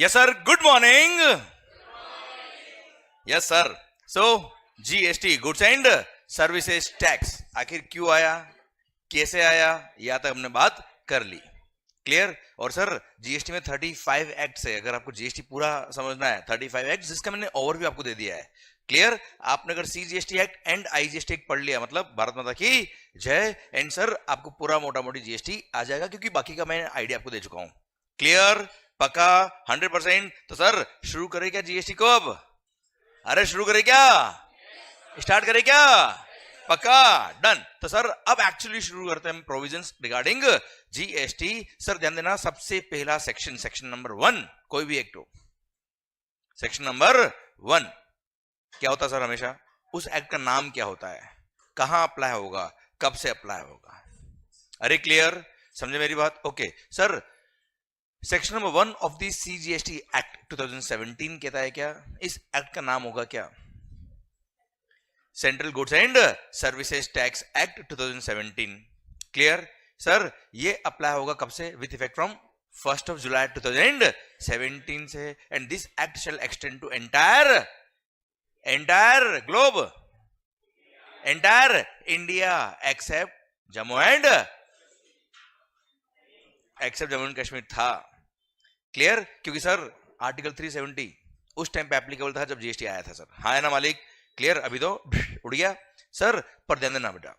Yes, sir. Good morning. Yes, sir. So, GST, Goods and Services Tax, आखिर क्यों आया, कैसे आया, या तक हमने बात कर ली. क्लियर. और सर जीएसटी में 35 एक्ट है, अगर आपको जीएसटी पूरा समझना है 35 एक्ट जिसका मैंने ओवरव्यू आपको दे दिया है. क्लियर. आपने अगर CGST act and IGST act पढ़ लिया मतलब भारत माता की जय. एंड सर आपको पूरा मोटा मोटी जीएसटी आ जाएगा क्योंकि बाकी का मैं आइडिया आपको दे चुका हूं. क्लियर, पक्का, 100%. तो सर शुरू करें क्या जीएसटी को अब? अरे शुरू करें क्या? स्टार्ट करें क्या? पक्का, डन. तो सर अब एक्चुअली शुरू करते हैं हम प्रोविजंस रिगार्डिंग जीएसटी. सर ध्यान देना, सबसे पहला सेक्शन नंबर 1, कोई भी एक्ट हो, सेक्शन नंबर 1 क्या होता है सर? हमेशा उस एक्ट का नाम क्या होता है, कहां अप्लाई होगा, कब से अप्लाई होगा. अरे क्लियर, समझे मेरी बात? Okay sir, section number 1 of the CGST act 2017 कहता है क्या? इस एक्ट का नाम होगा क्या? Central goods and services tax act 2017. Clear. Sir ये अप्लाई होगा कब से? With effect from 1st of July 2017 से. And this act shall extend to entire globe, entire India except Jammu and Kashmir था. क्लियर. क्योंकि सर आर्टिकल 370 उस टाइम पे applicable था जब जीएसटी आया था सर. हाँ है ना मालिक? क्लियर. अभी तो उड़ गया सर. पर ध्यान देना बेटा,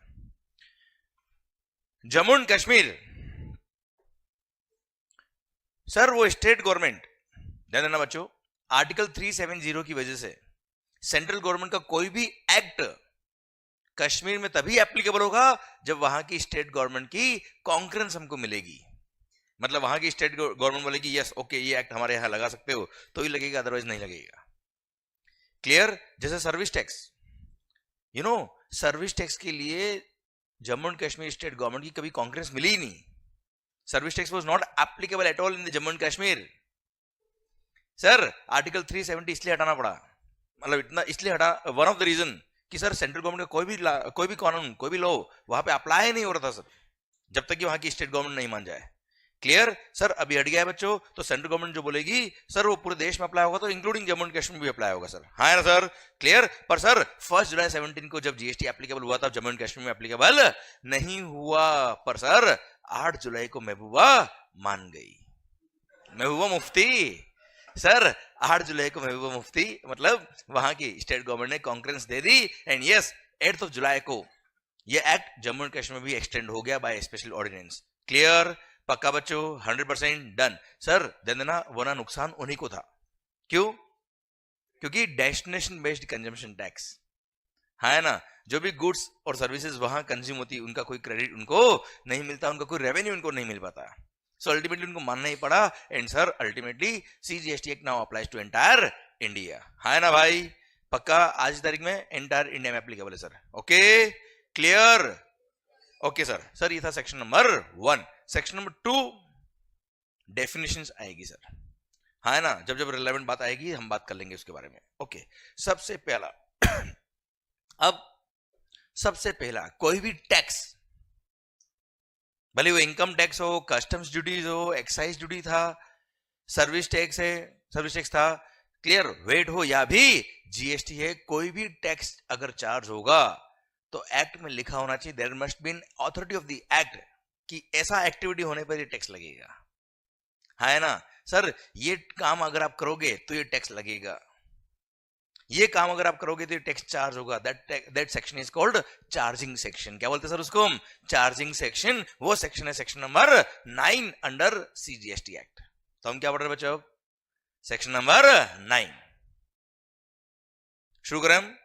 जम्मू एंड कश्मीर सर वो स्टेट गवर्नमेंट, ध्यान देना बच्चों, आर्टिकल 370 की वजह से सेंट्रल गवर्नमेंट का कोई भी एक्ट कश्मीर में तभी एप्लीकेबल होगा जब वहां की स्टेट गवर्नमेंट की कॉन्करेंस हमको मिलेगी. मतलब वहां की स्टेट गवर्नमेंट बोलेगी यस ओके ये एक्ट हमारे यहां लगा सकते हो तो ही लगेगा, अदरवाइज नहीं लगेगा. क्लियर. जैसे service tax, you know service tax के लिए Jammu and Kashmir state government की कभी कॉन्करेंस मिली ही नहीं. Service tax was not applicable at all in the Jammu and Kashmir. Sir article 370 इसलिए हटाना पड़ा, मतलब इतना इसलिए हटा, वन ऑफ द रीजन कि सर सेंट्रल गवर्नमेंट का कोई भी कानून, कोई भी लॉ वहां पे अप्लाई नहीं हो रहा था सर, जब तक कि वहां की स्टेट गवर्नमेंट नहीं मान जाए. क्लियर. सर अभी हट गया है बच्चों, तो सेंट्रल गवर्नमेंट जो बोलेगी सर वो पूरे देश में अप्लाई होगा, तो इंक्लूडिंग जम्मू एंड कश्मीर भी अप्लाई होगा सर. हाँ है ना सर? क्लियर. पर सर 1 जुलाई 17 को जब जीएसटी एप्लीकेबल हुआ था जम्मू एंड कश्मीर में एप्लीकेबल नहीं हुआ. पर सर 8 जुलाई को महबूबा मान गई, महबूबा मुफ्ती. सर 8 जुलाई को महबूबा मुफ्ती मतलब वहां की स्टेट गवर्नमेंट ने concurrence they the. And yes 8 जुलाई को ये एक्ट जम्मू एंड कश्मीर में भी एक्सटेंड हो गया बाय स्पेशल ऑर्डिनेंस. क्लियर. पक्का बच्चों, 100% डन. सर ध्यान देना, वरना नुकसान उन्हीं को था. क्यों? क्योंकि डेस्टिनेशन बेस्ड कंजम्पशन टैक्स, है ना, जो भी गुड्स और सर्विसेज वहां कंज्यूम होती उनका कोई क्रेडिट उनको नहीं मिलता, उनका कोई रेवेन्यू उनको नहीं मिल पाता. सो अल्टीमेटली उनको मानना ही पड़ा. And sir ultimately CGST act now applies to entire India. है ना भाई? पक्का. आज की तारीख में एंटायर इंडिया में एप्लीकेबल है sir. Okay clear. Okay sir. Sir ये था section number 1. Section number 2 definitions आएगी सर. हाँ है ना, जब जब रिलेवेंट बात आएगी हम बात कर लेंगे उसके बारे में. ओके. सबसे पहला अब सबसे पहला कोई भी टैक्स, भले वो इनकम टैक्स हो, कस्टम्स ड्यूटीज हो, एक्साइज ड्यूटी था, सर्विस टैक्स है, सर्विस टैक्स था, क्लियर, वेट हो या भी जीएसटी है, कोई भी टैक्स अगर चार्ज होगा तो एक्ट में लिखा होना चाहिए there must be an authority of the act कि ऐसा एक्टिविटी होने पर ये टैक्स लगेगा. है ना सर? ये काम अगर आप करोगे तो ये टैक्स लगेगा, ये काम अगर आप करोगे तो ये टैक्स चार्ज होगा. That section is called charging section. क्या बोलते हैं सर उसको? Charging section. वो सेक्शन है section number 9 under CGST act. तो हम क्या पढ़ रहे हैं बच्चों? Section number 9. शुरू करें हम?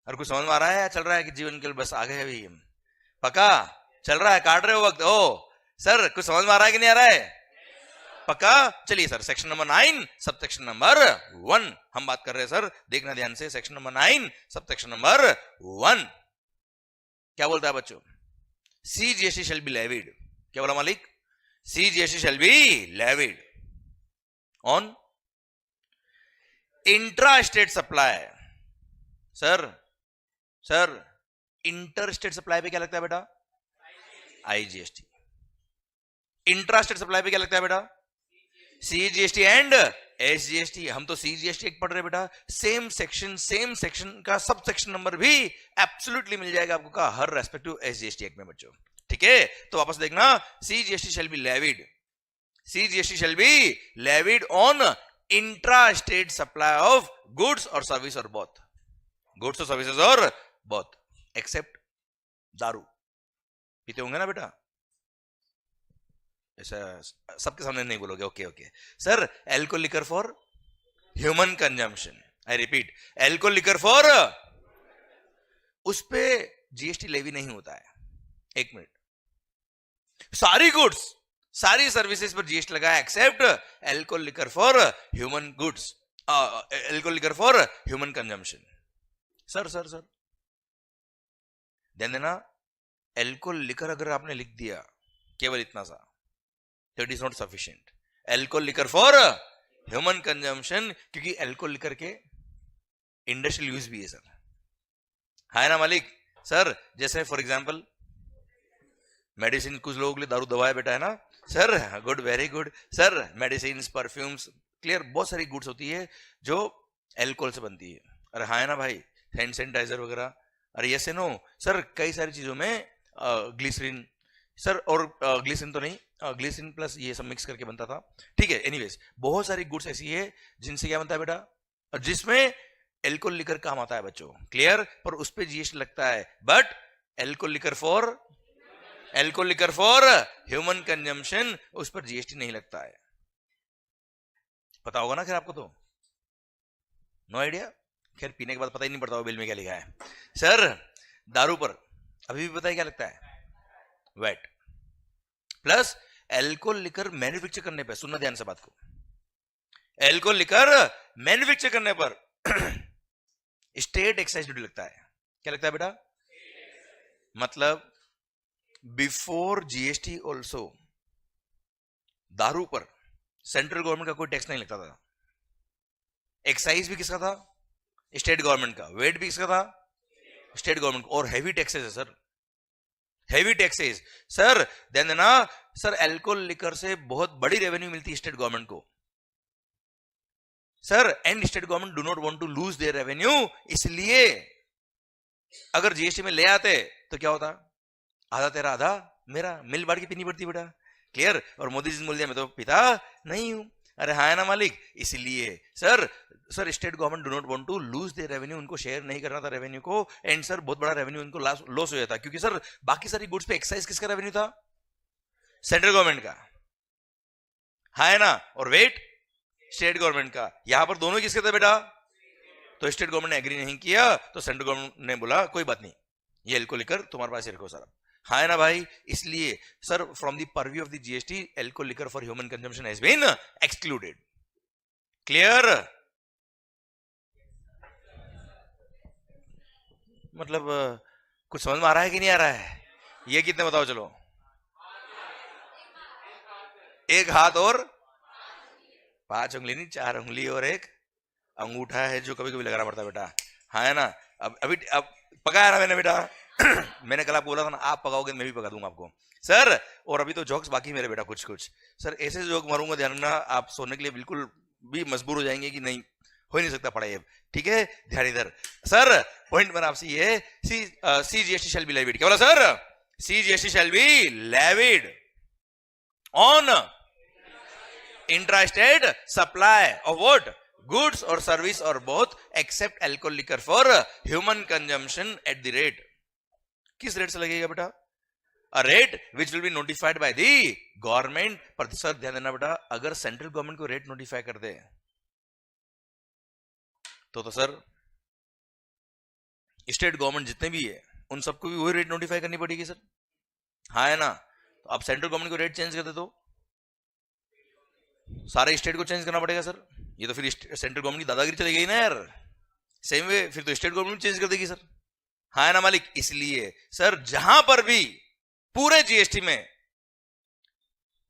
और कुछ समझ में आ रहा है या चल रहा है कि जीवन के लिए बस आगे है भी? पक्का चल रहा है? काट रहे हो वक्त? ओ सर कुछ समझ में आ रहा है कि नहीं आ रहा है? पक्का. चलिए sir section number 9 sub section number 1 हम बात कर रहे हैं सर, देखना ध्यान से. Section number 9 sub section number 1 क्या बोलता है बच्चों? CGST shall be levied. क्या बोला मालिक? CGST shall be levied on intra state supply. Sir inter state supply पे क्या लगता है बेटा? आईजीएसटी. इंट्रा स्टेट सप्लाई पे क्या लगता है बेटा? सीजीएसटी एंड एसजीएसटी, हम तो सीजीएसटी एक पढ़ रहे बेटा, सेम सेक्शन का सब सेक्शन नंबर भी एब्सोल्युटली मिल जाएगा आपको का हर रेस्पेक्टिव एसजीएसटी एक्ट में बच्चों, ठीक है। तो वापस देखना, CGST shall be levied, CGST shall be levied on intra state supply of goods और सर्विस और बोथ, गुड्स और सर्विसेज और बोथ, एक्सेप्ट दारू पीते होंगे ना बेटा, ऐसा सबके सामने नहीं बोलोगे, okay okay sir. Alcohol liquor for human consumption, I repeat, alcohol liquor for, उस पे जीएसटी लेवी नहीं होता है। एक मिनट, सारी गुड्स सारी सर्विसेज पर जीएसटी लगा है except alcohol liquor for human goods, alcohol liquor for human consumption. Sir sir sir ध्यान देना, एल्कोहल लिकर अगर आपने लिख दिया केवल इतना सा, that is not sufficient. Alcohol liquor for human consumption, क्योंकि एल्कोहल लिकर के इंडस्ट्रियल यूज भी है सर, है ना मालिक सर। जैसे फॉर एग्जांपल मेडिसिन, कुछ लोगों के लिए दारू दवा है बेटा, है ना sir, good very good sir. Medicine, perfumes, clear, बहुत सारी गुड्स होती है जो एल्कोहल से बनती है, अरे हाँ है ना भाई, हैंड सैनिटाइजर वगैरह, अरे यस नो सर, कई सारी चीजों में ग्लिसरीन सर, और ग्लिसरीन तो नहीं, ग्लिसरीन प्लस ये सब मिक्स करके बनता था, ठीक है। एनीवेज बहुत सारी गुड्स ऐसी है जिनसे क्या बनता है बेटा, और जिसमें एल्कोहल लिकर काम आता है बच्चों, क्लियर, पर उस पे जीएसटी लगता है, but alcohol liquor for human consumption उस पर जीएसटी नहीं लगता है। पता होगा ना खैर आपको, तो नो आइडिया, खैर पीने के बाद पता ही नहीं पड़ता बिल में क्या लिखा है सर। दारू पर अभी भी पता है क्या लगता है, VAT, plus alcohol liquor manufacture करने पर, सुनना ध्यान से बात को, एल्कोहल लिकर मैन्युफैक्चर करने पर स्टेट एक्साइज ड्यूटी लगता है। क्या लगता है बेटा, मतलब बिफोर जीएसटी ऑल्सो दारू पर सेंट्रल गवर्नमेंट का कोई टैक्स नहीं लगता था, एक्साइज भी किसका था, स्टेट गवर्नमेंट का, वेट भी किसका था, स्टेट गवर्नमेंट, और हैवी टैक्सेस है सर, हेवी टैक्सेस सर। ध्यान देना सर, एल्कोहल लिकर से बहुत बड़ी रेवेन्यू मिलती है स्टेट गवर्नमेंट को sir, and state government do not want to lose their revenue, इसलिए अगर जीएसटी में ले आते तो क्या होता, आधा तेरा आधा मेरा, मिल बांट के पीनी पड़ती बेटा, क्लियर। और मोदी जी बोल दिया मैं तो पिता नहीं हूं, अरे हाँ है ना मालिक, इसलिए sir state government do not want to lose their revenue, उनको शेयर नहीं करना था रेवेन्यू को, एंड सर बहुत बड़ा रेवेन्यू उनको लॉस हो जाता, क्योंकि सर बाकी सारी गुड्स पे एक्साइज किसका रेवेन्यू था, सेंट्रल गवर्नमेंट का, है ना, और वेट स्टेट गवर्नमेंट का, यहां पर दोनों किसके थे बेटा, तो स्टेट गवर्नमेंट ने एग्री नहीं किया, तो सेंट्रल गवर्नमेंट ने बोला कोई बात नहीं, ये एल्कोहल लिकर तुम्हारे पास ही रखो सर, हाँ ना भाई। इसलिए sir from the purview of the GST alcohol liquor for human consumption has been excluded, clear. मतलब कुछ समझ में आ रहा है कि नहीं आ रहा है, ये कितने बताओ, चलो एक हाथ और 5 उंगली नहीं, 4 उंगली और एक अंगूठा है जो कभी कभी लगाना पड़ता है बेटा, हाँ है ना। अब पकाया ना मैंने बेटा मैंने कल आपको बोला था ना, आप पकाओगे मैं भी पका दूंगा आपको सर। और अभी तो जोक्स बाकी मेरे बेटा कुछ सर, ऐसे जोक मारूंगा, ध्यान रखना, आप सोने के लिए बिल्कुल भी मजबूर हो जाएंगे कि नहीं हो ही नहीं सकता पढ़ाई अब, ठीक है, ध्यान इधर सर। पॉइंट मेरा आपसे ये, सीजीएसटी शैल बी लेविड, क्या बोला sir, CGST shall be levied on intra state supply of what, goods और सर्विस और both, except alcohol liquor for human consumption at the rate, किस रेट से लगेगा बेटा, a rate which will be notified by the government. पर sir ध्यान देना बेटा, अगर सेंट्रल गवर्नमेंट को रेट नोटिफाई कर दे तो सर स्टेट गवर्नमेंट जितने भी है उन सबको भी वही रेट नोटिफाई करनी पड़ेगी सर, हाँ है ना। तो अब सेंट्रल गवर्नमेंट को रेट चेंज कर दे तो सारे स्टेट को चेंज करना पड़ेगा सर, ये तो फिर सेंट्रल गवर्नमेंट की दादागिरी चली गई ना यार, सेम वे फिर तो स्टेट गवर्नमेंट चेंज कर देगी सर, हाँ है ना मालिक। इसलिए सर जहां पर भी पूरे जीएसटी में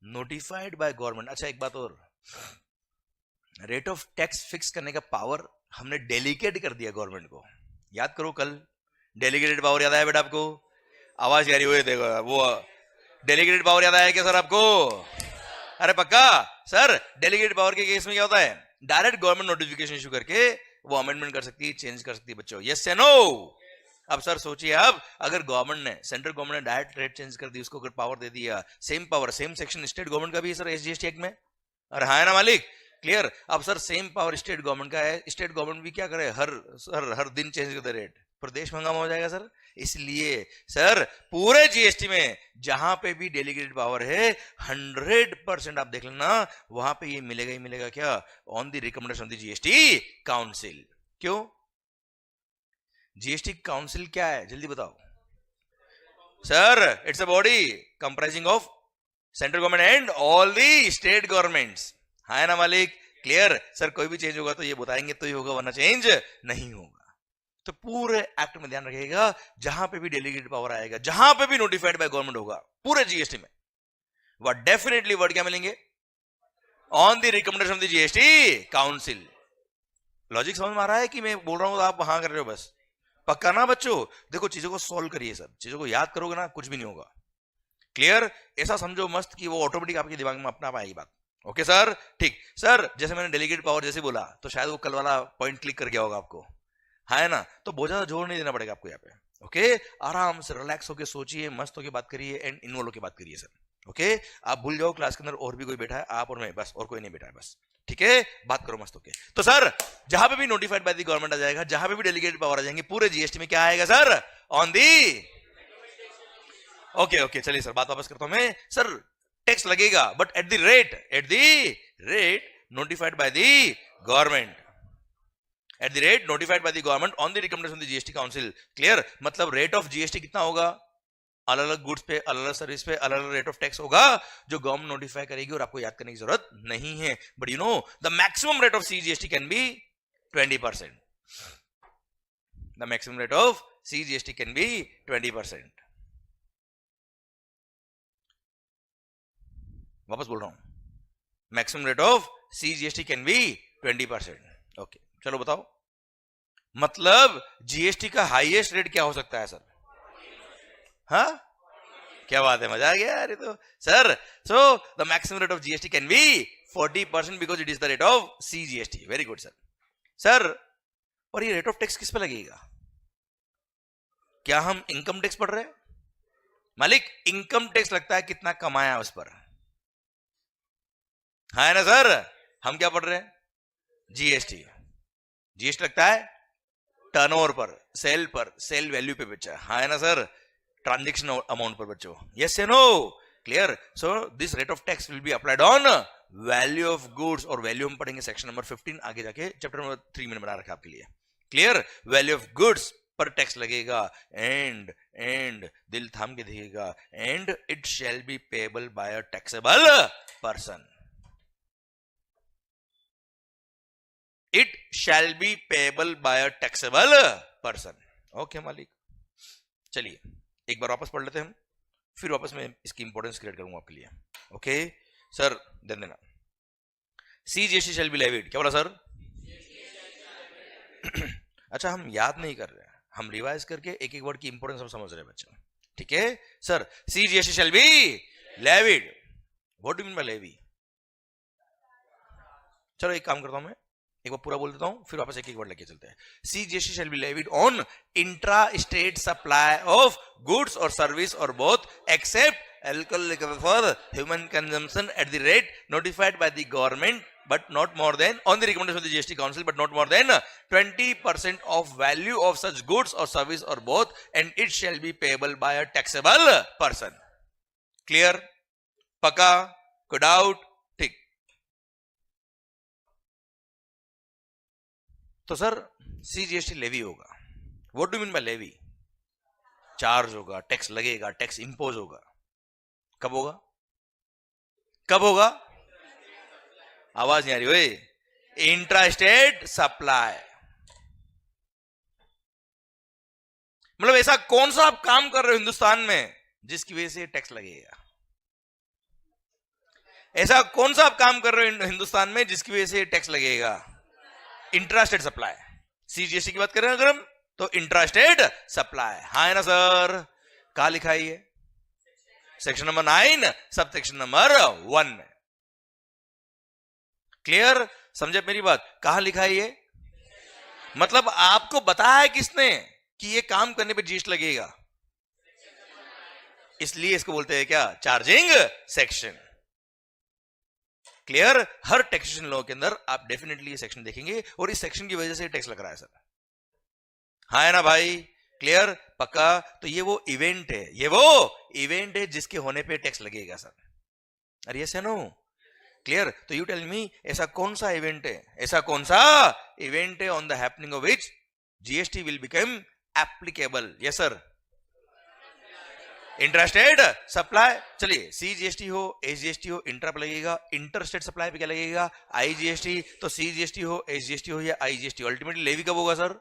नोटिफाइड बाय गवर्नमेंट, अच्छा एक बात और, रेट ऑफ टैक्स फिक्स करने का पावर हमने डेलीकेट कर दिया गवर्नमेंट को, याद करो कल डेलीगेटेड पावर याद आया बेटा आपको, आवाज यारी हुए देखो, वो डेलीगेटेड पावर याद आया क्या सर आपको, अरे पक्का सर। डेलीगेटेड पावर के केस में क्या होता है, डायरेक्ट गवर्नमेंट नोटिफिकेशन इशू करके वो अमेंडमेंट कर सकती है, चेंज कर सकती है बच्चों। यस या नो? अब सर सोचिए, अब अगर गवर्नमेंट ने, सेंट्रल गवर्नमेंट ने डायरेक्ट रेट चेंज कर दी, उसको अगर पावर दे दिया, same power same section state government का भी है सर एसजीएसटी एक्ट में, और हाँ ना मालिक? क्लियर? अब sir same power state government का है, स्टेट गवर्नमेंट भी क्या करे, हर दिन चेंज कर दे रेट, प्रदेश में हंगामा हो जाएगा सर। इसलिए सर पूरे जीएसटी में जहां पे भी डेलीगेटेड पावर है 100% आप देख लेना, वहां पे ये मिलेगा ही मिलेगा। क्या? On the recommendation of the GST council. क्यों? जीएसटी काउंसिल क्या है जल्दी बताओ sir? It's a body comprising of central government and all the state governments, है ना मालिक? क्लियर? सर कोई भी चेंज होगा तो ये बताएंगे तो ही होगा, वरना चेंज नहीं होगा। तो पूरे एक्ट में ध्यान रखिएगा, जहां पे भी डेलीगेटेड पावर आएगा, जहां पे भी नोटिफाइड बाय गवर्नमेंट होगा पूरे जीएसटी में, वह डेफिनेटली वर्ड क्या मिलेंगे? On the recommendation of the GST council. Logic समझ में आ रहा है कि मैं बोल रहा हूं तो आप वहां कर रहे हो बस? पक्का ना बच्चों? देखो चीजों को सॉल्व करिए सर, चीजों को याद करोगे ना कुछ भी नहीं होगा। क्लियर? ऐसा समझो मस्त कि वो ऑटोमेटिक आपके दिमाग में अपना आप आएगी बात। Okay sir? ठीक। सर जैसे मैंने डेलीगेटेड पावर जैसे बोला तो शायद वो कल वाला पॉइंट क्लिक कर गया होगा आपको, है ना? तो बहुत ज्यादा जोर नहीं देना पड़ेगा आपको यहाँ पे। ओके? आराम से रिलैक्स होके सोचिए, मस्त होके बात करिए एंड इन्वॉल्व होके बात करिए सर। ओके? आप भूल जाओ क्लास के अंदर और भी कोई बैठा है, आप और मैं, बस और कोई नहीं बैठा है, बस। ठीक है? बात करो मस्त होके। तो सर जहां पे भी नोटिफाइड बाय द गवर्नमेंट आ जाएगा, जहां पे भी डेलीगेटेड पावर आ जाएंगे, पूरे जीएसटी में क्या आएगा सर? On the. ओके चलिए सर बात वापस करता हूं मैं। सर टैक्स लगेगा but at the rate notified by the government, eight the rate notified by the government on the recommendation of the GST council. Clear? मतलब रेट ऑफ जीएसटी कितना होगा? अलग अलग गुड्स पे, अलग अलग सर्विस पे अलग अलग रेट ऑफ टैक्स होगा जो गवर्नमेंट नोटिफाई करेगी, और आपको याद करने की जरूरत नहीं है। But you know the maximum rate of CGST can be 20%। The maximum rate of CGST can be 20%। वापस बोल रहा हूं, maximum rate of CGST can be 20%। Okay चलो बताओ, मतलब जीएसटी का हाईएस्ट रेट क्या हो सकता है सर? हाँ क्या बात है, मजा आ गया यार ये तो। Sir so the maximum rate of GST can be 40% because it is the rate of CGST. Very good sir. Sir और ये रेट ऑफ टैक्स किस पे लगेगा? क्या हम इनकम टैक्स पढ़ रहे हैं मालिक? इनकम टैक्स लगता है कितना कमाया उस पर, है ना सर? हम क्या पढ़ रहे हैं? जीएसटी। जीएसटी लगता है टर्नओवर पर, सेल वैल्यू पे बच्चा, है ना सर? ट्रांजेक्शन अमाउंट पर बच्चों। यस या no? Clear? So this rate of tax will be applied on value of goods, और वैल्यू हम पढ़ेंगे सेक्शन नंबर 15 आगे जाके, चैप्टर नंबर 3 में बना रखा आपके लिए। क्लियर? वैल्यू ऑफ गुड्स पर टैक्स लगेगा एंड दिल थाम के देखिएगा, and it shall be payable bye a taxable person. It shall be payable bye a taxable person. Okay मालिक, चलिए एक बार वापस पढ़ लेते हैं हम, फिर वापस मैं इसकी इंपॉर्टेंस क्रिएट करूंगा आपके लिए। ओके सर ध्यान देना, सीजीएसटी शैल बी लेविड। क्या बोला सर? अच्छा हम याद नहीं कर रहे हैं, हम रिवाइज करके एक एक वर्ड की इंपॉर्टेंस हम समझ रहे हैं बच्चों। ठीक है sir? CGST shall be levied. What do mean by levy? चलो एक काम करता हूं मैं, एक बार पूरा बोल देता हूं फिर वापस एक एक वर्ड लेके चलते हैं। CGST shall be levied on intra state supply of goods और सर्विस और both except alcohol for human consumption at the rate notified by the government, but not more than, on the recommendation of the GST Council, but not more than 20% of value of such goods or service or both, and it shall be payable by a taxable person. Clear? पक्का? कोई doubt? ठीक। तो sir CGST levy होगा, what do mean by levy? Charge होगा, tax लगेगा, tax impose होगा। कब होगा? कब होगा? आवाज नहीं आ रही ओए। इंट्रा स्टेट सप्लाई, मतलब ऐसा कौन सा आप काम कर रहे हो हिंदुस्तान में जिसकी वजह से टैक्स लगेगा? ऐसा कौन सा आप काम कर रहे हो हिंदुस्तान में जिसकी वजह से टैक्स लगेगा? Intra state supply. सीजीएसटी की बात करें अगर हम तो इंट्रा स्टेट सप्लाई, हाँ ना सर? कहां लिखा है ये? Section number 9 sub section number 1 में। क्लियर? समझे मेरी बात? कहां लिखा है ये? मतलब आपको बताया किसने कि ये काम करने पे जीएसटी लगेगा? इसलिए इसको बोलते हैं क्या? Charging section. क्लियर? हर टैक्सेशन लॉ के अंदर आप डेफिनेटली ये सेक्शन देखेंगे और इस सेक्शन की वजह से टैक्स लग रहा है सर। हाँ है ना भाई? क्लियर? पक्का? तो ये वो इवेंट है, ये वो इवेंट है जिसके होने पे टैक्स लगेगा सर। अरे यस है नो? क्लियर? तो यू टेल मी, ऐसा कौन सा इवेंट है, ऐसा कौन सा इवेंट है on the happening of which GST will become applicable? Yes sir. Interstate supply. चलिए सीजीएसटी हो, एसजीएसटी हो, इंट्रा पे लगेगा। इंटरस्टेट सप्लाई पे क्या लगेगा? आईजीएसटी। तो सीजीएसटी हो, एसजीएसटी हो या आईजीएसटी, अल्टीमेटली लेवी कब होगा सर?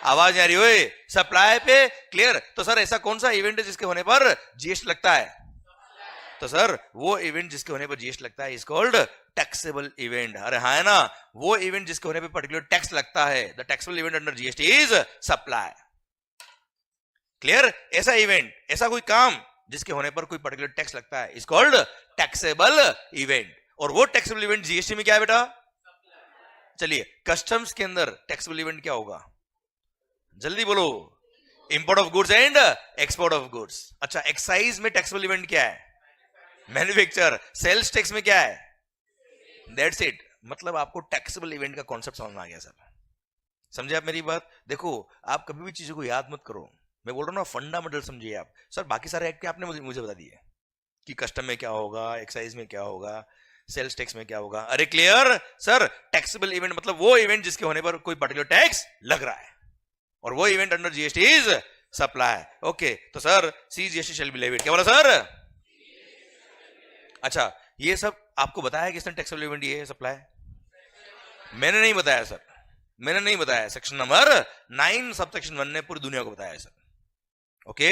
आवाज नहीं आ रही हो? सप्लाई पे। क्लियर? तो सर ऐसा कौन सा इवेंट है जिसके होने पर जीएसटी लगता है? तो सर वो इवेंट जिसके होने पर जीएसटी लगता है इज कॉल्ड टैक्सेबल इवेंट। अरे हाँ है ना? वो इवेंट जिसके होने पर पर्टिकुलर टैक्स लगता है, the taxable event under GST is supply. Clear? ऐसा इवेंट, ऐसा कोई काम जिसके होने पर कोई पर्टिकुलर टैक्स लगता है इज कॉल्ड टैक्सेबल इवेंट। और वो टैक्सेबल इवेंट जीएसटी में क्या है बेटा? चलिए कस्टम्स के अंदर टैक्सेबल इवेंट क्या होगा? जल्दी बोलो। Import of goods and export of goods. अच्छा, एक्साइज में टैक्सेबल इवेंट क्या है? मैन्युफैक्चर। सेल्स टैक्स में क्या है? That's it. मतलब आपको टैक्सेबल इवेंट का कॉन्सेप्ट समझ में आ गया सर। समझे आप मेरी बात? देखो आप कभी भी चीजों को याद मत करो, मैं बोल रहा हूं ना फंडामेंटल समझिए आप। सर बाकी सारे एक्ट आपने मुझे बता दिए कि कस्टम में क्या होगा, एक्साइज में क्या होगा, सेल्स टैक्स में क्या होगा। अरे क्लियर सर? टैक्सेबल इवेंट मतलब वो इवेंट जिसके होने पर कोई पर्टिकुलर टैक्स लग रहा है, और वो event under GST is supply. Okay, तो sir CGST shall be levied. क्या बोला सर? अच्छा, ये सब आपको बताया किसने? टैक्सेबल इवेंट ये सप्लाई? मैंने नहीं बताया सर, मैंने नहीं बताया। सेक्शन नंबर 9 सब सेक्शन 1 ने पूरी दुनिया को बताया सर। ओके,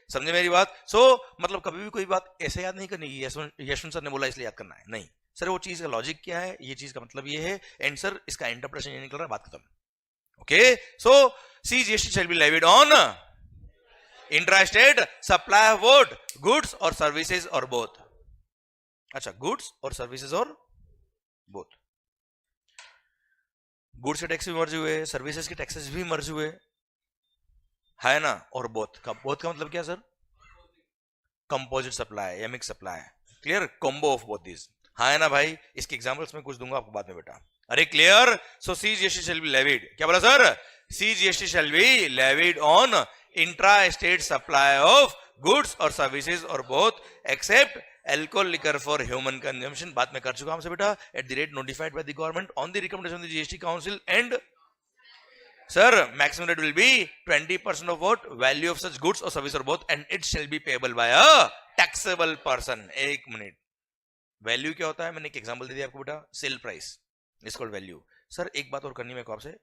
समझे मेरी बात? मतलब कभी भी कोई बात ऐसे याद नहीं करनी यशवंत सर ने बोला इसलिए याद करना है, नहीं सर। वो चीज का लॉजिक क्या है, ये चीज का मतलब ये है, एंड सर इसका इंटरप्रिटेशन ये निकल रहा है, बात खत्म। Okay, CGST shall be levied on intra state supply of what? Goods और सर्विसेज और बोथ। अच्छा, गुड्स और सर्विसेज और बोथ। गुड्स के टैक्स भी मर्ज हुए, सर्विसेज के टैक्सेस भी मर्ज हुए, है ना? और बोथ का मतलब क्या सर? कंपोजिट सप्लाई या mix supply. Clear? Combo of both this. हाँ है ना भाई? इसके एग्जांपल्स में कुछ दूंगा आपको बाद में बेटा। अरे clear? So CGST shall be levied. क्या बोला sir? CGST shall be levied on intra state supply of goods और सर्विसेज और both except alcohol liquor for human consumption. बात में कर चुका हमसे बेटा। At the rate notified by the government on the recommendation of the GST council and sir maximum rate will be 20% of what? Value of such goods or service or both, and it shall be payable by a taxable person। एक minute, value क्या होता है? मैंने एक example दे दिया आपको बेटा, sale price is called value. Sir एक बात और करनी मेरे को आपसे,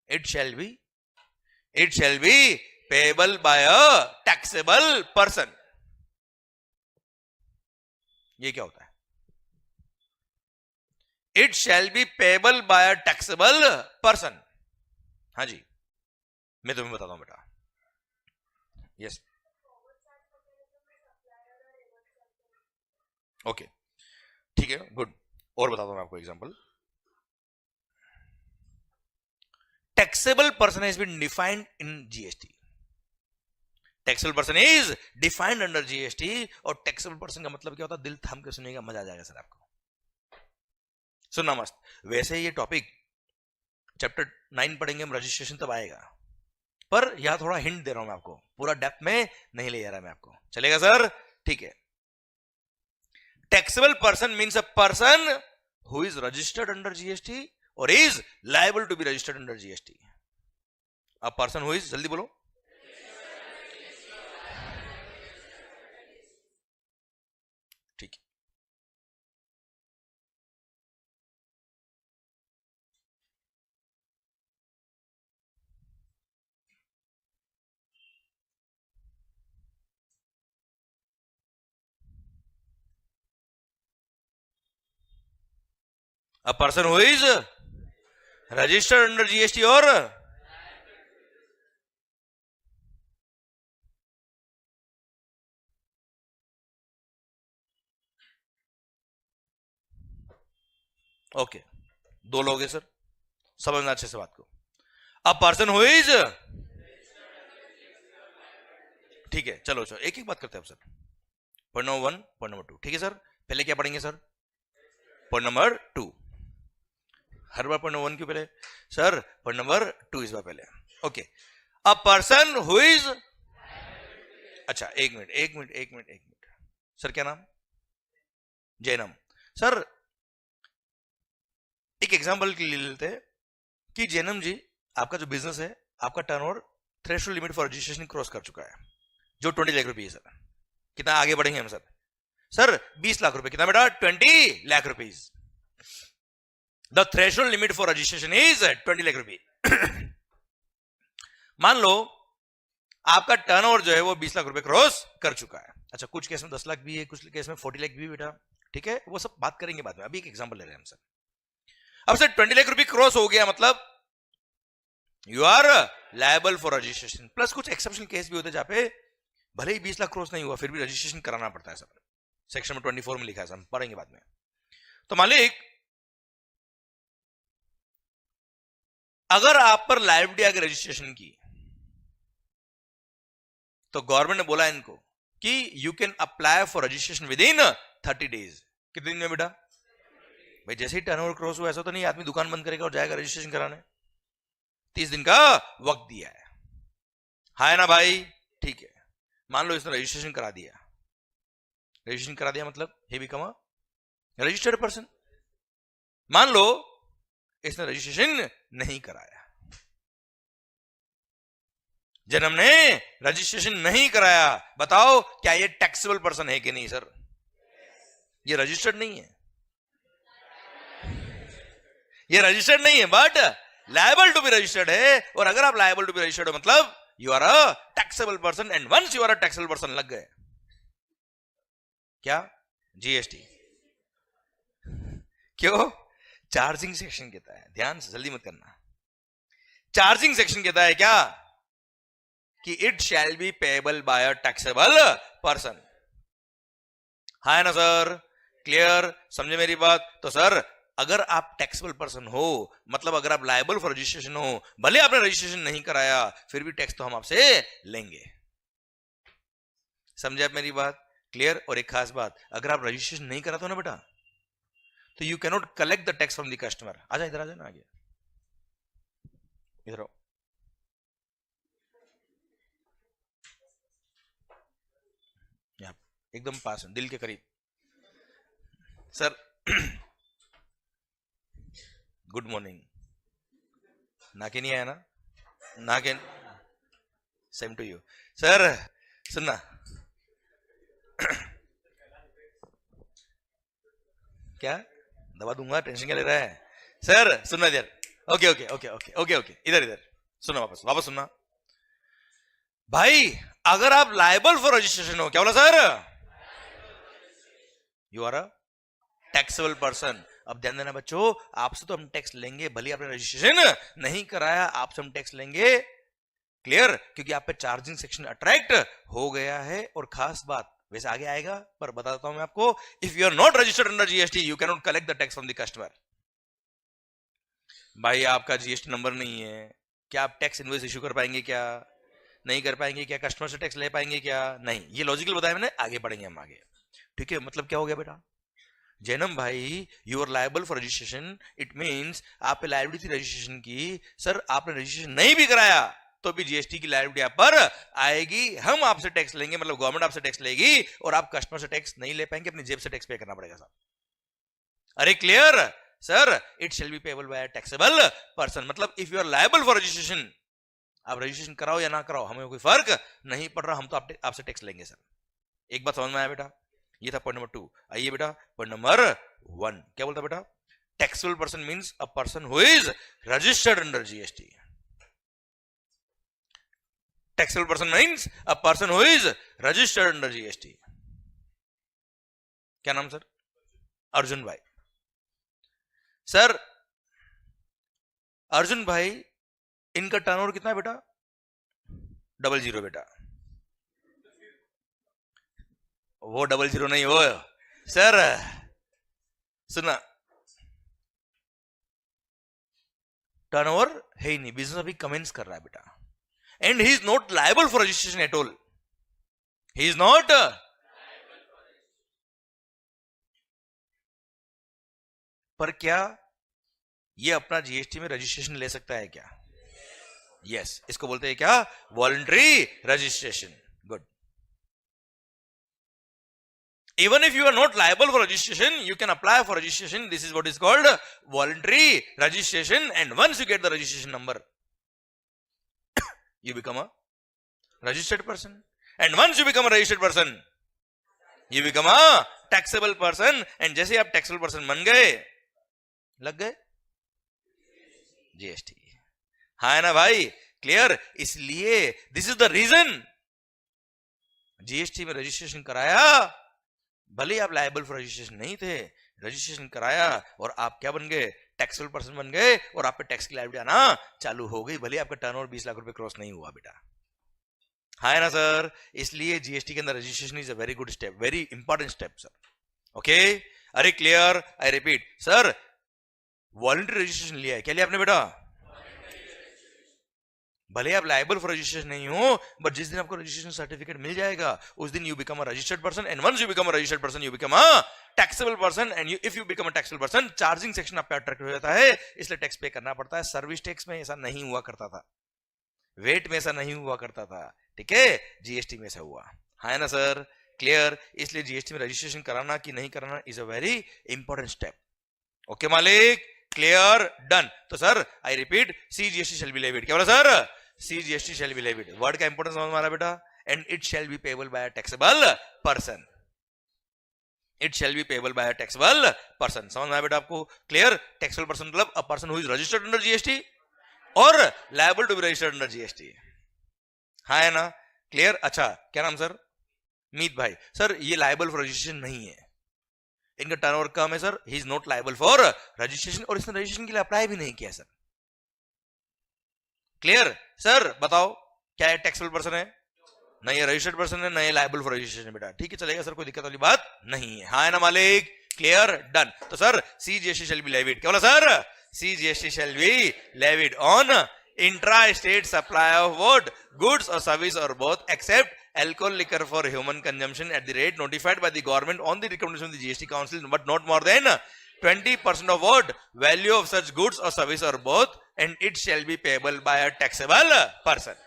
it shall be payable by a taxable person. ये क्या होता है? It shall be payable by a taxable person. हाँ जी, मैं तुम्हें बताता हूं बेटा। यस, ओके, ठीक है, गुड। और बताता हूं मैं आपको example. Taxable person has been defined in GST. Taxable person is defined under GST. और टैक्सेबल पर्सन का मतलब क्या होता है? दिल थाम के सुनेगा, मजा आ जाएगा सर आपको। सुनना मस्त। वैसे ये टॉपिक चैप्टर 9 पढ़ेंगे हम, रजिस्ट्रेशन तब आएगा, पर यहां थोड़ा हिंट दे रहा हूं मैं आपको, पूरा डेप्थ में नहीं ले जा रहा मैं आपको। चलेगा सर? ठीक है। Taxable person means a person who is registered under GST और is liable to be registered under GST. A person who is, जल्दी बोलो। ठीक है, a person who is registered under GST और ओके, दो लोग हैं सर, समझना अच्छे से बात को। अ पर्सन हु इज, ठीक है, चलो सर एक एक बात करते हैं sir. Point number 1, point number 2, ठीक है सर। पहले क्या पढ़ेंगे सर? Point number 2। हर बार पॉइंट नंबर 1 क्यों पहले सर? पॉइंट नंबर 2 इस बार पहले। Okay, a person who is, अच्छा एक मिनट सर, क्या नाम? जैनम। सर एक एग्जांपल के लिए लेते हैं कि जैनम जी, आपका जो बिजनेस है, आपका turnover threshold limit for registration cross कर चुका है, जो 20 लाख रुपए है सर। कितना आगे बढ़ेंगे हम सर? सर 20 लाख रुपए। कितना बेटा? 20 lakh rupees. The threshold limit for registration is 20 lakh रुपए। मान लो आपका टर्नओवर जो है वो 20 लाख रुपए क्रॉस कर चुका है। अच्छा, कुछ केस में 10 लाख भी है, कुछ केस में 40 लाख भी है बेटा, ठीक है, वो सब बात करेंगे बाद में, अभी एक एग्जांपल ले रहे हैं हम सर। अब सर 20 लाख रुपए क्रॉस हो गया, मतलब you are liable for registration. Plus कुछ एक्सेप्शनल केस भी होते हैं जहां पे भले ही 20 लाख क्रॉस नहीं हुआ, फिर भी रजिस्ट्रेशन कराना पड़ता है सर। सेक्शन में 24 में लिखा है सर, हम पढ़ेंगे बाद में। तो मालिक, अगर आप पर लायबिलिटी आगे रजिस्ट्रेशन की, तो गवर्नमेंट ने बोला इनको कि you can apply for registration with in 30 days. कितने दिन में बेटा? भाई जैसे ही टर्नओवर क्रॉस हुआ, ऐसा तो नहीं आदमी दुकान बंद करेगा और जाएगा रजिस्ट्रेशन कराने। 30 दिन का वक्त दिया है ना भाई? ठीक है, मान लो इसने रजिस्ट्रेशन करा दिया। रजिस्ट्रेशन करा दिया मतलब he become a registered person. मान लो इसने रजिस्ट्रेशन नहीं कराया, जन्म ने रजिस्ट्रेशन नहीं कराया, बताओ क्या ये टैक्सेबल पर्सन है कि नहीं सर? ये रजिस्टर्ड नहीं है, ये रजिस्टर्ड नहीं है, but liable to be registered है। और अगर आप लायबल टू बी रजिस्टर्ड हो मतलब you are a taxable person, and once you are a taxable person लग गए क्या? जीएसटी। क्यों? चार्जिंग सेक्शन कहता है, ध्यान से, जल्दी मत करना। चार्जिंग सेक्शन कहता है क्या? कि it shall be payable bye a taxable person. है ना सर? क्लियर? समझे मेरी बात? तो सर अगर आप टैक्सेबल पर्सन हो, मतलब अगर आप लायबल फॉर रजिस्ट्रेशन हो, भले आपने रजिस्ट्रेशन नहीं कराया, फिर भी टैक्स तो हम आपसे लेंगे। समझे आप मेरी बात? क्लियर? और एक खास बात, अगर आप रजिस्ट्रेशन नहीं कराते हो ना बेटा, तो you can not collect the tax from the customer. आजा इधर, आ जाना आगे, इधर आओ। यहां एकदम पास, दिल के करीब सर। Good morning. नाके नहीं आया ना? नाके, सेम टू यू सर। सुनना, क्या दवा दूंगा, टेंशन क्या ले रहा है सर? सुनना इधर, okay okay okay okay okay okay, इधर इधर सुनो, वापस वापस सुनना भाई। अगर आप लायबल फॉर रजिस्ट्रेशन हो, क्या बोला sir? You are a taxable person. अब ध्यान देना बच्चों, आपसे तो हम टैक्स लेंगे, भले आपने रजिस्ट्रेशन नहीं कराया, आपसे हम टैक्स लेंगे। क्लियर? क्योंकि आप पे चार्जिंग सेक्शन अट्रैक्ट हो गया है। और खास बात, वैसे आगे आएगा पर बता देता हूं मैं आपको, if you are not registered under GST you can not collect the tax from the customer. भाई आपका जीएसटी नंबर नहीं है, क्या आप टैक्स इनवॉइस इशू कर पाएंगे? क्या नहीं कर पाएंगे? क्या कस्टमर से टैक्स ले पाएंगे? क्या नहीं? ये लॉजिकल बताया मैंने, आगे बढ़ेंगे हम आगे, ठीक है? मतलब क्या हो गया बेटा? जैनम भाई, you are liable for registration, it means आप पे लायबिलिटी थी रजिस्ट्रेशन की, सर आपने रजिस्ट्रेशन नहीं भी कराया तो भी जीएसटी की लायबिलिटी आप पर आएगी, हम आपसे टैक्स लेंगे, मतलब गवर्नमेंट आपसे टैक्स लेगी, और आप कस्टमर से टैक्स नहीं ले पाएंगे, अपनी जेब से टैक्स पे करना पड़ेगा साहब। अरे clear sir? It shall be payable by taxable person, मतलब if you are liable for registration, आप रजिस्ट्रेशन कराओ या ना कराओ, हमें कोई फर्क नहीं पड़ रहा, हम तो आपसे टैक्स लेंगे सर। एक बात समझ में आया बेटा? ये था पॉइंट नंबर 2। आइए बेटा पॉइंट नंबर 1, क्या बोलता बेटा? Taxable person means a person who is registered under GST. Taxable person means a person who is registered under GST. क्या नाम सर? अर्जुन भाई। सर अर्जुन भाई, इनका टर्नओवर कितना है बेटा? 00 बेटा। वो 00 नहीं, वो सर सुना, टर्नओवर है ही नहीं, बिजनेस अभी कमेंस कर रहा है बेटा, and he is not liable for registration at all, he is not. पर क्या ये अपना जीएसटी में रजिस्ट्रेशन ले सकता है क्या? यस, इसको बोलते हैं क्या? Voluntary registration. Good. Even if you are not liable for registration, you can apply for registration. This is what is called voluntary registration. And once you get the registration number, you become a registered person. And once you become a registered person, you become a taxable person. And जैसे आप taxable person बन गए, लग गए GST. हाँ है ना भाई? क्लियर? इसलिए this is the reason GST में रजिस्ट्रेशन कराया, भले आप लायबल फॉर रजिस्ट्रेशन नहीं थे, रजिस्ट्रेशन कराया और आप क्या बन गए? टैक्सेबल पर्सन बन गए, और आप पे टैक्स की लायबिलिटी आना चालू हो गई, भले आपका टर्नओवर 20 लाख रुपए क्रॉस नहीं हुआ बेटा। हाँ है ना सर? इसलिए जीएसटी के अंदर registration is a very good step, very important step sir. Okay, अरे clear? I repeat sir, voluntary registration लिया है, क्या लिया आपने बेटा? भले आप लायबल फॉर रजिस्ट्रेशन नहीं हो, बट जिस दिन आपको रजिस्ट्रेशन सर्टिफिकेट मिल जाएगा उस दिन you become a registered person, and once you become a registered person you become a taxable person, and if you become a taxable person, charging section आप पे अट्रैक्ट हो जाता है, इसलिए टैक्स पे करना पड़ता है। सर्विस टैक्स में ऐसा नहीं हुआ करता था, वेट में ऐसा नहीं हुआ करता था, ठीक है? जीएसटी में ऐसा हुआ। हाँ ना सर? क्लियर? इसलिए जीएसटी में रजिस्ट्रेशन कराना कि नहीं कराना is a very important step. Okay मालिक? क्लियर? डन। तो sir I repeat, CGST shall be levied. क्या बोला sir? CGST shall be levied. Word का इंपोर्टेंस समझ में आ रहा बेटा? And it shall be payable by a taxable person, it shall be payable by a taxable person. समझ में आया बेटा आपको? क्लियर? टैक्सेबल पर्सन मतलब a person who is registered under GST और liable to be registered under GST. हाँ है ना? क्लियर? अच्छा, क्या नाम सर? मीत भाई। सर ये लायबल फॉर रजिस्ट्रेशन नहीं है, इनका टर्नओवर कम है sir, he is not liable for registration, और इसने रजिस्ट्रेशन के लिए अप्लाई भी नहीं किया सर। क्लियर? सर बताओ क्या है? टैक्सेबल पर्सन है नहीं है, रजिस्टर्ड पर्सन है नहीं, लायबल फॉर रजिस्ट्रेशन बेटा। ठीक है, चलेगा सर, कोई दिक्कत वाली बात नहीं है। हाँ है ना मालिक? क्लियर? डन। तो sir CGST shall be levied. क्या बोला sir? CGST shall be levied on intra state supply of what? Goods और सर्विस और both except alcohol liquor for human consumption at the rate notified by the government on the recommendation of the GST Council, but not more than 20% of what? Value of such goods or service or both, and it shall be payable by a taxable person.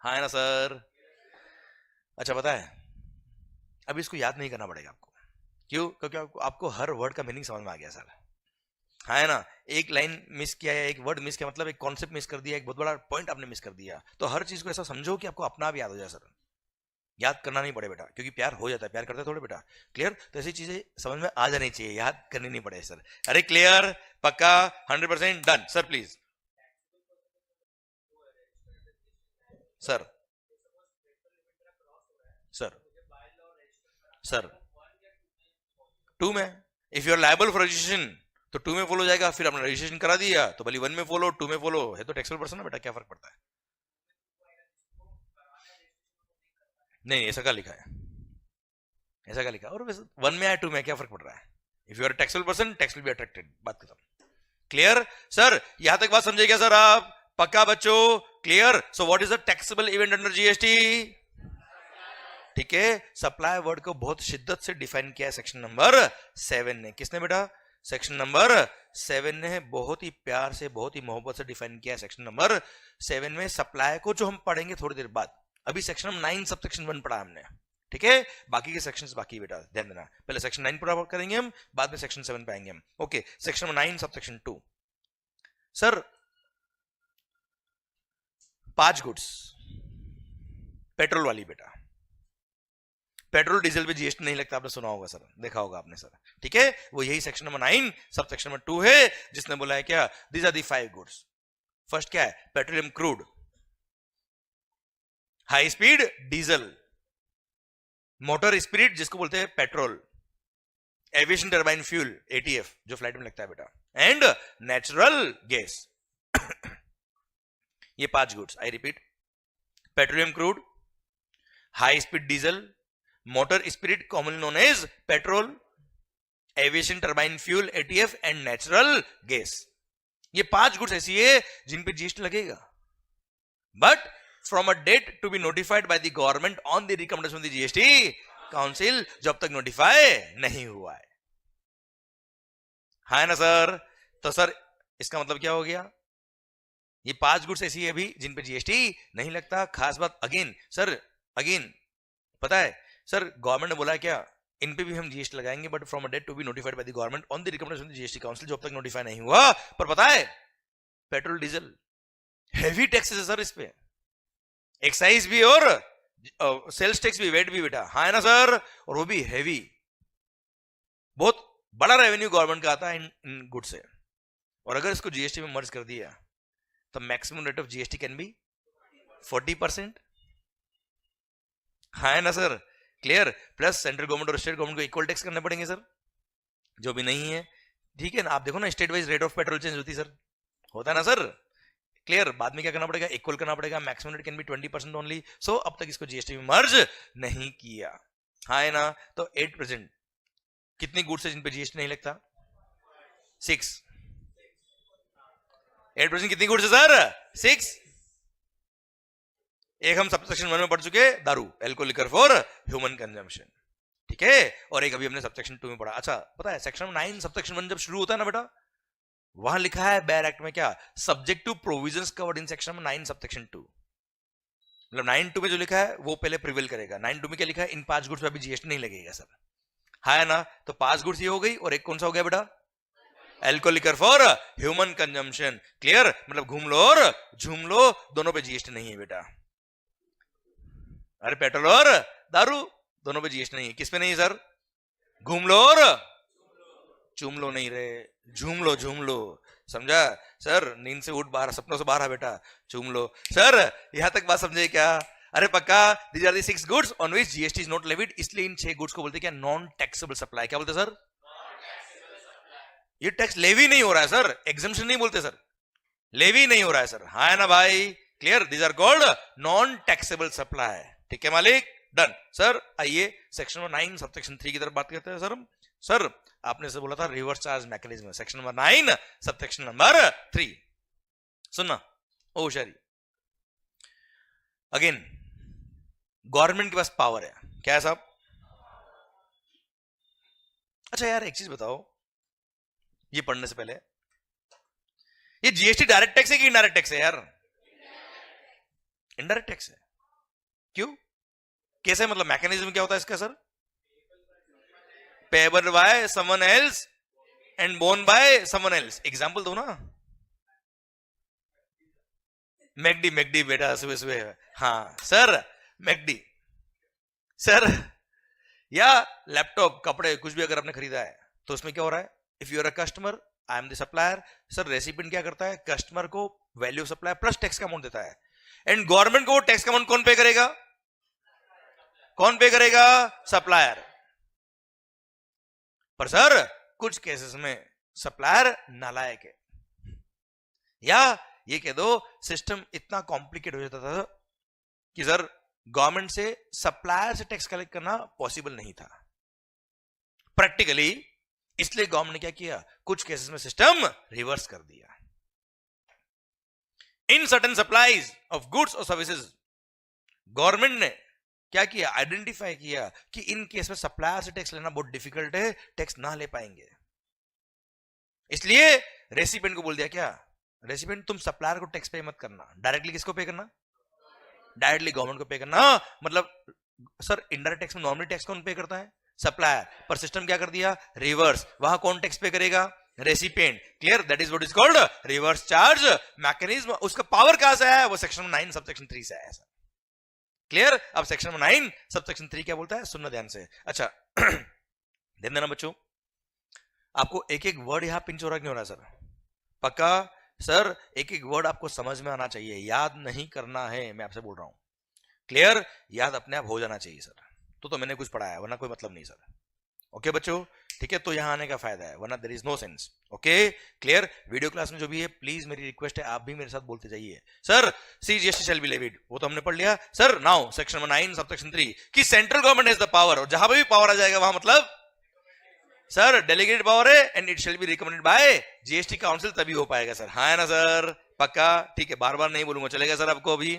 हाँ है ना sir? अच्छा, पता है अब इसको याद नहीं करना पड़ेगा आपको। क्यों? क्योंकि आपको हर वर्ड का मीनिंग समझ में आ गया सर। हाँ है ना? एक लाइन मिस किया है, एक वर्ड मिस किया, मतलब एक कॉन्सेप्ट मिस कर दिया, एक बहुत बड़ा पॉइंट आपने मिस कर दिया, तो हर चीज को ऐसा समझो कि आपको अपना भी याद हो जाए सर। याद करना नहीं पड़े बेटा, क्योंकि प्यार हो जाता है, प्यार करते थोड़े बेटा। क्लियर? तो ऐसी चीजें समझ में आ जानी चाहिए, याद करनी नहीं पड़े सर। अरे क्लियर? पक्का? 100% done. Sir please sir, sir sir 2 में if you are liable for registration तो 2 में फॉलो जाएगा, फिर आपने रजिस्ट्रेशन करा दिया तो भले 1 में फॉलो 2 में फॉलो है, तो टैक्सेबल पर्सन है बेटा, क्या फर्क पड़ता है? नहीं, ऐसा क्या लिखा है? ऐसा क्या लिखा? और 1 में आया 2 में क्या फर्क पड़ रहा है? If you are taxable person, tax will be attracted. बात खत्म। क्लियर? सर यहां तक बात समझे क्या सर आप? पक्का बच्चों? Clear? So what is the taxable event under GST? ठीक है, सप्लाई वर्ड को बहुत शिद्दत से डिफाइन किया है सेक्शन नंबर 7 ने। किसने बेटा? सेक्शन नंबर 7 ने बहुत ही प्यार से, बहुत ही मोहब्बत से डिफाइन किया है सेक्शन नंबर 7 में सप्लाई को, जो हम पढ़ेंगे थोड़ी देर बाद। अभी सेक्शन 9 सब सेक्शन 1 पढ़ा हमने, ठीक है? बाकी के सेक्शंस बाकी बेटा, ध्यान देना। पहले सेक्शन 9 पूरा करेंगे हम, बाद में सेक्शन 7 पे आएंगे हम। Okay, section 9 sub section 2। Sir 5 goods petrol वाली बेटा, पेट्रोल डीजल पे जीएसटी नहीं लगता, आपने सुना होगा सर, देखा होगा आपने सर, ठीक है? वो यही section number 9 sub section number 2 है, जिसने बोला है क्या? These are the 5 goods. First क्या है? Petroleum crude, high speed diesel, motor spirit जिसको बोलते हैं petrol, aviation turbine fuel ATF जो फ्लाइट में लगता है बेटा, एंड नेचुरल गैस। ये 5 गुड्स, I repeat, petroleum crude, high speed diesel, motor spirit commonly known as petrol, aviation turbine fuel ATF, and natural gas. ये 5 गुड्स ऐसी है जिन पे जीएसटी लगेगा, but from a date to be notified by the government on the recommendation of the GST council, जब तक notify नहीं हुआ है। हाँ ना सर? तो सर इसका मतलब क्या हो गया? ये 5 गुड्स ऐसी है अभी जिन पे जीएसटी नहीं लगता। खास बात अगेन पता है सर, गवर्नमेंट ने बोला है क्या, इन पे भी हम जीएसटी लगाएंगे, but from a date to be notified by the government on the recommendation of the GST council, जब तक नोटिफाई नहीं हुआ। पर पता है पेट्रोल डीजल हेवी टैक्सेस है सर इस पे, एक्साइज भी और सेल्स टैक्स भी, वेट भी बेटा। हाँ है ना सर? और वो भी हेवी, बहुत बड़ा रेवेन्यू गवर्नमेंट का आता है इन गुड्स से। और अगर इसको जीएसटी में मर्ज कर दिया तो maximum rate of GST can be 40%। हाँ है ना sir? Clear? Plus central government और स्टेट गवर्नमेंट को इक्वल टैक्स करने पड़ेंगे सर, जो भी नहीं है। ठीक है ना? आप देखो ना, state wise rate of petrol change होती है सर, होता है ना सर? क्लियर? बाद में क्या करना पड़ेगा? इक्वल करना पड़ेगा। Maximum rate can be 20% only. So अब तक इसको जीएसटी में मर्ज नहीं किया। हाँ है ना? तो 8% कितनी गुड्स है जिन पे जीएसटी नहीं लगता? 6। 8% कितनी गुड्स है सर? 6। एक हम सबसेक्शन 1 में पढ़ चुके, दारू, alcohol liquor for human consumption. ठीक है? और एक अभी हमने सबसेक्शन 2 में पढ़ा। अच्छा पता है सेक्शन 9 सबसेक्शन 1 जब शुरू होता है ना बेटा, वहां लिखा है बेयर एक्ट में क्या, subject to provisions covered in section 9 subsection 2। मतलब 9(2) में जो लिखा है वो पहले प्रिवेल करेगा। 9(2) में क्या लिखा है? इन 5 गुड्स पे अभी जीएसटी नहीं लगेगा सर। हाँ है ना? तो 5 गुड्स ये हो गई, और एक कौन सा हो गया बेटा? Alcohol liquor for human consumption. Clear? मतलब घूम लो और झूम लो, दोनों पे जीएसटी नहीं है बेटा। अरे पेट्रोल और दारू दोनों पे जीएसटी नहीं है। किस पे नहीं है सर? घूम लो और चूम लो नहीं रे, झूम लो। समझा सर? नींद से उठ, बाहर सपनों से बाहर आ बेटा, चूम लो। सर यहां तक बात समझे क्या? अरे पक्का? These are the 6 goods on which GST is not levied. इसलिए इन 6 गुड्स को बोलते क्या? Non taxable supply. क्या बोलते सर? ये टैक्स लेवी नहीं हो रहा है सर, एग्जम्पशन नहीं बोलते सर, लेवी नहीं हो रहा है सर। हाँ है ना भाई? Clear? These are called non taxable supply. ठीक है मालिक? डन। सर आइए सेक्शन नंबर 9 सबसेक्शन 3 की तरफ बात करते हैं सर। सर आपने से बोला था reverse charge mechanism, section number 9 subsection number 3। सुनना ओ होशियारी, अगेन गवर्नमेंट के पास पावर है। क्या है साहब? अच्छा यार एक चीज बताओ, ये पढ़ने से पहले, ये जीएसटी डायरेक्ट टैक्स है कि इनडायरेक्ट टैक्स है यार? इनडायरेक्ट टैक्स है। क्यों? कैसे? मतलब मैकेनिज्म क्या होता है इसका sir? Payable by someone else and borne by someone else. Example दो ना। मैकडी बेटा, सुबह सुबह। हाँ सर मैकडी सर, या लैपटॉप, कपड़े, कुछ भी अगर आपने खरीदा है तो उसमें क्या हो रहा है? If you are a customer, I am the supplier. Sir recipient क्या करता है? कस्टमर को वैल्यू सप्लाई प्लस टैक्स का अमाउंट देता है, एंड गवर्नमेंट को वो टैक्स का अमाउंट कौन पे करेगा? कौन पे करेगा? सप्लायर। पर सर कुछ केसेस में सप्लायर नालायक है, या ये कह दो सिस्टम इतना कॉम्प्लिकेट हो जाता था कि सर गवर्नमेंट से सप्लायर से टैक्स कलेक्ट करना पॉसिबल नहीं था प्रैक्टिकली। इसलिए गवर्नमेंट ने क्या किया? कुछ केसेस में सिस्टम रिवर्स कर दिया। In certain supplies of goods और सर्विसेज गवर्नमेंट ने क्या किया? आइडेंटिफाई किया कि इन केस में सप्लायर से टैक्स लेना बहुत डिफिकल्ट है, टैक्स ना ले पाएंगे। इसलिए रेसिपिएंट को बोल दिया क्या? रेसिपिएंट तुम सप्लायर को टैक्स पे मत करना, डायरेक्टली किसको पे करना? डायरेक्टली गवर्नमेंट को पे करना। मतलब सर इनडायरेक्ट टैक्स में नॉर्मली टैक्स कौन पे करता है? सप्लायर। पर सिस्टम क्या कर दिया? रिवर्स। वहां कौन टैक्स पे करेगा? Recipient. Clear? That is what is called reverse charge mechanism. उसका पावर कहां से है? वो सेक्शन 9 सबसेक्शन 3 से आया सर। क्लियर? अब सेक्शन 9 सबसेक्शन 3 क्या बोलता है? सुनना ध्यान से। अच्छा ध्यान देना बच्चों, आपको एक एक वर्ड यहां पिंच हो रहा, क्यों हो रहा है सर? पक्का? सर एक एक वर्ड आपको समझ में आना चाहिए, याद नहीं करना है, मैं आपसे बोल रहा हूं। क्लियर? याद अपने आप हो जाना चाहिए सर, तो मैंने कुछ पढ़ाया, वरना कोई मतलब नहीं सर। ओके बच्चों? ठीक है, तो यहां आने का फायदा है, वरना there is no sense. Okay clear? Video class में जो भी है प्लीज मेरी रिक्वेस्ट है आप भी मेरे साथ बोलते जाइए। Sir CGST shall be levied, वो तो हमने पढ़ लिया सर। नाउ सेक्शन 9 सबसेक्शन 3 कि central government has the power, और जहां पे भी पावर आ जाएगा वहां मतलब सर डेलीगेटेड पावर है and it shall B recommended by GST council, तभी हो पाएगा सर। हाँ है ना सर, पक्का? ठीक है, बार बार नहीं बोलूंगा, चलेगा सर आपको अभी?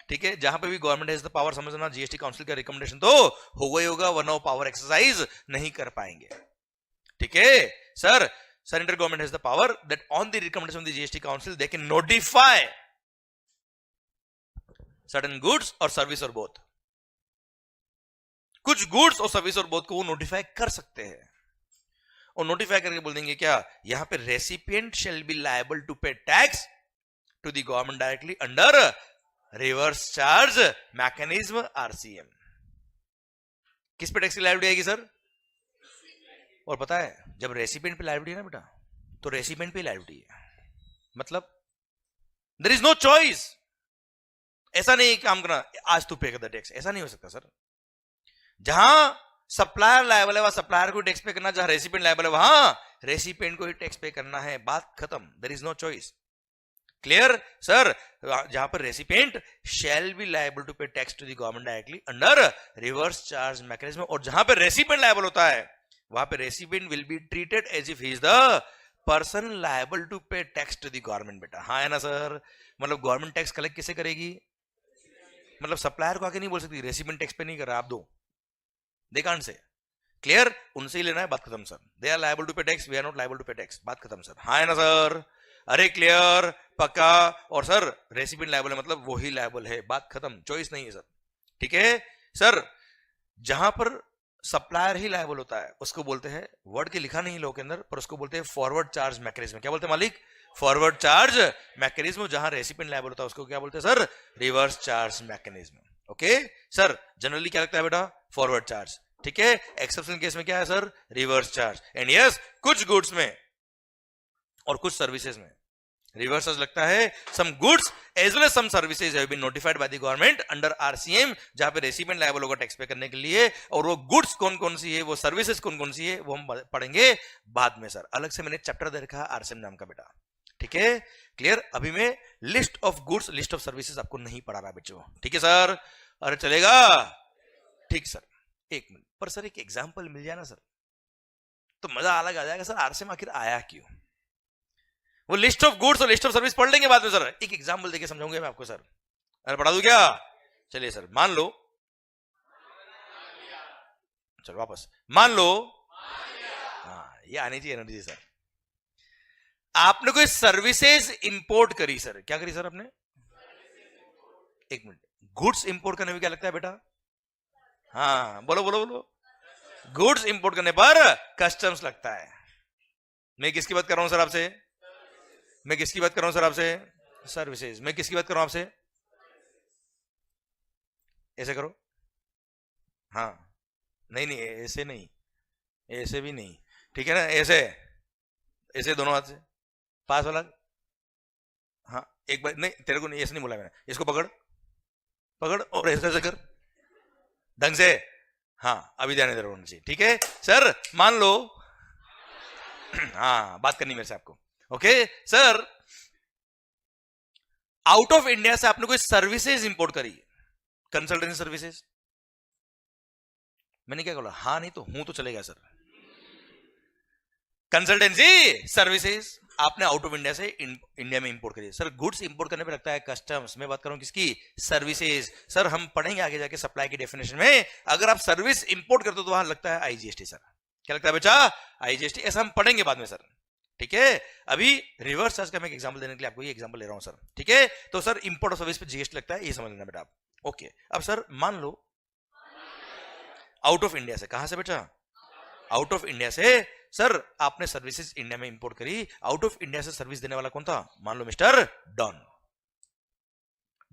ठीक है, जहां पे भी गवर्नमेंट हैज द पावर, समझना जीएसटी काउंसिल का रिकमेंडेशन तो होगा ही होगा, वरना वो पावर एक्सरसाइज नहीं कर पाएंगे। ठीक है sir, central government has the power that on the recommendation of the GST council they can notify certain goods और सर्विस और बोथ। कुछ गुड्स और सर्विस और बोथ को वो नोटिफाई कर सकते हैं, और नोटिफाई करके बोल देंगे क्या, यहां पे recipient shall be liable to pay tax to the government directly under reverse charge mechanism RCM. किस पे टैक्स की लायबिलिटी आएगी सर? और पता है जब रेसिपिएंट पे लायबिलिटी है ना बेटा, तो रेसिपिएंट पे लायबिलिटी है, मतलब देयर इज नो चॉइस। ऐसा नहीं काम करना आज तू पे कर द टैक्स, ऐसा नहीं हो सकता सर। जहां सप्लायर लायबल है वहां सप्लायर को टैक्स पे करना, जहां रेसिपिएंट लायबल है वहां रेसिपिएंट को ही टैक्स पे करना है, बात खत्म। There is no choice. Clear sir? जहां पर recipient shall be liable to pay tax to the government directly under reverse charge mechanism, और जहां पर रेसिपिएंट लायबल होता है वहां पे recipient will be treated as if he is the person liable to pay tax to the government. बेटा हाँ है ना सर? मतलब गवर्नमेंट टैक्स कलेक्ट किसे करेगी? मतलब सप्लायर को आके नहीं बोल सकती रेसिपिएंट टैक्स पे नहीं कर रहा, आप दो, दे कांट से। क्लियर? उनसे ही लेना है, बात खत्म sir. They are liable to pay tax, we are not liable to pay tax, बात खत्म सर। हाँ है ना सर? अरे क्लियर, पक्का? और सर रेसिपिएंट लायबल है मतलब वो ही लायबल है, बात खत्म, चॉइस नहीं है सर। ठीक है सर? जहां पर सप्लायर ही लायबल होता है उसको बोलते हैं, वर्ड के लिखा नहीं लॉ के अंदर, पर उसको बोलते हैं फॉरवर्ड चार्ज मैकेनिज्म। क्या बोलते हैं मालिक? Forward charge mechanism. जहां रेसिपिएंट लायबल होता है उसको क्या बोलते हैं sir? Reverse charge mechanism. Okay sir, generally क्या लगता है बेटा? Forward charge. ठीक है, एक्सेप्शन केस में क्या है sir? Reverse charge. And yes, कुछ गुड्स में और कुछ सर्विसेज में रिवर्स चार्ज लगता है। Some goods as well as some services have been notified by the government under RCM, जहां पे रेसिपिएंट लायबल होगा टैक्स पे करने के लिए, और वो गुड्स कौन कौन सी है, वो सर्विसेज कौन कौन सी है, वो हम पढ़ेंगे बाद में सर। अलग से मैंने चैप्टर दे रखा है आरसीएम नाम का बेटा। ठीक है, क्लियर? अभी मैं list of goods, list of services आपको नहीं पढ़ा रहा बच्चों। ठीक है सर? अरे चलेगा? ठीक सर, एक मिनट, पर सर एक एग्जाम्पल मिल जाए ना सर तो मजा अलग आ जाएगा सर। आरसीएम आखिर आया क्यों? वो लिस्ट ऑफ गुड्स और लिस्ट ऑफ सर्विस पढ़ लेंगे बाद में सर, एक एग्जाम्पल देके समझाऊंगा मैं आपको सर। अरे पढ़ा दूं क्या? चलिए सर, मान लो, चलो वापस, मान लो, हाँ ये आनी चाहिए एनर्जी सर। आपने कोई सर्विसेज इंपोर्ट करी सर, क्या करी सर आपने? एक मिनट, गुड्स इंपोर्ट करने में क्या लगता है बेटा? हाँ बोलो बोलो बोलो। गुड्स इंपोर्ट करने पर कस्टम्स लगता है। मैं किसकी बात कर रहा हूं सर आपसे? मैं किसकी बात कर रहा हूं सर आपसे? सर्विसेज। मैं किसकी बात कर रहा हूं आपसे? ऐसे करो, हाँ, नहीं नहीं ऐसे नहीं, ऐसे भी नहीं, ठीक है ना? ऐसे, ऐसे दोनों हाथ से, पास वाला, हाँ एक बार, नहीं तेरे को नहीं, ऐसे नहीं बोला मैंने, इसको पकड़ पकड़ और ऐसे कर ढंग से। हाँ अभी ध्यान इधर होना चाहिए। ठीक है सर, मान लो, हाँ बात करनी मेरे से आपको। Okay sir, out of India से आपने कोई सर्विसेज इंपोर्ट करी, कंसल्टेंसी सर्विसेज। मैंने क्या बोला? हाँ नहीं तो हूं तो चलेगा सर। कंसल्टेंसी सर्विसेज आपने आउट ऑफ इंडिया से इंडिया में इंपोर्ट करी सर। गुड्स इंपोर्ट करने पे लगता है कस्टम्स। मैं बात कर रहा हूं किसकी? सर्विसेज। सर हम पढ़ेंगे आगे जाके सप्लाई की डेफिनेशन में, अगर आप सर्विस इंपोर्ट करते हो तो वहां लगता है आईजीएसटी सर। क्या लगता है बच्चा? आईजीएसटी। ऐसा हम पढ़ेंगे बाद में सर। ठीक है, अभी रिवर्स चार्ज का मैं एक एग्जांपल देने के लिए आपको ये एग्जांपल ले रहा हूं सर। ठीक है, तो सर इंपोर्ट और सर्विस पे जीएसटी लगता है, ये समझ लेना बेटा आप। ओके, अब सर मान लो आउट ऑफ इंडिया से, कहां से बेटा? आउट ऑफ इंडिया से सर आपने सर्विसेज इंडिया में इंपोर्ट करी। आउट ऑफ इंडिया से सर्विस देने वाला कौन था? मान लो मिस्टर डॉन।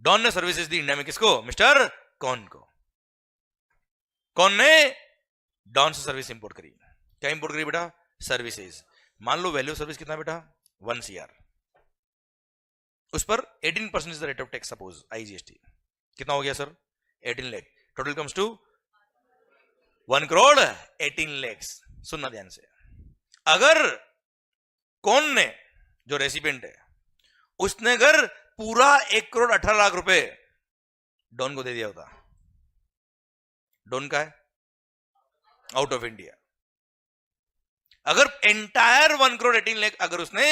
डॉन ने सर्विसेज दी इंडिया में, किसको? मिस्टर कॉन को। कॉन ने डॉन से सर्विस इंपोर्ट करी। क्या इंपोर्ट करी बेटा? सर्विसेज। मान लो वैल्यू सर्विस कितना बेटा? 1 CR। उस पर 18% is the rate of tax, suppose IGST. कितना हो गया sir? 18 lakh. Total comes to 1 crore 18 lakh. सुनना ध्यान से, अगर कौन ने, जो रेसिपिएंट है, उसने अगर पूरा 1 करोड़ 18 लाख रुपए डॉन को दे दिया होता, डॉन का है आउट ऑफ इंडिया, अगर एंटायर 1,18,00,000 अगर उसने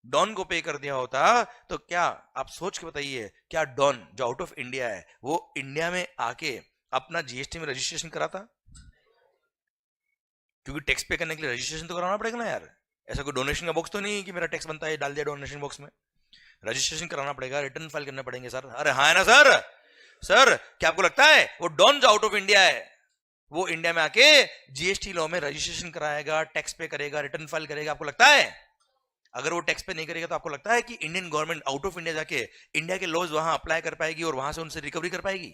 डॉन को पे कर दिया होता तो क्या आप सोच के बताइए, क्या डॉन जो आउट ऑफ इंडिया है वो इंडिया में आके अपना जीएसटी में रजिस्ट्रेशन कराता? क्योंकि टैक्स पे करने के लिए रजिस्ट्रेशन तो कराना पड़ेगा ना यार। ऐसा कोई डोनेशन का बॉक्स तो नहीं कि मेरा टैक्स बनता है डाल दिया डोनेशन बॉक्स में। रजिस्ट्रेशन कराना पड़ेगा, रिटर्न फाइल करने पड़ेंगे सर। अरे हाँ है ना सर? सर क्या आपको लगता है वो डॉन जो आउट ऑफ इंडिया है वो इंडिया में आके जीएसटी लॉ में रजिस्ट्रेशन कराएगा, टैक्स पे करेगा, रिटर्न फाइल करेगा? आपको लगता है? अगर वो टैक्स पे नहीं करेगा तो आपको लगता है कि Indian government out of India जाके इंडिया के लॉज वहां अप्लाई कर पाएगी और वहां से उनसे रिकवरी कर पाएगी?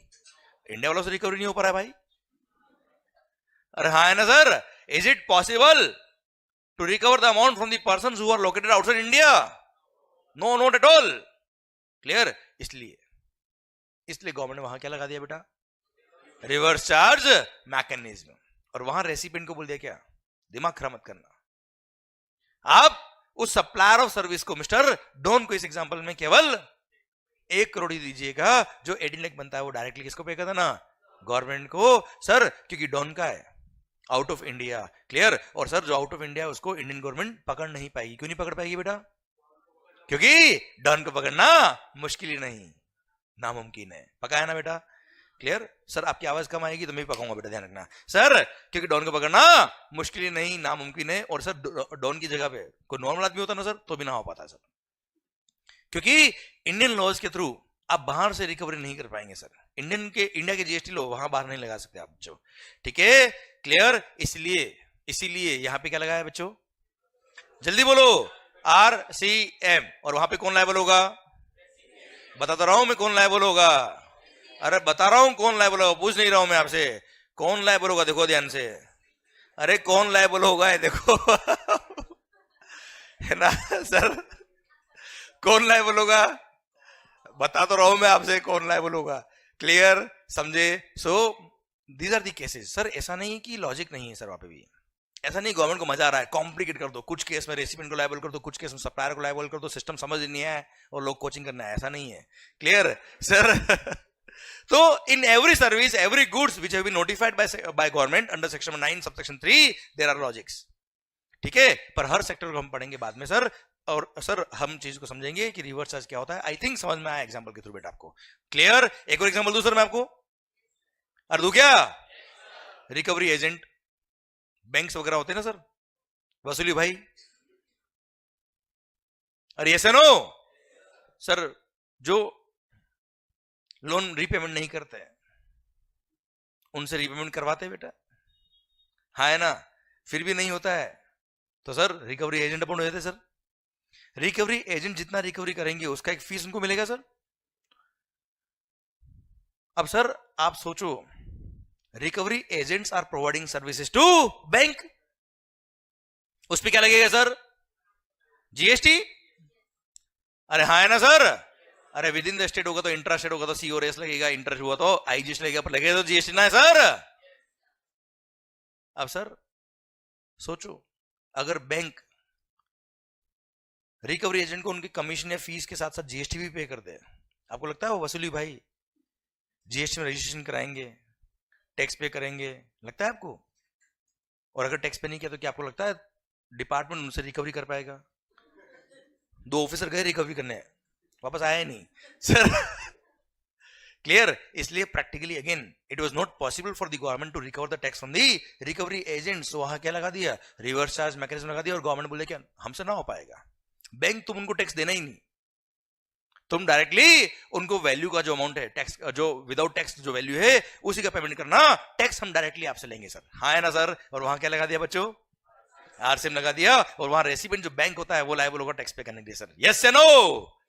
इंडिया वालों से रिकवरी नहीं हो पा रहा है भाई। अरे हाँ है ना sir? Is it possible to recover the amount from the persons who are located outside India? No, not at all. Clear? इसलिए गवर्नमेंट ने वहां क्या लगा दिया बेटा? Reverse charge mechanism. और वहां रेसिपिएंट को बोल दिया क्या? दिमाग खराब मत करना। आप उस सप्लायर ऑफ सर्विस को, मिस्टर डॉन को, इस एग्जांपल में केवल 1 करोड़ ही दीजिएगा। जो 18 लाख बनता है वो डायरेक्टली किसको पे करता ना? गवर्नमेंट को सर, क्योंकि डॉन का है आउट ऑफ इंडिया। क्लियर? और सर जो आउट ऑफ इंडिया उसको इंडियन गवर्नमेंट पकड़ नहीं पाएगी। क्यों नहीं पकड़ पाएगी बेटा? क्योंकि डॉन को पकड़ना मुश्किल ही नहीं, नामुमकिन है। पका है ना बेटा? क्लियर? सर आपकी आवाज कम आएगी तो मैं भी पकाऊंगा बेटा, ध्यान रखना। सर क्योंकि डॉन को पकड़ना मुश्किल ही नहीं, नामुमकिन है। और सर डॉन की जगह पे कोई नॉर्मल आदमी होता ना सर तो भी ना हो पाता सर, क्योंकि इंडियन लॉज के थ्रू आप बाहर से रिकवरी नहीं कर पाएंगे सर। इंडिया के जीएसटी लो वहां बाहर नहीं लगा सकते आप बच्चों। ठीक है? क्लियर? इसीलिए यहां पे क्या लगा है बच्चों? जल्दी बोलो। RCM। और वहां पे कौन लायबल होगा? बता तो रहा हूं मैं कौन लायबल होगा। अरे बता रहा हूं कौन लायबल होगा, पूछ नहीं रहा हूं मैं आपसे। कौन लायबल होगा देखो ध्यान से। अरे कौन लायबल होगा है देखो है ना सर? कौन लायबल होगा? बता तो रहा हूं मैं आपसे कौन लायबल होगा। क्लियर? समझे? So these are the cases. Sir ऐसा नहीं कि लॉजिक नहीं है सर, वहां पे भी ऐसा नहीं गवर्नमेंट को मजा आ रहा है कॉम्प्लिकेट कर दो, कुछ केस में रेसिपिएंट को लायबल कर दो, कुछ केस में सप्लायर को लायबल कर दो, सिस्टम समझ नहीं है और लोग कोचिंग करना है, ऐसा नहीं है। Clear sir? तो in every service, every goods which have been notified by government under section 9 subsection 3 there are logics. ठीक है? पर हर सेक्टर को हम पढ़ेंगे बाद में सर। और सर हम चीज को समझेंगे कि रिवर्स चार्ज क्या होता है। आई थिंक समझ में आया एग्जांपल के थ्रू बेटा आपको। क्लियर? एक और एग्जांपल दूं सर मैं आपको? और दूं क्या? रिकवरी एजेंट बैंक्स वगैरह होते हैं ना सर, वसूली भाई। अरे यस नो सर, जो लोन रीपेमेंट नहीं करते उनसे रीपेमेंट करवाते बेटा। हाँ है ना? फिर भी नहीं होता है तो सर रिकवरी एजेंट अपॉइंट हो जाते सर। रिकवरी एजेंट जितना रिकवरी करेंगे उसका एक फीस उनको मिलेगा सर। अब सर आप सोचो, recovery agents are providing services to bank, उस पर क्या लगेगा सर? जीएसटी। अरे हाँ है ना सर? अरे विद इन द स्टेट होगा तो इंट्रा स्टेट होगा तो सीओएस लगेगा, इंटर हुआ तो आईजीएसटी लगेगा, पर लगेगा तो जीएसटी ना है सर। अब सर सोचो, अगर बैंक रिकवरी एजेंट को उनके कमीशन या फीस के साथ साथ जीएसटी भी पे कर दे, आपको लगता है वो वसूली भाई जीएसटी में रजिस्ट्रेशन कराएंगे, टैक्स पे करेंगे? लगता है आपको? और अगर टैक्स पे नहीं किया तो क्या आपको लगता है डिपार्टमेंट उनसे रिकवरी कर पाएगा? 2 ऑफिसर गए रिकवरी करने, वापस आया ही नहीं सर। क्लियर? इसलिए practically again it was not possible for the government to recover the tax from the recovery agents. वहां क्या लगा दिया? रिवर्स चार्ज मैकेनिज्म लगा दिया। और गवर्नमेंट बोले क्या हमसे ना हो पाएगा, बैंक तुम उनको टैक्स देना ही नहीं, तुम डायरेक्टली उनको वैल्यू का जो अमाउंट है टैक्स, जो विदाउट टैक्स जो वैल्यू है उसी का पेमेंट करना, टैक्स हम डायरेक्टली आपसे लेंगे सर। हाँ है ना सर? और वहां क्या लगा दिया बच्चों? आरसीएम लगा दिया। और वहां रेसिपिएंट जो बैंक होता है वो लायबल होगा टैक्स पे करने के लिए सर। यस या नो?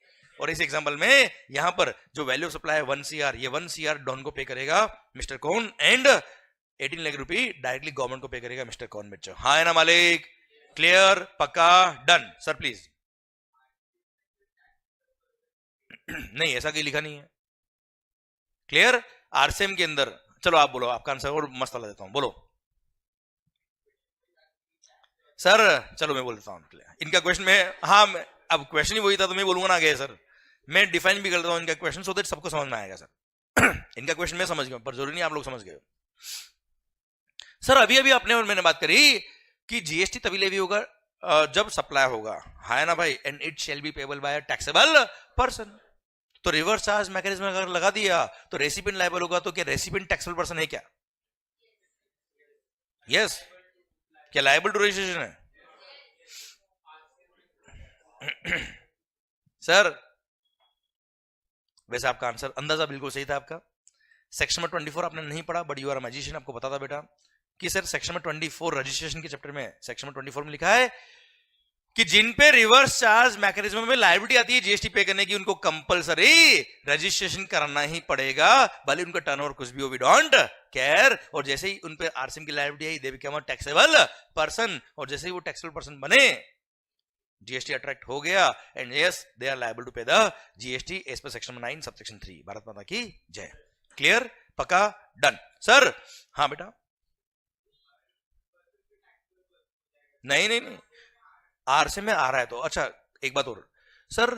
और इस एग्जांपल में यहां पर जो वैल्यू सप्लाई है 1 CR, ये 1 CR डॉन को पे करेगा मिस्टर कौन, एंड 18 लाख रुपए डायरेक्टली गवर्नमेंट को पे करेगा मिस्टर कौन बच्चों। हाँ है ना मालिक? क्लियर? पक्का? Done sir please. नहीं ऐसा कहीं लिखा नहीं है। क्लियर? आरसीएम के अंदर, चलो आप बोलो, आपका आंसर और मस्त लगा देता हूं, बोलो सर। चलो मैं बोल देता हूं इनका क्वेश्चन में। हाँ अब क्वेश्चन ही वही था तो मैं बोलूंगा ना आगे सर, मैं डिफाइन भी कर देता हूं इनका क्वेश्चन सो दैट सबको समझ में आएगा सर। इनका क्वेश्चन मैं समझ गया पर जरूरी नहीं आप लोग समझ गए। सर अभी अभी अपने और मैंने बात करी कि जीएसटी तभी लेवी होगा जब सप्लाई होगा, है ना भाई, and it shall be payable by a taxable person. तो रिवर्स चार्ज मैकेनिज्म अगर लगा दिया तो रेसिपिएंट लायबल होगा, तो क्या रेसिपिएंट टैक्सेबल पर्सन है क्या? यस क्या लायबल टू रजिस्ट्रेशन है? सर वैसे आपका आंसर अंदाजा बिल्कुल सही था आपका। सेक्शन नंबर 24 आपने नहीं पढ़ा, बट यू आर मैजिशियन, आपको पता था बेटा कि सर सेक्शन नंबर 24 रजिस्ट्रेशन के चैप्टर में सेक्शन नंबर 24 में लिखा है कि जिन पे रिवर्स चार्ज मैकेनिज्म में लायबिलिटी आती है जीएसटी पे करने की, उनको कंपलसरी रजिस्ट्रेशन करना ही पड़ेगा, भले उनका टर्नओवर कुछ भी हो, वी डोंट केयर। और जैसे ही उन पे आरसीएम की लायबिलिटी आई, they become a taxable person, और जैसे ही वो टैक्सेबल पर्सन बने, जीएसटी अट्रैक्ट हो गया, and yes they are liable to pay the GST as per section 9 subsection 3। Bharat माता की जय। क्लियर? पक्का? Done sir? हाँ बेटा। नहीं नहीं नहीं, आरसीएम में आ रहा है तो अच्छा। एक बात और सर,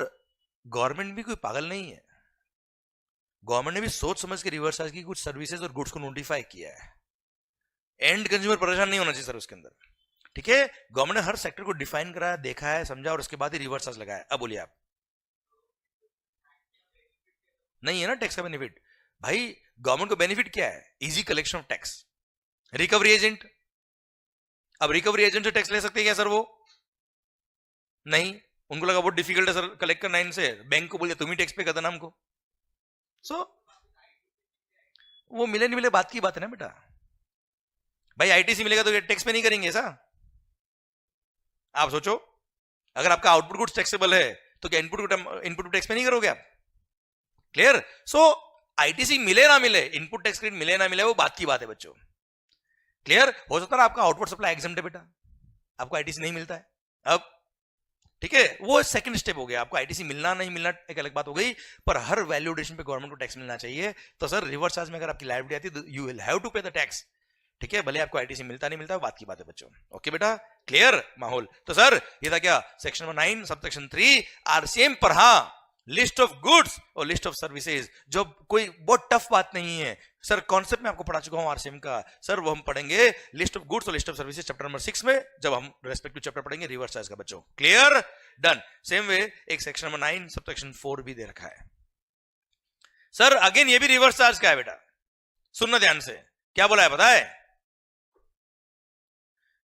गवर्नमेंट भी कोई पागल नहीं है, गवर्नमेंट ने भी सोच समझ के रिवर्स चार्ज की कुछ सर्विसेज और गुड्स को नोटिफाई किया है। एंड कंज्यूमर परेशान नहीं होना चाहिए सर उसके अंदर, ठीक है? गवर्नमेंट ने हर सेक्टर को डिफाइन कराया, देखा है, समझा, और उसके बाद ही रिवर्स चार्ज लगाया। अब बोलिए आप, नहीं है ना टैक्स का बेनिफिट? भाई गवर्नमेंट को बेनिफिट क्या है? Easy collection of tax, recovery agent. अब रिकवरी एजेंट से टैक्स ले सकते हैं क्या सर वो? नहीं, उनको लगा बहुत डिफिकल्ट है सर कलेक्ट करना इनसे, बैंक को बोलिए तुम ही टैक्स पे कर देना हमको। सो वो मिले नहीं मिले बात की बात है ना बेटा। भाई आईटीसी मिलेगा तो टैक्स पे नहीं करेंगे ऐसा? आप सोचो, अगर आपका आउटपुट गुड्स टैक्सेबल है तो क्या इनपुट टैक्स पे नहीं करोगे आप? क्लियर? सो आईटीसी मिले ना मिले, इनपुट टैक्स क्रेडिट मिले ना मिले, वो बात की बात है बच्चों। क्लियर? हो सकता है आपका आउटपुट सप्लाई एग्जम्प्ट है बेटा, आपको आईटीसी नहीं मिलता है अब, ठीक है? वो सेकंड स्टेप हो गया, आपको आईटीसी मिलना नहीं मिलना एक अलग बात हो गई, पर हर वैल्यू एडिशन पे गवर्नमेंट को टैक्स मिलना चाहिए। तो सर रिवर्स चार्ज में अगर आपकी लायबिलिटी आती है तो you will have to pay the tax, ठीक है? भले आपको आईटीसी मिलता नहीं मिलता, बात की बात है बच्चों। ओके बेटा, क्लियर माहौल? तो सर ये था क्या? सेक्शन नंबर 9 सबसेक्शन 3 आरसीएम पर। हाँ, लिस्ट ऑफ गुड्स और लिस्ट ऑफ सर्विसेज, जो कोई बहुत टफ बात नहीं है सर, कॉन्सेप्ट में आपको पढ़ा चुका हूं आरसीएम का सर, वो हम पढ़ेंगे लिस्ट ऑफ गुड्स और list of services chapter number 6 में, जब हम रेस्पेक्टिव चैप्टर पढ़ेंगे रिवर्स चार्ज का बच्चों। क्लियर? डन। सेम वे एक सेक्शन नंबर 9 सबसेक्शन 4 भी दे रखा है सर, अगेन ये भी रिवर्स चार्ज का है बेटा, सुनना ध्यान से। क्या बोला है पता है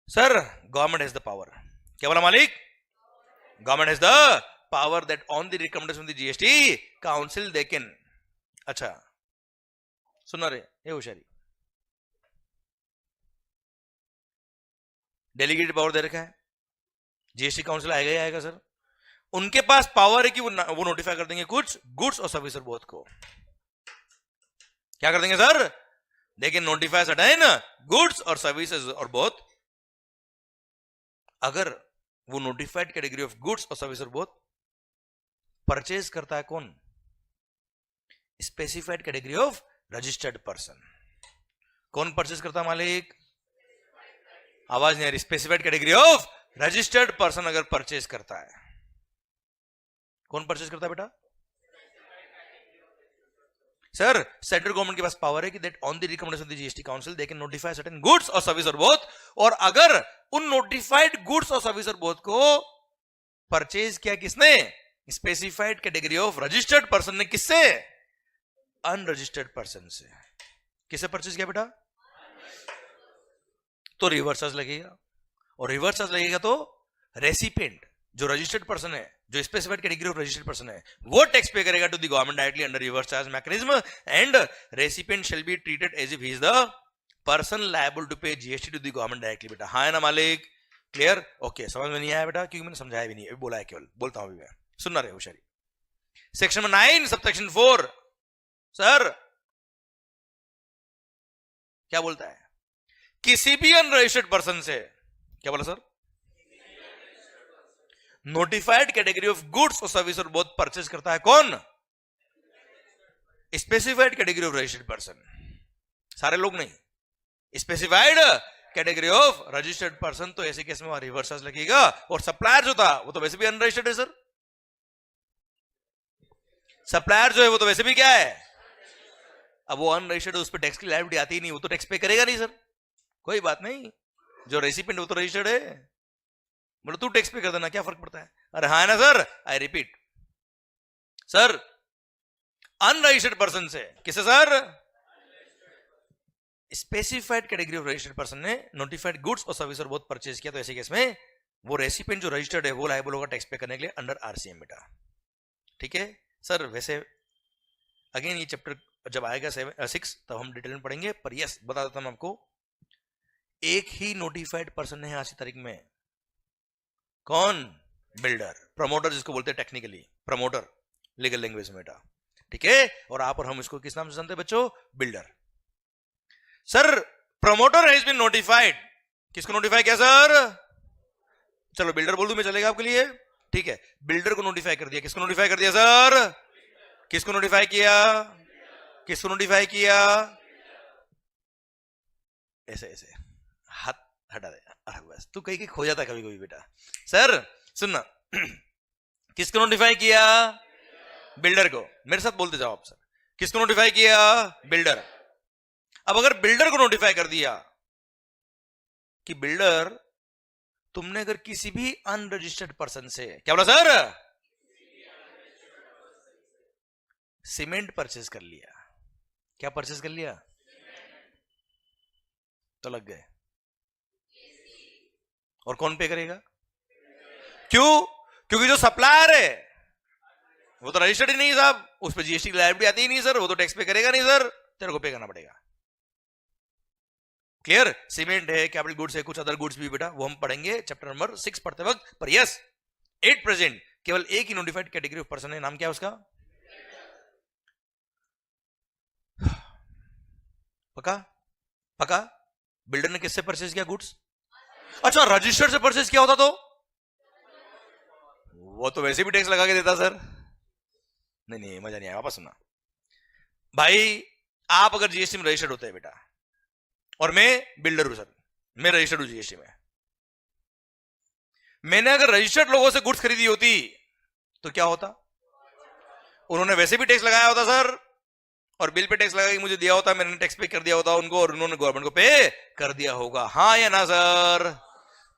sir? Government has the power. क्या बोला मालिक? Government has the power that on the recommendation of the GST council they can. अच्छा सुना रहे, ये होशियारी, डेलीगेटेड पावर दे रखा है, जीएसटी काउंसिल आएगा ही आएगा सर। उनके पास पावर है कि वो नोटिफाई कर देंगे कुछ गुड्स और सर्विस और बोथ को। क्या कर देंगे sir? They can notify certain goods और सर्विसेज और बोथ। अगर वो नोटिफाइड कैटेगरी ऑफ गुड्स और सर्विस और बोथ परचेज करता है कौन? Specified category of registered person. कौन परचेज करता है मालिक? आवाज नहीं आ रही। Specified category of registered person अगर परचेज करता है, कौन परचेज करता है बेटा? सर सेंट्रल गवर्नमेंट के पास पावर है कि that on the recommendation of the GST council they can notify certain goods और सर्विस और बोथ, और अगर उन नोटिफाइड गुड्स और सर्विस और बोथ को परचेज किया किसने? Specified category of registered person ने। किससे? अनरजिस्टर्ड पर्सन से। किसे परचेज किया बेटा? तो रिवर्स चार्ज लगेगा, और रिवर्स चार्ज लगेगा तो रेसिपिएंट जो रजिस्टर्ड पर्सन है, जो specified category of registered person है, वो टैक्स पे करेगा to the government directly under reverse charge mechanism, and recipient shall be treated as if he is the person liable to pay GST to the government directly. बेटा हाँ है ना मालिक? Clear? Okay, समझ में नहीं आया बेटा? क्योंकि मैंने समझाया भी नहीं, अभी बोला है, केवल बोलता हूं अभी मैं, सुनना रहे होशियारी। सेक्शन 9 सबसेक्शन 4 सर क्या बोलता है? किसी भी अनरजिस्टर्ड पर्सन से, क्या बोला sir? Notified category of goods और सर्विस और बोथ परचेज करता है कौन? Specified category of registered person. सारे लोग नहीं, specified category of registered person. तो ऐसे केस में रिवर्स चार्ज लगेगा, और सप्लायर जो था वो तो वैसे भी अनरजिस्टर्ड है सर। सप्लायर जो है वो तो वैसे भी क्या है? अब वो अनरजिस्टर्ड, उस पर टैक्स की लायबिलिटी आती ही नहीं, वो तो टैक्स पे करेगा नहीं सर। कोई बात नहीं, जो रेसिपेंट वो तो रजिस्टर्ड है, बोले तू टैक्स पे कर देना, क्या फर्क पड़ता है? अरे हाँ ना सर, आई रिपीट सर, अनरजिस्टर्ड पर्सन से किसे sir? Specified category of registered person ने नोटिफाइड गुड्स और सर्विस और बहुत परचेज किया, तो ऐसे केस में वो रेसिपेंट जो रजिस्टर्ड है वो लायबल होगा टैक्स पे करने के लिए अंडर आरसीएम बेटा। ठीक है सर, वैसे अगेन ये चैप्टर जब आएगा 6 तब हम डिटेल में पढ़ेंगे, पर यस बता देता हूं आपको, एक ही नोटिफाइड पर्सन है आज की तारीख में। कौन? बिल्डर, प्रमोटर जिसको बोलते हैं टेक्निकली, प्रमोटर लीगल लैंग्वेज में बेटा। ठीक है, और आप और हम इसको किस नाम से जानते हैं बच्चों? Builder. Sir promoter has been notified, किसको नोटिफाई किया सर? चलो बिल्डर बोल दूं मैं, चलेगा आपके लिए? ठीक है, बिल्डर को नोटिफाई कर दिया। किसको नोटिफाई कर दिया सर? किसको नोटिफाई किया? किसको नोटिफाई किया? ऐसे ऐसे हाथ हटा दे, अरे बस तू कहीं खो जाता कभी कभी बेटा। सर सुनना, किसको नोटिफाई किया? बिल्डर को। मेरे साथ बोलते जाओ आप सर, किसको नोटिफाई किया? बिल्डर। अब अगर बिल्डर को नोटिफाई कर दिया कि बिल्डर तुमने अगर किसी भी अनरजिस्टर्ड पर्सन से, क्या बोला सर? सीमेंट परचेज कर लिया। क्या परचेज कर लिया? तो लग गए। और कौन पे करेगा? क्यों? क्योंकि जो सप्लायर है वो तो रजिस्टर्ड ही नहीं है साहब, उस पर जीएसटी की लायबिलिटी आती ही नहीं सर, वो तो टैक्स पे करेगा नहीं सर, तेरे को पे करना पड़ेगा। क्लियर? सीमेंट है, कैपिटल गुड्स है, कुछ अदर गुड्स भी बेटा, वो हम पढ़ेंगे चैप्टर नंबर 6 पढ़ते वक्त। पर यस, एट प्रेजेंट केवल एक ही नोटिफाइड कैटेगरी ऑफ पर्सन है, नाम क्या है उसका? पक्का? पक्का? बिल्डर ने किससे परचेज किया गुड्स? अच्छा, रजिस्टर्ड से परचेज किया होता तो वो तो वैसे भी टैक्स लगा के देता सर। नहीं नहीं, मजा नहीं आया, वापस सुना भाई। आप अगर जीएसटी में रजिस्टर्ड होते हैं बेटा, और मैं बिल्डर हूं सर, मैं रजिस्टर्ड हूं जीएसटी में, मैंने अगर रजिस्टर्ड लोगों से गुड्स खरीदी होती तो क्या होता? उन्होंने वैसे भी टैक्स लगाया होता सर, और बिल पे टैक्स लगा के मुझे दिया होता, मैंने टैक्स पे कर दिया होता उनको, और उन्होंने गवर्नमेंट को पे कर दिया होगा। हाँ या ना सर?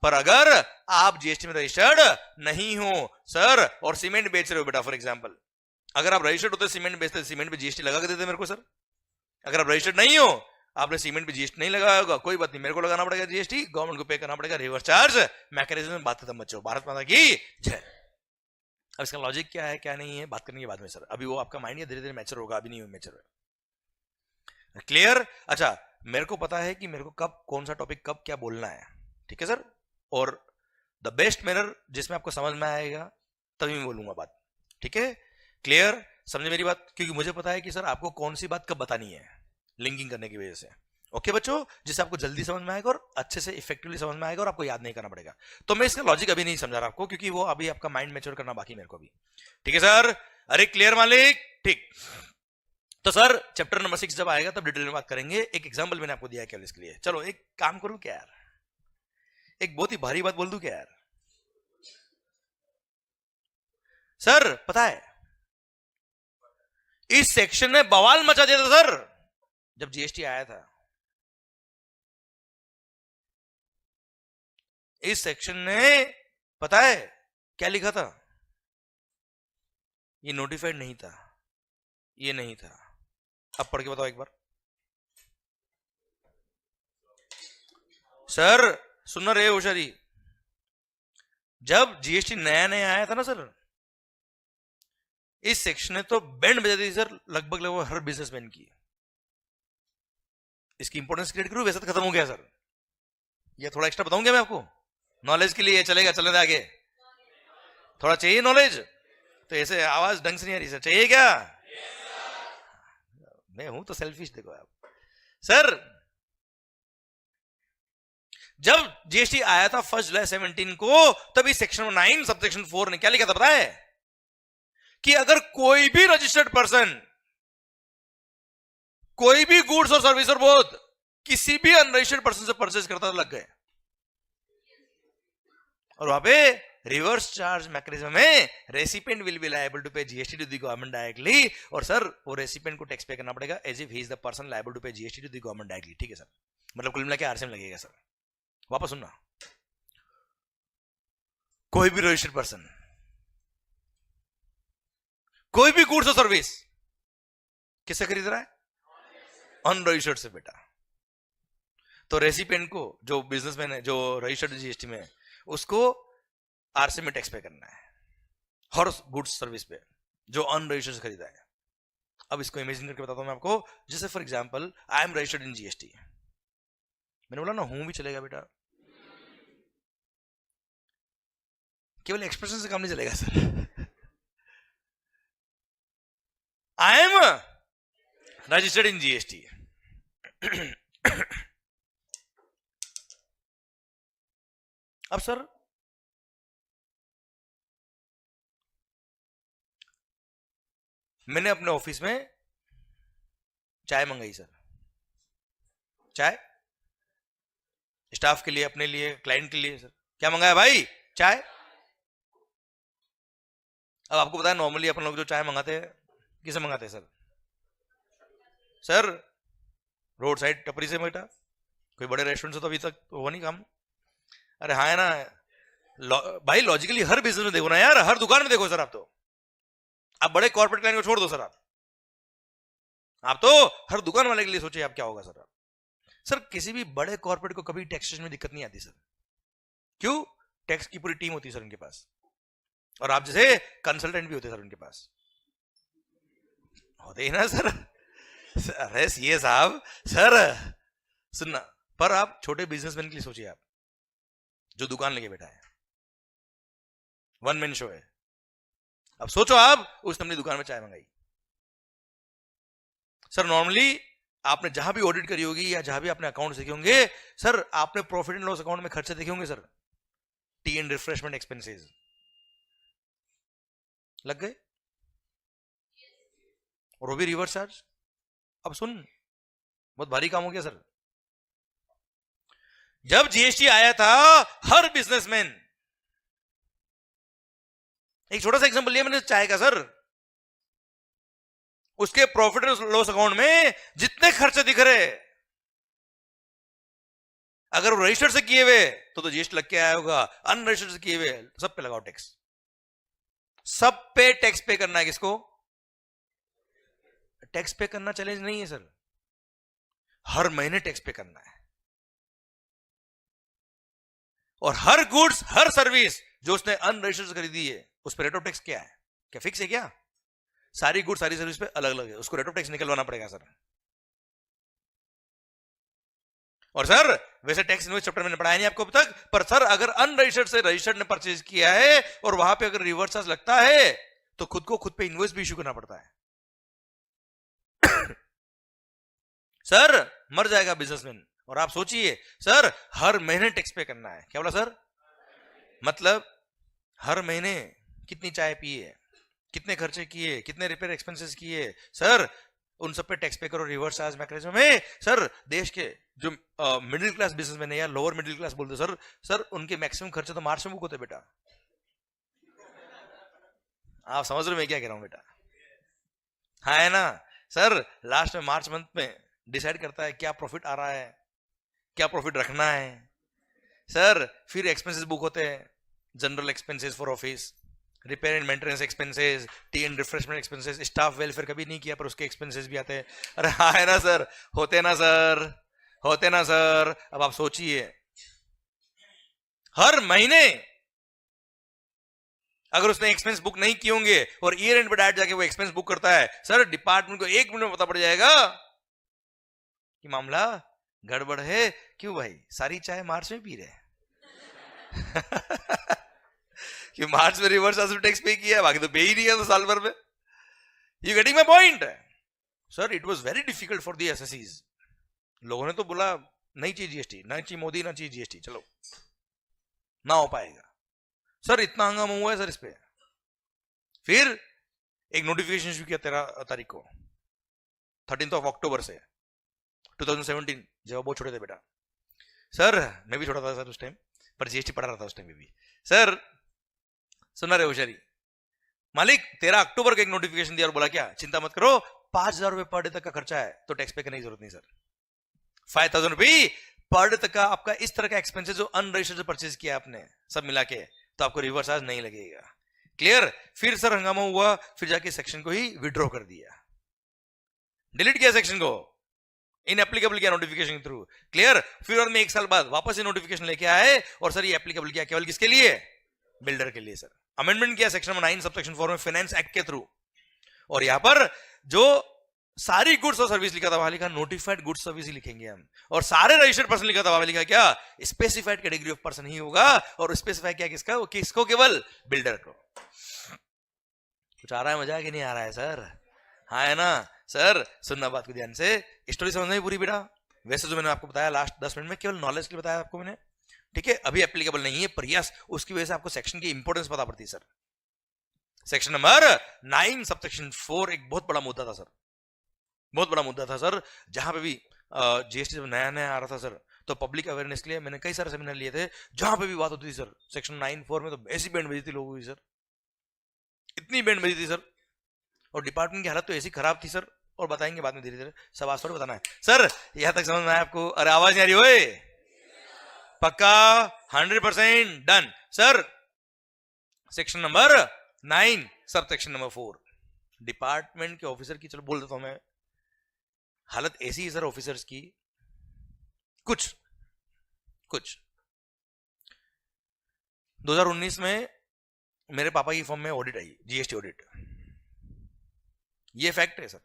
पर अगर आप जीएसटी में रजिस्टर्ड नहीं हो सर, और सीमेंट बेच रहे हो बेटा, फॉर एग्जांपल, अगर आप रजिस्टर्ड होते सीमेंट बेचते, सीमेंट पे जीएसटी लगा के देते मेरे को सर। अगर आप रजिस्टर्ड नहीं हो, आपने सीमेंट पे जीएसटी नहीं लगाया होगा, कोई बात नहीं, मेरे को लगाना पड़ेगा जीएसटी, गवर्नमेंट को पे करना पड़ेगा, रिवर्स चार्ज मैकेनिज्म में बात खत्म बच्चों। भारत माता की जय। अब इसका लॉजिक क्या है क्या नहीं है बात करनी है बाद में सर, अभी वो आपका माइंड धीरे धीरे मैच्योर होगा, अभी नहीं मैच्योर है। क्लियर? अच्छा, मेरे को पता है कि मेरे को कब कौन सा टॉपिक कब क्या बोलना है, ठीक है सर, और द बेस्ट मैनर जिसमें आपको समझ में आएगा तभी मैं बोलूंगा बात, ठीक है? क्लियर? समझे मेरी बात? क्योंकि मुझे पता है कि सर आपको कौन सी बात कब बतानी है, लिंकिंग करने की वजह से। ओके बच्चों, जिससे आपको जल्दी समझ में आएगा और अच्छे से इफेक्टिवली समझ में आएगा और आपको याद नहीं करना पड़ेगा। तो मैं इसका लॉजिक अभी नहीं समझा रहा आपको, क्योंकि वो अभी आपका माइंड मैच्योर करना बाकी मेरे को भी। ठीक है सर? अरे क्लियर मालिक? ठीक। तो सर चैप्टर नंबर 6 जब आएगा तब डिटेल में बात करेंगे। एक एग्जाम्पल मैंने आपको दिया है केवल इसके लिए। चलो एक काम करूं क्या यार, एक बहुत ही भारी बात बोल दूं क्या यार? सर पता है इस सेक्शन ने बवाल मचा दिया था सर जब जीएसटी आया था। इस सेक्शन ने पता है क्या लिखा था? ये नोटिफाइड नहीं था, ये नहीं था। अब पढ़ के बताओ एक बार। सर सुन रहे होशियारी, जब जीएसटी नया नया आया था ना सर, इस सेक्शन ने तो बैंड बजा दी सर लगभग हर बिजनेसमैन की। इसकी इंपॉर्टेंस क्रिएट करूं, वैसे तो खत्म हो गया सर। ये थोड़ा एक्स्ट्रा बताऊंगा मैं आपको नॉलेज के लिए, चलेगा? चलने दे आगे, थोड़ा चाहिए नॉलेज। तो ऐसे आवाज ढंग से नहीं आ रही सर, चाहिए क्या? मैं हूं तो सेल्फिश, देखो आप सर। जब जीएसटी आया था 1 जुलाई 17 को, तभी सेक्शन 9 सबसेक्शन 4 ने क्या लिखा था पता है? कि अगर कोई भी रजिस्टर्ड पर्सन कोई भी गुड्स और सर्विस और बोथ किसी भी अनरजिस्टर्ड पर्सन से परचेज करता तो लग गए। और वहां पे रिवर्स चार्ज मैकेनिज्म में recipient will be liable to pay GST to the government directly, और सर वो रेसिपिएंट को टैक्स पे करना पड़ेगा as if he is the person liable to pay GST to the government directly. ठीक है sir, मतलब कुल मिला के आरसीएम लगेगा सर। वापस सुनना, कोई भी रजिस्टर्ड पर्सन कोई भी गुड्स और सर्विस किससे खरीद रहा है? अनरजिस्टर्ड से बेटा। तो रेसिपिएंट को, जो बिजनेसमैन है, जो रजिस्टर्ड जीएसटी में है, उसको आरसी में टैक्स पे करना है हर गुड्स सर्विस पे जो अनरजिस्टर्ड से खरीदा है। अब इसको इमेजिन करके बताता हूं मैं आपको। जैसे for example I am registered in GST, मैंने बोला ना हूं भी चलेगा बेटा, केवल एक्सप्रेशन से काम नहीं चलेगा sir. I am registered in GST. अब सर मैंने अपने ऑफिस में चाय मंगाई सर, चाय स्टाफ के लिए, अपने लिए, क्लाइंट के लिए। सर क्या मंगाया भाई? चाय। अब आपको पता है नॉर्मली अपन लोग जो चाय मंगाते हैं किसे मंगाते हैं सर? सर रोड साइड टपरी से बेटा, कोई बड़े रेस्टोरेंट से तो अभी तक हुआ नहीं काम। अरे हाँ है ना भाई, लॉजिकली हर बिजनेस में देखो ना यार, हर दुकान में देखो सर। आप बड़े कॉर्पोरेट क्लाइंट को छोड़ दो सर, आप तो हर दुकान वाले के लिए सोचिए आप क्या होगा सर। सर किसी भी बड़े कॉर्पोरेट को कभी टैक्सेशन में दिक्कत नहीं आती सर। क्यों? टैक्स की पूरी टीम होती है सर उनके पास, और आप जैसे कंसल्टेंट भी होते सर उनके पास, होते ही ना सर। अरे सीए साहब सर सुनना, पर आप छोटे बिजनेसमैन के लिए सोचिए, आप जो दुकान लेके बैठा है, वन मैन शो है। अब सोचो आप उसने अपनी दुकान में चाय मंगाई। सर नॉर्मली आपने जहां भी ऑडिट करी होगी या जहां भी आपने अकाउंट देखे होंगे सर, आपने प्रॉफिट एंड लॉस अकाउंट में खर्चे देखे होंगे sir, T and refreshment expenses लग गए, और वो भी रिवर्स चार्ज। अब सुन, बहुत भारी काम हो गया सर। जब जीएसटी आया था, हर बिजनेसमैन, एक छोटा सा एग्जांपल लिया मैंने चाय का सर, उसके प्रॉफिट एंड लॉस अकाउंट में जितने खर्चे दिख रहे, अगर वो रजिस्टर्ड से किए हुए तो जीएसटी लग के आया होगा, अनरजिस्टर्ड से किए हुए सब पे लगाओ टैक्स, सब पे टैक्स पे करना है। किसको टैक्स पे करना चैलेंज नहीं है सर, हर महीने टैक्स पे करना है। और हर गुड्स हर सर्विस जो उसने अनरजिस्टर्ड से खरीदी है उस पर रेट ऑफ टैक्स क्या है? क्या फिक्स है क्या? सारी गुड्स सारी सर्विस पे अलग अलग है, उसको रेट ऑफ टैक्स निकलवाना पड़ेगा सर। और सर वैसे टैक्स इनवॉइस चैप्टर मैंने पढ़ाया नहीं आपको अब तक, पर सर अगर अनरजिस्टर्ड से रजिस्टर्ड ने परचेज किया है और वहां पे अगर रिवर्स चार्ज लगता है तो खुद पे इनवॉइस भी इशू करना पड़ता है। सर मर जाएगा बिजनेसमैन। और आप सोचिए सर, हर महीने टैक्स पे करना है। क्या बोला सर? मतलब हर महीने कितनी चाय पिए, कितने खर्चे किए, कितने रिपेयर एक्सपेंसेस किए सर, उन सब पे टैक्स पे करो रिवर्स चार्ज मैकेनिज्म में। सर देश के जो मिडिल क्लास बिजनेसमैन है या लोअर मिडिल क्लास बोलते सर उनके मैक्सिमम खर्चे तो मार्च में बुक होते बेटा। आप समझ रहे मैं क्या कह रहा हूं बेटा? हाँ है ना सर, लास्ट में मार्च मंथ में डिसाइड करता है क्या प्रॉफिट आ रहा है, क्या प्रॉफिट रखना है सर। फिर एक्सपेंसेस बुक होते हैं, general expenses for office, repair and maintenance expenses, T and refreshment expenses, staff welfare कभी नहीं किया पर उसके एक्सपेंसेस भी आते हैं। अरे हाँ है ना सर, होते ना सर, होते ना सर। अब आप सोचिए, हर महीने अगर उसने एक्सपेंस बुक नहीं किए होंगे और ईयर एंड पे डायरेक्ट जाके वो एक्सपेंस बुक करता है सर, डिपार्टमेंट को 1 मिनट में पता पड़ जाएगा कि मामला गड़बड़ है। क्यों भाई? सारी चाय मार्च में पी रहे कि मार्च में रिवर्स चार्ज टैक्स पे किया है, बाकी तो पे ही नहीं है तो साल भर में। You getting my point? Sir it was very difficult for the एसएससीज। लोगों ने तो बोला नहीं चाहिए जीएसटी, ना चाहिए मोदी, ना चाहिए जीएसटी, चलो ना हो पाएगा। सर इतना हंगामा हुआ है सर इस पे। फिर एक नोटिफिकेशन इशू किया 13 तारीख को, 13 अक्टूबर से 2017, जब बहुत छोटे थे बेटा सर, मैं भी छोटा था सर उस टाइम, पर जीएसटी पढ़ा रहा था उस टाइम भी। सर सुना रहे होशियारी, मालिक 13 अक्टूबर को एक नोटिफिकेशन दिया और बोला क्या, चिंता मत करो, 5,000 रुपए पर डे तक का खर्चा है तो टैक्स पे करने की जरूरत नहीं सर। 5,000 रुपए पर डे तक का आपका इस तरह का एक्सपेंसेस जो अनरजिस्टर्ड परचेज किया आपने सब मिला के, तो आपको रिवर्स चार्ज नहीं लगेगा। क्लियर? फिर सर हंगामा हुआ, फिर जाके सेक्शन को ही विड्रॉ कर दिया, डिलीट किया सेक्शन को, इनएप्लीकेबल किया नोटिफिकेशन के थ्रू। क्लियर? फिर और मैं 1 साल बाद वापस ये नोटिफिकेशन लेके आए और सर ये एप्लीकेबल किया केवल किसके लिए? बिल्डर के लिए। सर अमेंडमेंट किया सेक्शन 9 सबसेक्शन 4 में फाइनेंस एक्ट के थ्रू, और यहां पर जो सारी गुड्स और सर्विस लिखा था वहां लिखा नोटिफाइड गुड्स सर्विस ही लिखेंगे हम, और सारे रजिस्टर्ड पर्सन लिखा था वहां लिखा क्या? स्पेसिफाइड कैटेगरी ऑफ पर्सन ही होगा, और स्पेसिफाई क्या किसका? वो किसको? केवल बिल्डर को। कुछ आ रहा है मजा कि नहीं आ रहा है सर? हाँ है ना सर? सुनना बात को ध्यान से, स्टोरी समझ में पूरी बेटा। वैसे जो मैंने आपको बताया लास्ट 10 मिनट में केवल नॉलेज के लिए बताया आपको मैंने, ठीक है? अभी एप्लीकेबल नहीं है, पर यस उसकी वजह से आपको सेक्शन की इंपॉर्टेंस पता पड़ती है सर। सेक्शन नंबर 9 सबसेक्शन 4 एक बहुत बड़ा मुद्दा था सर, बहुत बड़ा मुद्दा था सर, जहां पे भी जीएसटी जब नया नया आ रहा था सर, तो पब्लिक अवेयरनेस के लिए मैंने कई सारे सेमिनार लिए थे, जहां पे भी बात होती थी सर सेक्शन 9(4) में, तो ऐसी बैंड बजी थी लोगों की सर, इतनी बैंड बजी थी सर, और डिपार्टमेंट की हालत तो ऐसी खराब थी सर, और बताएंगे बाद में धीरे धीरे, सब आज थोड़ी बताना है सर। यहां तक समझ में आया आपको? अरे आवाज नहीं आ रही होए? पक्का 100% done sir. Section number 9 sub section number 4 department के ऑफिसर की, चलो बोल देता हूं मैं, हालत ऐसी है सर ऑफिसर्स की, कुछ 2019 में मेरे पापा की फॉर्म में ऑडिट आई, जीएसटी ऑडिट, ये फैक्ट है सर।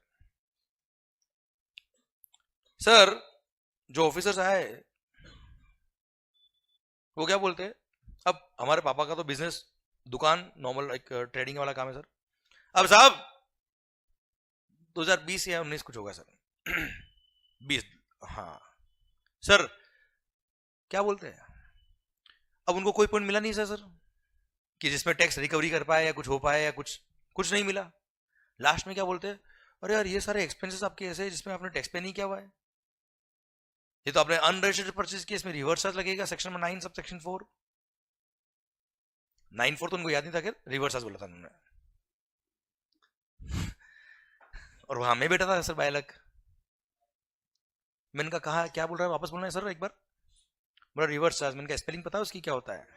सर जो ऑफिसर्स आए वो क्या बोलते हैं, अब हमारे पापा का तो बिजनेस दुकान नॉर्मल एक ट्रेडिंग वाला काम है सर, अब साहब 2020 या 19 कुछ होगा सर 20, हाँ सर क्या बोलते हैं, अब उनको कोई पॉइंट मिला नहीं सर कि जिसमें टैक्स रिकवरी कर पाए या कुछ हो पाए, या कुछ नहीं मिला। लास्ट में क्या बोलते हैं, अरे यार ये सारे एक्सपेंसेस आपके ऐसे हैं जिसमें आपने टैक्स पे नहीं किया हुआ है, ये तो आपने अनरजिस्टर्ड परचेज किया, इसमें रिवर्स चार्ज लगेगा सेक्शन में 9 सबसेक्शन 4। 9(4) तो उनको याद नहीं था, रिवर्स चार्ज बोला था उन्होंने, और वहां मैं बैठा था सर बायलक, मैंने कहा क्या बोल रहा है, वापस बोलना है सर एक बार। बोला रिवर्स चार्ज, मैंने कहा स्पेलिंग पता है उसकी क्या होता है?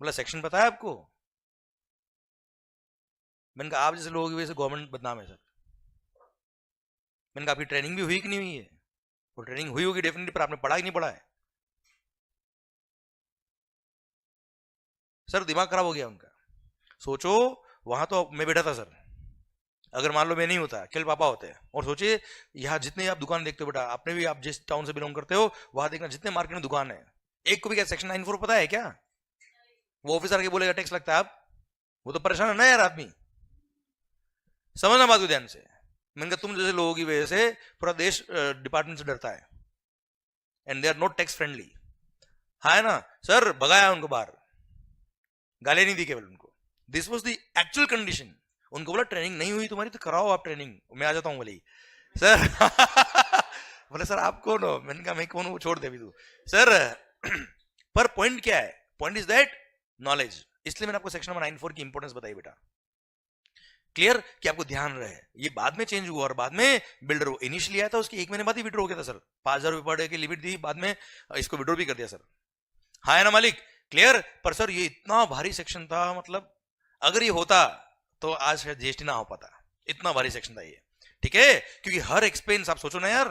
बोला सेक्शन पता है आपको? मैंने कहा आप जैसे लोगों की वजह से गवर्नमेंट बदनाम है सर। मैंने कहा आपकी ट्रेनिंग भी हुई कि नहीं हुई है? वो ट्रेनिंग हुई होगी डेफिनेटली, पर आपने पढ़ा कि नहीं पढ़ा है? सर दिमाग खराब हो गया उनका। सोचो वहां तो मैं बैठा था सर, अगर मान लो मैं नहीं होता, केवल पापा होते हैं, और सोचिए यहाँ जितने आप दुकान देखते हो बेटा, आपने भी, आप जिस टाउन से बिलोंग करते हो वहां देखना जितने मार्केट में दुकान है, एक को भी क्या सेक्शन 9(4) पता है क्या? वो ऑफिसर के बोलेगा टैक्स लगता है, आप वो तो परेशान है ना यार आदमी, समझना बात को ध्यान से। मैंने कहा तुम जैसे लोगों की वजह से पूरा देश डिपार्टमेंट से डरता है, and they are not tax friendly, हाँ है ना सर? भगाया उनको बाहर, गाली नहीं दी केवल उनको, this was the actual condition. उनको बोला ट्रेनिंग नहीं हुई तुम्हारी तो कराओ आप ट्रेनिंग, मैं आ जाता हूँ बोले सर बोले सर आप कौन हो? मैंने कहा मैं कौन हूँ, छोड़ दे अभी तू सर पर पॉइंट क्या है? पॉइंट इज दैट नॉलेज, इसलिए मैंने आपको सेक्शन नंबर 9(4) की इंपॉर्टेंस बताई बेटा। क्लियर? कि आपको ध्यान रहे, ये बाद में चेंज हुआ, और बाद में बिल्डर वो इनिशियली आया था उसके 1 महीने बाद ही विड्रॉ हो गया था सर, 5,000 रुपए पर डे की लिमिट दी, बाद में इसको विड्रॉ भी कर दिया सर, हाँ है ना मालिक? क्लियर? पर सर ये इतना भारी सेक्शन था, मतलब अगर ये होता तो आज शायद जीएसटी ना हो पाता, इतना भारी सेक्शन था ये, ठीक है? क्योंकि हर एक्सपेंस आप सोचो ना यार,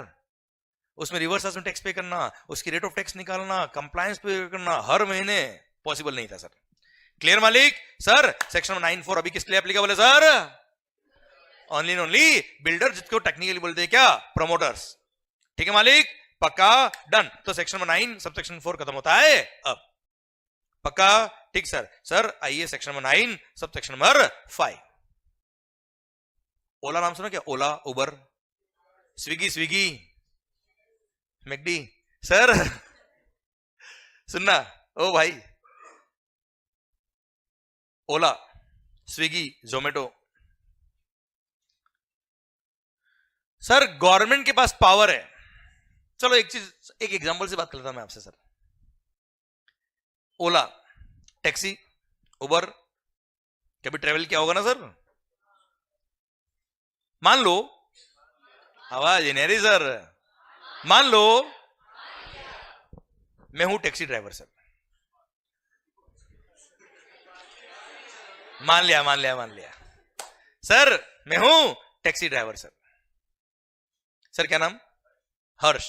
उसमें रिवर्स में टैक्स पे करना, उसकी रेट ऑफ टैक्स निकालना, कंप्लायंस पे करना हर महीने पॉसिबल नहीं था सर। क्लियर मालिक? सर सेक्शन 9(4) अभी किस लिए एप्लीकेबल है sir? Only and only builder, जिसको टेक्निकली बोलते हैं क्या? प्रमोटर्स, ठीक है मालिक? पक्का डन। तो सेक्शन नंबर 9 सबसेक्शन 4 खत्म होता है अब, पक्का? ठीक सर। सर आइए सेक्शन नंबर 9 सबसेक्शन नंबर 5। ओला नाम सुना क्या? ओला, उबर, स्विगी, मैकडी सर सुनना ओ भाई, ओला, स्विगी, जोमेटो, सर गवर्नमेंट के पास पावर है। चलो एक चीज, एक एग्जांपल से बात कर लेता मैं आपसे सर। ओला, टैक्सी, उबर, कभी ट्रेवल किया होगा ना सर? मान लो, आवाज नहीं आ रही सर, मान लो मैं हूं टैक्सी ड्राइवर सर, मान लिया सर, मैं हूं टैक्सी ड्राइवर सर। सर क्या नाम? हर्ष।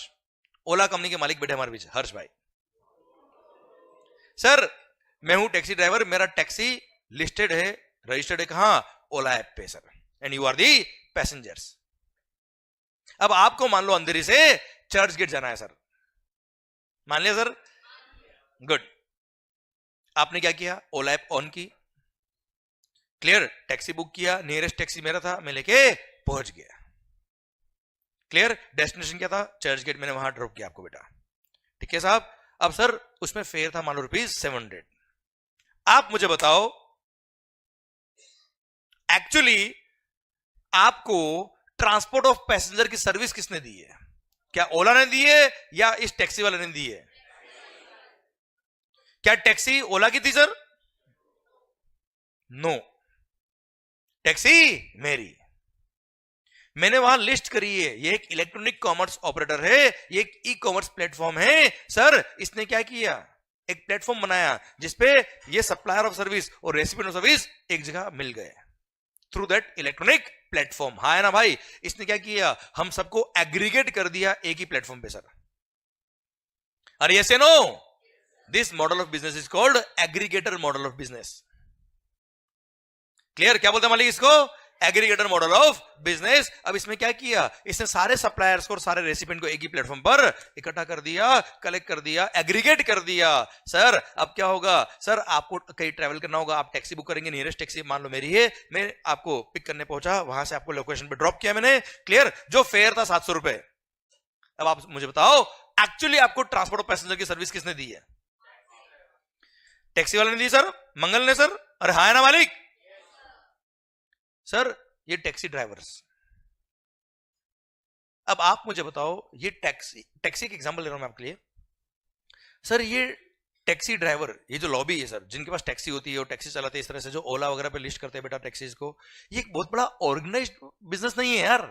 ओला कंपनी के मालिक बैठे हमारे बीच, हर्ष भाई। सर मैं हूं टैक्सी ड्राइवर, मेरा टैक्सी लिस्टेड है, रजिस्टर्ड है कहां? ओला ऐप पे sir, and you are the passengers. अब आपको मान लो अंधेरी से चर्च गेट जाना है सर, मान लिया सर, गुड। आपने क्या किया? ओला ऐप ऑन की, क्लियर, टैक्सी बुक किया, नियरेस्ट टैक्सी मेरा था, मैं लेके पहुंच गया, क्लियर। डेस्टिनेशन क्या था? चर्च गेट, मैंने वहां ड्रॉप किया आपको बेटा, ठीक है साहब। अब सर उसमें फेयर था मान लो ₹700। आप मुझे बताओ एक्चुअली आपको ट्रांसपोर्ट ऑफ पैसेंजर की सर्विस किसने दी है? क्या ओला ने दी है या इस टैक्सी वाले ने दी है? क्या टैक्सी ओला की थी सर? नो, टैक्सी मेरी। मैंने वहां लिस्ट करी है, ये एक इलेक्ट्रॉनिक कॉमर्स ऑपरेटर है, ये एक ई कॉमर्स प्लेटफॉर्म है सर। इसने क्या किया? एक प्लेटफॉर्म बनाया जिसपे ये सप्लायर ऑफ सर्विस और रेसिपिएंट ऑफ सर्विस एक जगह मिल गए थ्रू दैट इलेक्ट्रॉनिक प्लेटफॉर्म। हाँ है ना भाई? इसने क्या किया? हम सबको एग्रीगेट कर दिया एक ही प्लेटफॉर्म पे सर। अरे yes no, this model of business is called aggregator model of business. Clear? क्या बोलते हैं मालिक इसको? Aggregator model of business. अब इसमें क्या किया? इसने सारे सप्लायर्स को और सारे रेसिपिएंट को एक ही प्लेटफॉर्म पर इकट्ठा कर दिया, कलेक्ट कर दिया, एग्रीगेट कर दिया सर। अब क्या होगा सर? आपको कहीं ट्रैवल करना होगा, आप टैक्सी बुक करेंगे, नियरेस्ट टैक्सी मान लो मेरी है, मैं आपको पिक करने पहुंचा, वहां से आपको लोकेशन पे ड्रॉप किया मैंने, क्लियर। जो फेयर था ₹700। अब आप मुझे बताओ एक्चुअली आपको ट्रांसपोर्ट ऑफ पैसेंजर की सर्विस किसने दी है? टैक्सी वाले ने दी सर, मंगल ने सर। अरे हाँ है ना मालिक? सर ये टैक्सी ड्राइवर्स। अब आप मुझे बताओ, ये टैक्सी के एग्जांपल ले रहा हूं मैं आपके लिए सर। ये टैक्सी ड्राइवर, ये जो लॉबी है सर, जिनके पास टैक्सी होती है और टैक्सी चलाते हैं, इस तरह से जो ओला वगैरह पे लिस्ट करते हैं बेटा टैक्सीज को, ये एक बहुत बड़ा ऑर्गेनाइज्ड बिजनेस नहीं है यार।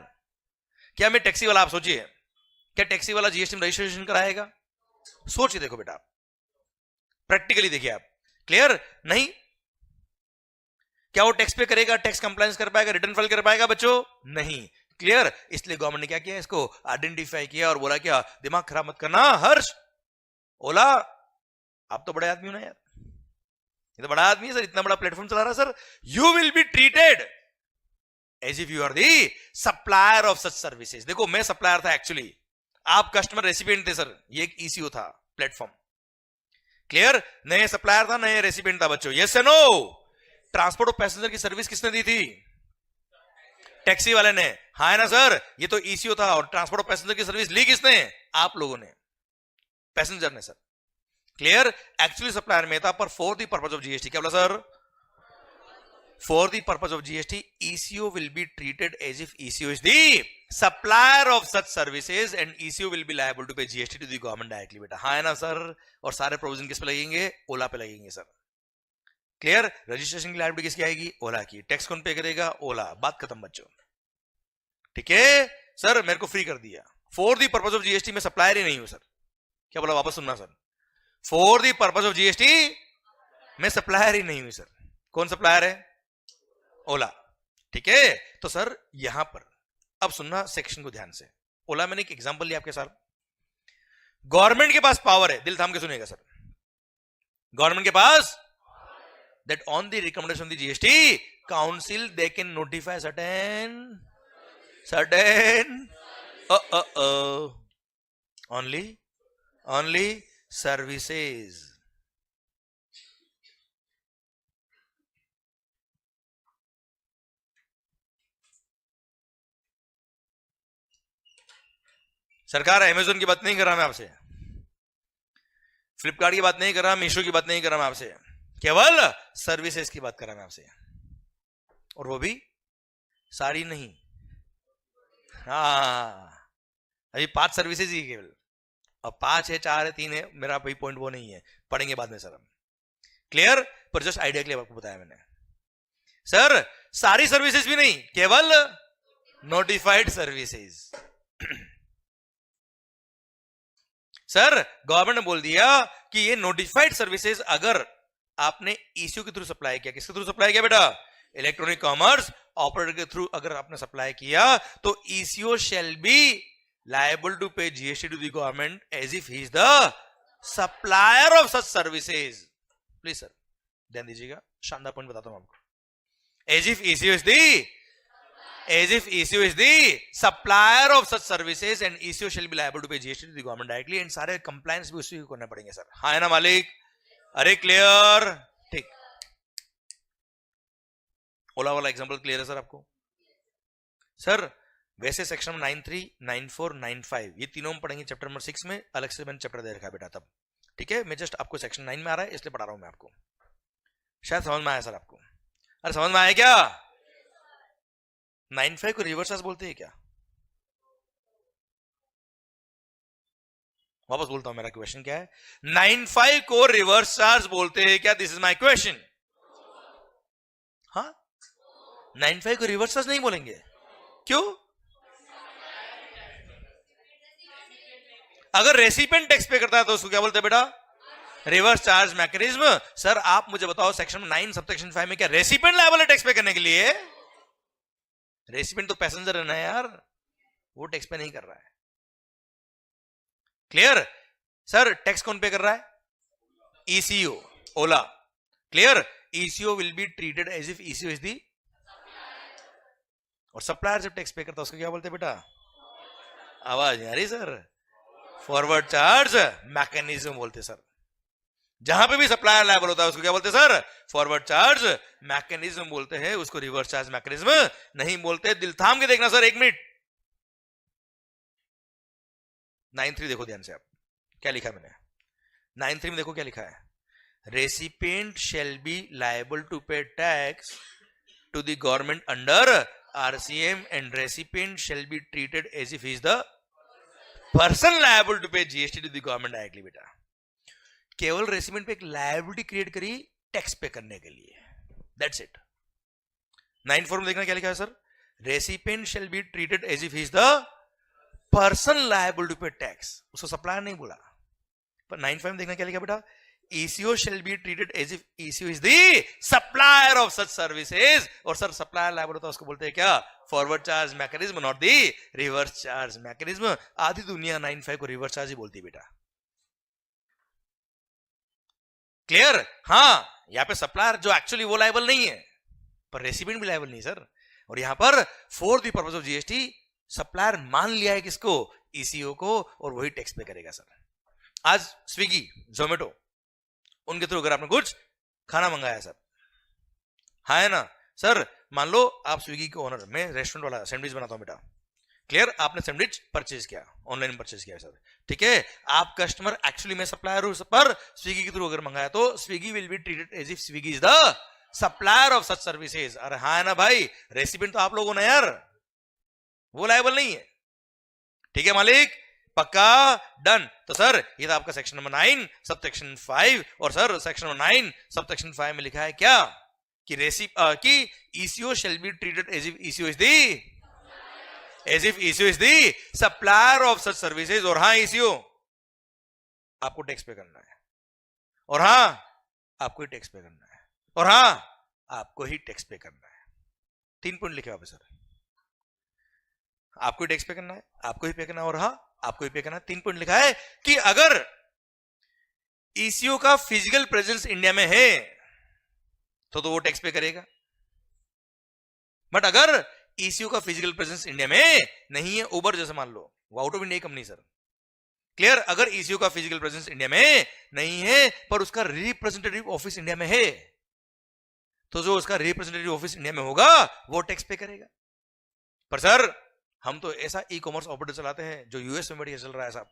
क्या मैं टैक्सी वाला, आप सोचिए, क्या टैक्सी वाला जीएसटी में रजिस्ट्रेशन कराएगा? सोचिए, देखो बेटा, प्रैक्टिकली देखिए आप, क्लियर नहीं? क्या वो टैक्स पे करेगा? टैक्स कंप्लायंस कर पाएगा? रिटर्न फाइल कर पाएगा बच्चों? नहीं, क्लियर। इसलिए गवर्नमेंट ने क्या किया? इसको आइडेंटिफाई किया और बोला क्या? दिमाग खराब मत करना हर्ष, ओला आप तो बड़े आदमी हो ना यार, ये तो बड़ा आदमी है सर, इतना बड़ा प्लेटफॉर्म चला रहा है sir. You will be treated as if you are the supplier of such services. देखो मैं सप्लायर था एक्चुअली, आप कस्टमर रेसिपिएंट थे सर, ये एक ईसीओ था प्लेटफॉर्म, क्लियर। नए सप्लायर था, नए रेसिपिएंट था बच्चों, यस या नो? ट्रांसपोर्ट ऑफ पैसेंजर की सर्विस किसने दी थी? टैक्सी वाले ने। हाँ है ना सर? ये तो ईसीओ था, और ट्रांसपोर्ट ऑफ पैसेंजर की सर्विस ली किसने? आप लोगों ने, पैसेंजर ने सर, क्लियर। एक्चुअली सप्लायर में था, पर for the purpose of GST, क्या बोला sir? For the purpose of GST ECO will be treated as if ECO is the supplier of such services and ECO will be liable to pay GST to the government directly बेटा। हाँ है ना sir? और सारे provision किस पे लगेंगे? ओला पे लगेंगे सर, क्लियर। रजिस्ट्रेशन की लायबिलिटी किसकी आएगी? ओला की। टैक्स कौन पे करेगा? ओला। बात खत्म बच्चों, ठीक है सर। मेरे को फ्री कर दिया for the purpose of GST, मैं सप्लायर ही नहीं हूं सर। क्या बोला? वापस सुनना sir, for the purpose of GST मैं सप्लायर ही नहीं हूं सर। कौन सप्लायर है? ओला, ठीक है। तो सर यहां पर अब सुनना सेक्शन को ध्यान से। ओला मैंने एक एग्जांपल लिया आपके साथ। गवर्नमेंट के पास पावर है, दिल थाम के सुनिएगा सर, गवर्नमेंट के पास that on the recommendation of the GST council they can notify certain only services। सरकार अमेजोन की बात नहीं कर रहा मैं आपसे, फ्लिपकार्ट की बात नहीं कर रहा, मीशो की बात नहीं कर रहा मैं आपसे, केवल सर्विसेज की बात कर रहा मैं आपसे, और वो भी सारी नहीं। हाँ, अभी 5 सर्विसेज ही केवल, अब 5 है, 4 है, 3 है, मेरा भाई पॉइंट वो नहीं है, पढ़ेंगे बाद में सर हम, क्लियर। पर जस्ट आइडिया के लिए आपको बताया मैंने सर, सारी सर्विसेज भी नहीं, केवल नोटिफाइड सर्विसेज। सर गवर्नमेंट ने बोल दिया कि ये नोटिफाइड सर्विसेज अगर आपने ईसीओ के थ्रू सप्लाई किया, किसके थ्रू सप्लाई किया बेटा? इलेक्ट्रॉनिक कॉमर्स ऑपरेटर के थ्रू अगर आपने सप्लाई किया तो ECO shall be liable to pay GST to the government as if he is the supplier of such services. Please sir ध्यान दीजिएगा, शानदार पॉइंट बताता हूं आपको। As if ECO is the supplier of such services and ECO shall be liable to pay GST to the government directly, and सारे compliance भी उसी को करने पड़ेंगे सर। हाँ है ना मालिक? अरे क्लियर? ठीक, ओला वाला एग्जांपल क्लियर है सर आपको? सर वैसे सेक्शन 93, 94, 95 ये तीनों में पढ़ेंगे चैप्टर नंबर 6 में, अलग से मैंने चैप्टर दे रखा है बेटा तब। ठीक है, मैं जस्ट आपको सेक्शन 9 में आ रहा है इसलिए पढ़ा रहा हूं मैं आपको। शायद समझ में आया सर आपको? अरे समझ में आया क्या? 95 को रिवर्स चार्ज बोलते हैं क्या? वापस बोलता हूं, मेरा क्वेश्चन क्या है? 95 को रिवर्स चार्ज बोलते हैं क्या? This is my question. हाँ, 95 को रिवर्स चार्ज नहीं बोलेंगे, क्यों? अगर रेसिपिएंट टैक्स पे करता है तो उसको क्या बोलते हैं बेटा? Reverse charge mechanism. सर आप मुझे बताओ सेक्शन 9 सबसेक्शन 5 में क्या रेसिपिएंट लायबल है टैक्स पे करने के लिए? रेसिपिएंट तो पैसेंजर है ना यार, वो टैक्स पे नहीं कर रहा है। क्लियर? सर टैक्स कौन पे कर रहा है? ECO, Ola. Clear? ECO will be treated as if ECO is the, और सप्लायर जब टैक्स पे करता है उसको क्या बोलते हैं बेटा? आवाज नहीं आ रही सर? फॉरवर्ड चार्ज मैकेनिज्म बोलते सर। जहां पे भी सप्लायर लायबल होता है उसको क्या बोलते हैं सर? फॉरवर्ड चार्ज मैकेनिज्म बोलते हैं, उसको रिवर्स चार्ज मैकेनिज्म नहीं बोलते। दिल थाम के देखना सर, एक मिनट। 9.3 देखो ध्यान से आप, क्या लिखा मैंने 9.3 में? देखो क्या लिखा है? Recipient shall be liable to pay tax to the government under RCM and recipient shall be treated as if he is the person liable to pay GST to the government directly. बेटा केवल recipient पे एक liability create करी tax पे करने के लिए, that's it. 9.4 में देखना क्या लिखा है sir? Recipient shall be treated as if he is the person liable to pay tax, उसको सप्लायर नहीं बोला। पर 9.5 में देखना क्या लिखा बेटा? ECO shall be treated as if ECO is the supplier of such services, और सर सप्लायर लायबल होता है उसको बोलते हैं क्या? Forward charge mechanism, not the reverse charge mechanism. आधी दुनिया 9.5 को रिवर्स चार्ज ही बोलती है बेटा। क्लियर? हाँ, यहां पे सप्लायर जो एक्चुअली वो लायबल नहीं है, पर रेसिपिएंट भी लायबल नहीं सर। और यहां पर for the purpose of GST supplier मान लिया है किसको? ईसीओ को, और वही टैक्स पे करेगा सर। आज स्विगी, जोमेटो, उनके थ्रू अगर आपने कुछ खाना मंगाया सर, हाँ है ना सर? मान लो आप स्विगी के ओनर, मैं रेस्टोरेंट वाला सैंडविच बनाता हूं बेटा। क्लियर? आपने सैंडविच परचेज किया, ऑनलाइन परचेज किया सर, ठीक है? आप कस्टमर, एक्चुअली मैं सप्लायर हूं, पर स्विगी के थ्रू अगर मंगाया तो Swiggy will be treated as if Swiggy is the supplier of such services. अरे हाँ है ना भाई? रेसिपिएंट तो आप लोगों ने यार, वो लायबल नहीं है। ठीक है मालिक? पक्का? डन। तो सर ये था आपका सेक्शन नंबर 9 सब सेक्शन 5, और sir section number 9 sub section 5 में लिखा है क्या? कि ECO shall be treated as if ECO is the supplier of such services. और हाँ ईसीओ आपको टैक्स पे करना है, और हाँ आपको ही टैक्स पे करना है, और हाँ आपको ही टैक्स पे करना है। 3 पॉइंट लिखे वापस सर, आपको ही टैक्स पे करना है, आपको ही पे करना है, और हाँ आपको ही पे करना है। 3 पॉइंट लिखा है कि अगर ईसीओ का फिजिकल प्रेजेंस इंडिया में है तो वो टैक्स पे करेगा, बट अगर ईसीओ का फिजिकल प्रेजेंस इंडिया में नहीं है, उबर जैसे मान लो, वो out of India company sir. Clear? अगर ईसीओ का फिजिकल प्रेजेंस इंडिया में नहीं है पर उसका रिप्रेजेंटेटिव ऑफिस इंडिया में है, तो जो उसका रिप्रेजेंटेटिव ऑफिस इंडिया में होगा वो टैक्स पे करेगा। पर सर हम तो ऐसा ई कॉमर्स ऑपरेटर चलाते हैं जो यूएस में बढ़िया चल रहा है साहब,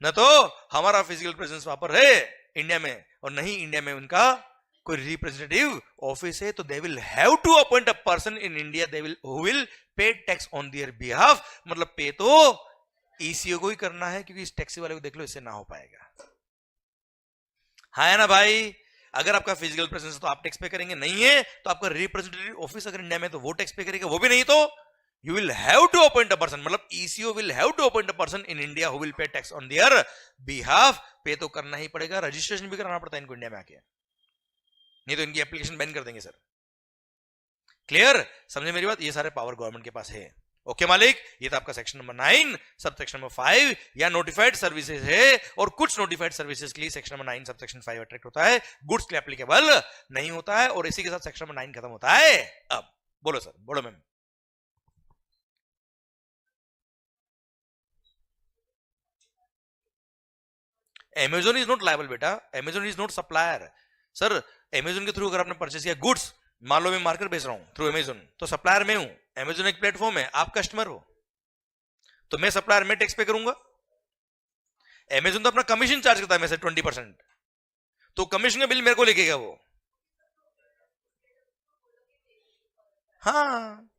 न तो हमारा फिजिकल प्रेजेंस वहां पर है इंडिया में, और नहीं इंडिया में उनका कोई रिप्रेजेंटेटिव ऑफिस है, तो they will have to appoint a person in India who will pay tax on their behalf. मतलब पे तो ईसीओ को ही करना है, क्योंकि इस टैक्सी वाले को देख लो, इससे ना हो पाएगा। हाँ है ना भाई? अगर आपका फिजिकल प्रेजेंस है तो आप टैक्स पे करेंगे, नहीं है तो आपका रिप्रेजेंटेटिव ऑफिस अगर इंडिया में तो वो टैक्स पे करेगा, वो भी नहीं तो you will have to appoint a person, मतलब ECO will have to appoint a person in India who will pay tax on their behalf. पे तो करना ही पड़ेगा, रजिस्ट्रेशन भी कराना पड़ता है इनको इंडिया में आके, नहीं तो इनकी एप्लीकेशन बैन कर देंगे सर. क्लियर, समझे मेरी बात? ये सारे पावर गवर्नमेंट के पास है. ओके मालिक, ये था आपका section number 9. Sub section number 5 या नोटिफाइड सर्विसेज है, और कुछ नोटिफाइड सर्विसेज के लिए section number 9 sub section 5 attract होता है, गुड्स के लिए एप्लीकेबल नहीं होता है. और इसी के साथ सेक्शन नंबर 9 खत्म होता है. अब बोलो सर, बोलो ma'am. Amazon is not liable बेटा, Amazon is not supplier. Sir Amazon के थ्रू अगर आपने परचेस किया गुड्स, मान लो मैं मार्केट बेच रहा हूं थ्रू Amazon, तो सप्लायर मैं हूं, Amazon एक प्लेटफॉर्म है, आप कस्टमर हो, तो मैं सप्लायर में टैक्स पे करूंगा. Amazon तो अपना कमीशन चार्ज करता है मैं से 20%, तो कमीशन का बिल मेरे को लिखेगा वो. हाँ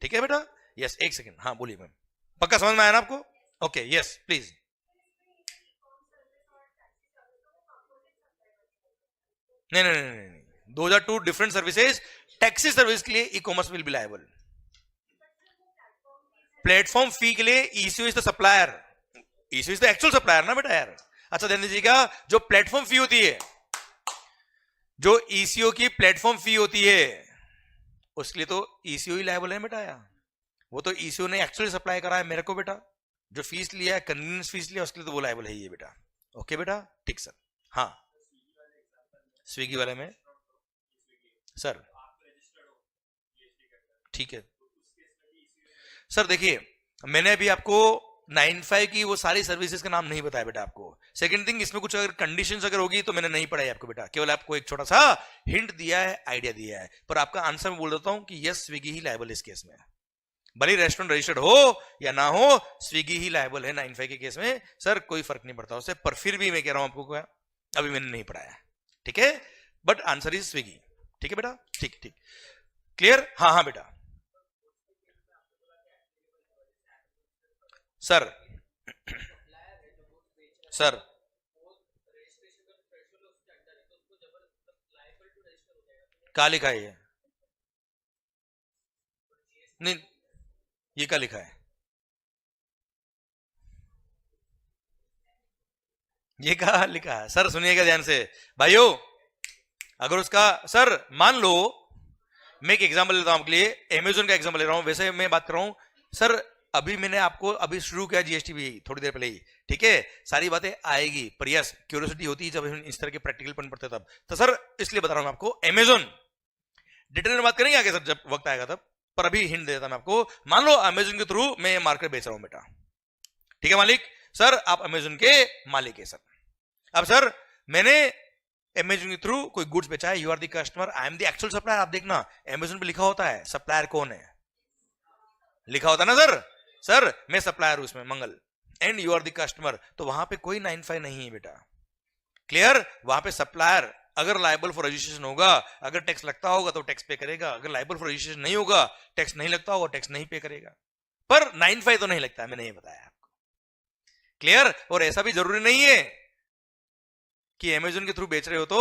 ठीक है बेटा. यस, एक सेकेंड, हाँ बोलिए मैम. पक्का समझ में आया ना आपको? Okay, yes please. नहीं नहीं नहीं नहीं, those are two different services. Taxi service के लिए e commerce will be liable. Platform fee के लिए ECO is the supplier, ECO is the actual supplier ना बेटा यार. अच्छा ध्यान दीजिएगा, जो प्लेटफॉर्म फी होती है, जो ईसीओ की प्लेटफॉर्म फी होती है, उसके लिए तो ईसीओ ही लायबल है बेटा यार. वो तो ईसीओ ने एक्चुअली सप्लाई करा है मेरे को बेटा, जो फीस लिया है, कन्वीनियंस फीस लिया, उसके लिए तो वो लायबल है ये बेटा. ओके बेटा, ठीक सर. हाँ, स्विगी वाले में सर, ठीक है सर. देखिए, मैंने अभी आपको 95 की वो सारी सर्विसेज का नाम नहीं बताया बेटा आपको. सेकंड थिंग, इसमें कुछ अगर कंडीशंस अगर होगी तो मैंने नहीं पढ़ाई आपको बेटा, केवल आपको एक छोटा सा हिंट दिया है, आइडिया दिया है. पर आपका आंसर मैं बोल देता हूं कि यस, स्विगी ही लायबल इस केस में. भले रेस्टोरेंट रजिस्टर्ड हो या ना हो, स्विगी ही लायबल है 95 के केस में सर, कोई फर्क नहीं पड़ता उससे. पर फिर भी मैं कह रहा हूं आपको, क्या अभी मैंने नहीं पढ़ाया, ठीक है, बट आंसर इज स्विगी. ठीक है बेटा, ठीक ठीक, क्लियर. हाँ हाँ बेटा. सर सर क्या लिखा है ये? नहीं, ये क्या लिखा है? ये क्या लिखा है सर? सुनिएगा ध्यान से भाइयों. अगर उसका सर, मान लो मैं एक एग्जांपल लेता हूं आपके लिए, अमेजोन का एग्जांपल ले रहा हूं, वैसे मैं बात कर रहा हूं सर. अभी मैंने आपको अभी शुरू किया जीएसटी भी थोड़ी देर पहले ही, ठीक है, सारी बातें आएगी, पर यस क्यूरियोसिटी होती है जब हम इस तरह के प्रैक्टिकल पन पढ़ते तब. तो सर इसलिए बता रहा हूं आपको, अमेजोन डिटेल में बात करेंगे आगे सर जब वक्त आएगा तब, पर अभी हिंट देता मैं आपको. मान लो अमेजोन के थ्रू मैं मार्केट बेच रहा हूं बेटा, ठीक है मालिक, सर आप अमेजोन के मालिक है सर. अब सर मैंने अमेजोन के थ्रू कोई गुड्स बेचा है, you are the customer, I am the actual supplier. आप देखना अमेजोन पे लिखा होता है सप्लायर कौन है, लिखा होता है ना सर. सर मैं सप्लायर हूं इसमें Mangal, and you are the customer, तो वहां पे कोई 95 नहीं है बेटा. क्लियर, वहां पे सप्लायर अगर लायबल फॉर रजिस्ट्रेशन होगा, अगर टैक्स लगता होगा तो टैक्स पे करेगा, अगर लायबल फॉर रजिस्ट्रेशन नहीं होगा, टैक्स नहीं लगता होगा, टैक्स नहीं पे करेगा. पर 95 तो नहीं लगता है, मैंने ये बताया आपको. क्लियर. और ऐसा भी जरूरी नहीं है कि अमेजोन के थ्रू बेच रहे हो तो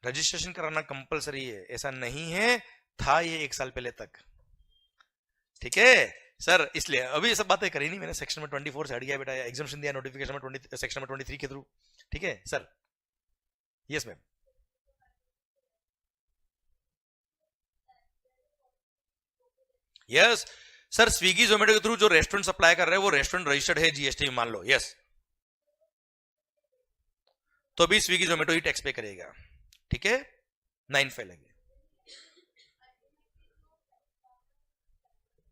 रजिस्ट्रेशन कराना कंपलसरी है, ऐसा नहीं है, था ये 1 साल पहले तक. ठीक है सर, इसलिए अभी ये सब बातें करी नहीं मैंने, सेक्शन में 24 से हट गया बेटा, एग्जामिशन दिया नोटिफिकेशन में 20, सेक्शन में 23 के थ्रू. ठीक है sir. Yes ma'am. Yes sir, Swiggy Zomato के थ्रू जो रेस्टोरेंट सप्लाई कर रहे हैं वो रेस्टोरेंट रजिस्टर्ड है जीएसटी में, मान लो. यस, तो भी स्विगी जोमेटो ही टैक्स पे करेगा. ठीक है, 95 लगे.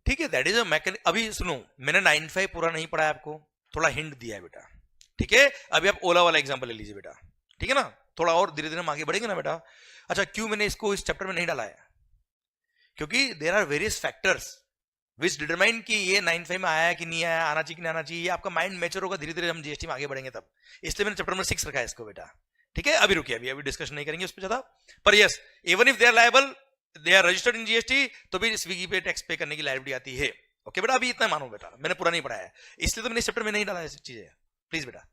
ठीक है, दैट इज अ मैकेनिक. अभी सुनो, मैंने 95 पूरा नहीं पढ़ा है आपको, थोड़ा हिंट दिया है बेटा. ठीक है, अभी आप ओला वाला एग्जांपल ले लीजिए बेटा, ठीक है ना, थोड़ा और धीरे धीरे हम आगे बढ़ेंगे ना बेटा. अच्छा, क्यों मैंने इसको इस चैप्टर में नहीं डाला है? क्योंकि there are various factors which determine कि ये 95 में आया कि नहीं आया, आना चाहिए कि नहीं आना चाहिए, ये आपका माइंड मैच्योर होगा धीरे धीरे, हम जीएसटी में आगे बढ़ेंगे तब. इसलिए मैंने चैप्टर नंबर 6 रखा है इसको बेटा. ठीक है, अभी रुकिए, अभी डिस्कशन नहीं करेंगे उस पर ज्यादा. पर yes, even if they are liable, they are registered in GST, तो भी स्विगी पे टैक्स पे करने की लायबिलिटी आती है. ओके बेटा, अभी इतना मानो बेटा, मैंने पूरा नहीं पढ़ाया है, इसलिए तो मैंने चैप्टर में नहीं डाला है चीजें. प्लीज बेटा.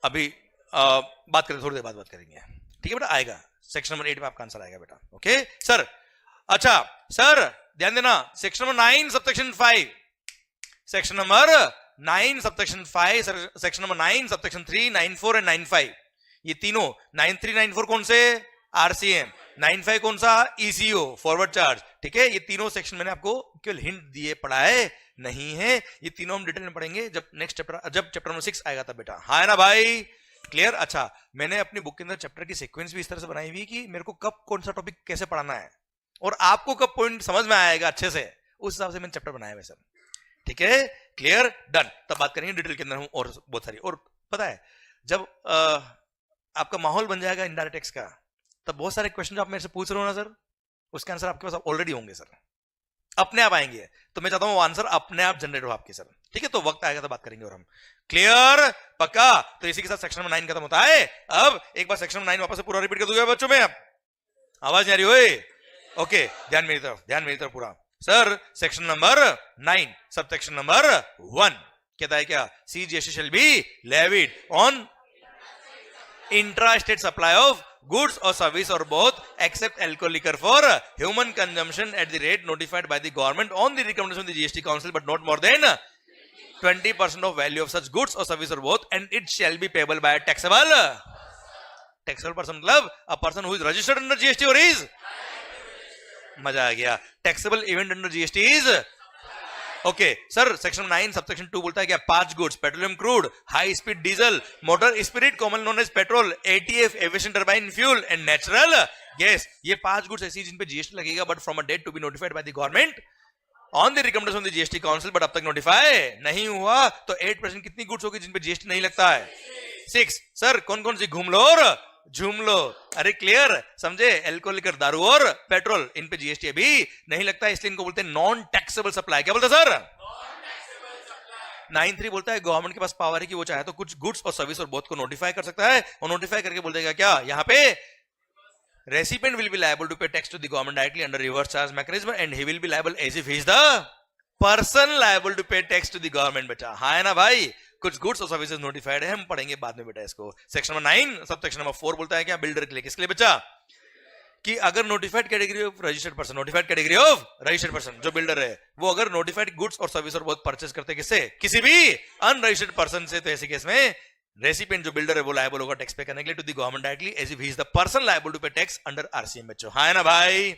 अभी बात करें, थोड़ी देर बाद बात करेंगे, ठीक है बेटा, आएगा सेक्शन नंबर 8 में आपका आंसर आएगा बेटा, ओके सर। अच्छा सर ध्यान देना, section number 9 subsection 5, section number 9 subsection 5, section number 9 subsection 3, 94 and 95, ये तीनों 93 94 कौन से, आरसीएम, 95 कौन सा, ईसीओ फॉरवर्ड चार्ज, ठीक है। ये तीनों सेक्शन मैंने आपको केवल हिंट दिए, पढ़ाए नहीं है, ये तीनों हम डिटेल में पढ़ेंगे जब नेक्स्ट चैप्टर, जब चैप्टर नंबर 6 आएगा तब बेटा, हाँ है ना भाई, क्लियर। अच्छा मैंने अपनी बुक के अंदर चैप्टर की सीक्वेंस भी इस तरह से बनाई हुई कि मेरे को कब कौन सा टॉपिक कैसे पढ़ाना है और आपको कब पॉइंट समझ में आएगा अच्छे से, उस हिसाब से मैंने चैप्टर बनाया है सर, ठीक है, क्लियर डन। तब बात करेंगे डिटेल के अंदर हम और बहुत सारी, और पता है जब आपका माहौल बन जाएगा इनडायरेक्ट टैक्स का, तब बहुत सारे क्वेश्चन आप मेरे से पूछ रहे हो ना सर, उसके आंसर आपके पास ऑलरेडी होंगे सर, अपने आप आएंगे, तो मैं चाहता हूं वो आंसर अपने आप जनरेट हो आपके सर, ठीक है। तो वक्त आएगा तो बात करेंगे और हम, क्लियर पक्का। तो इसी के साथ सेक्शन नंबर 9 खत्म होता है। अब एक बार सेक्शन नंबर 9 वापस से पूरा रिपीट कर दूंगा बच्चों में, अब आवाज नहीं आ रही हो, ओके ध्यान मेरी तरफ, ध्यान मेरी तरफ पूरा sir. Section number 9 sub section number 1 कहता है क्या, CGST shall be levied on intra-state supply of goods or service or both except alcohol liquor for human consumption at the rate notified by the government on the recommendation of the GST Council, but not more than 20% of value of such goods or service or both, and it shall be payable by a taxable person मतलब a person who is registered under GST or is, मजा आ गया, taxable event under GST is, okay sir. Section 9 subsection 2 बोलता है क्या, 5 goods, petroleum crude, high speed diesel, motor spirit common known as petrol, ATF aviation turbine fuel and natural gas, ये 5 goods ऐसी जिन पे GST लगेगा, but from a date to be notified by the government on the recommendation of the GST council, but अब तक notify नहीं हुआ, तो 8% कितनी गुड्स होगी जिन पे जीएसटी नहीं लगता है, 6 सर। कौन कौन सी, घूम लो और झूम लो, अरे क्लियर समझे, एल्कोहल लिकर, दारू और पेट्रोल, इन पे जीएसटी अभी नहीं लगता है, इसलिए इनको बोलते हैं नॉन टैक्सेबल सप्लाई। क्या बोलते हैं सर, 9(3) बोलता है गवर्नमेंट के पास पावर है कि वो चाहे तो कुछ गुड्स और सर्विस और बोथ को नोटिफाई कर सकता है, और नोटिफाई करके बोल देगा क्या, यहाँ पे recipient will be liable to pay tax to the government directly under reverse charge mechanism, and he will be liable as if he is the person liable to pay tax to the government. बेटा हाँ है ना भाई, कुछ goods और services notified है, हम पढ़ेंगे बाद में बेटा इसको। Section number 9 sub section number 4 बोलता है क्या, बिल्डर के लिए, किसके लिए बच्चा, कि अगर notified category of registered person, notified category of registered person जो बिल्डर है, वो अगर नोटिफाइड गुड्स और सर्विस और बहुत परचेस करते किससे, किसी भी अनरजिस्टर्ड पर्सन से, तो ऐसे केस में रेसिपिएंट जो बिल्डर है वो लायबल होगा टैक्स पे करने के लिए to the government directly as if he is the person liable to pay tax under RCM. बच्चों हाँ है ना भाई,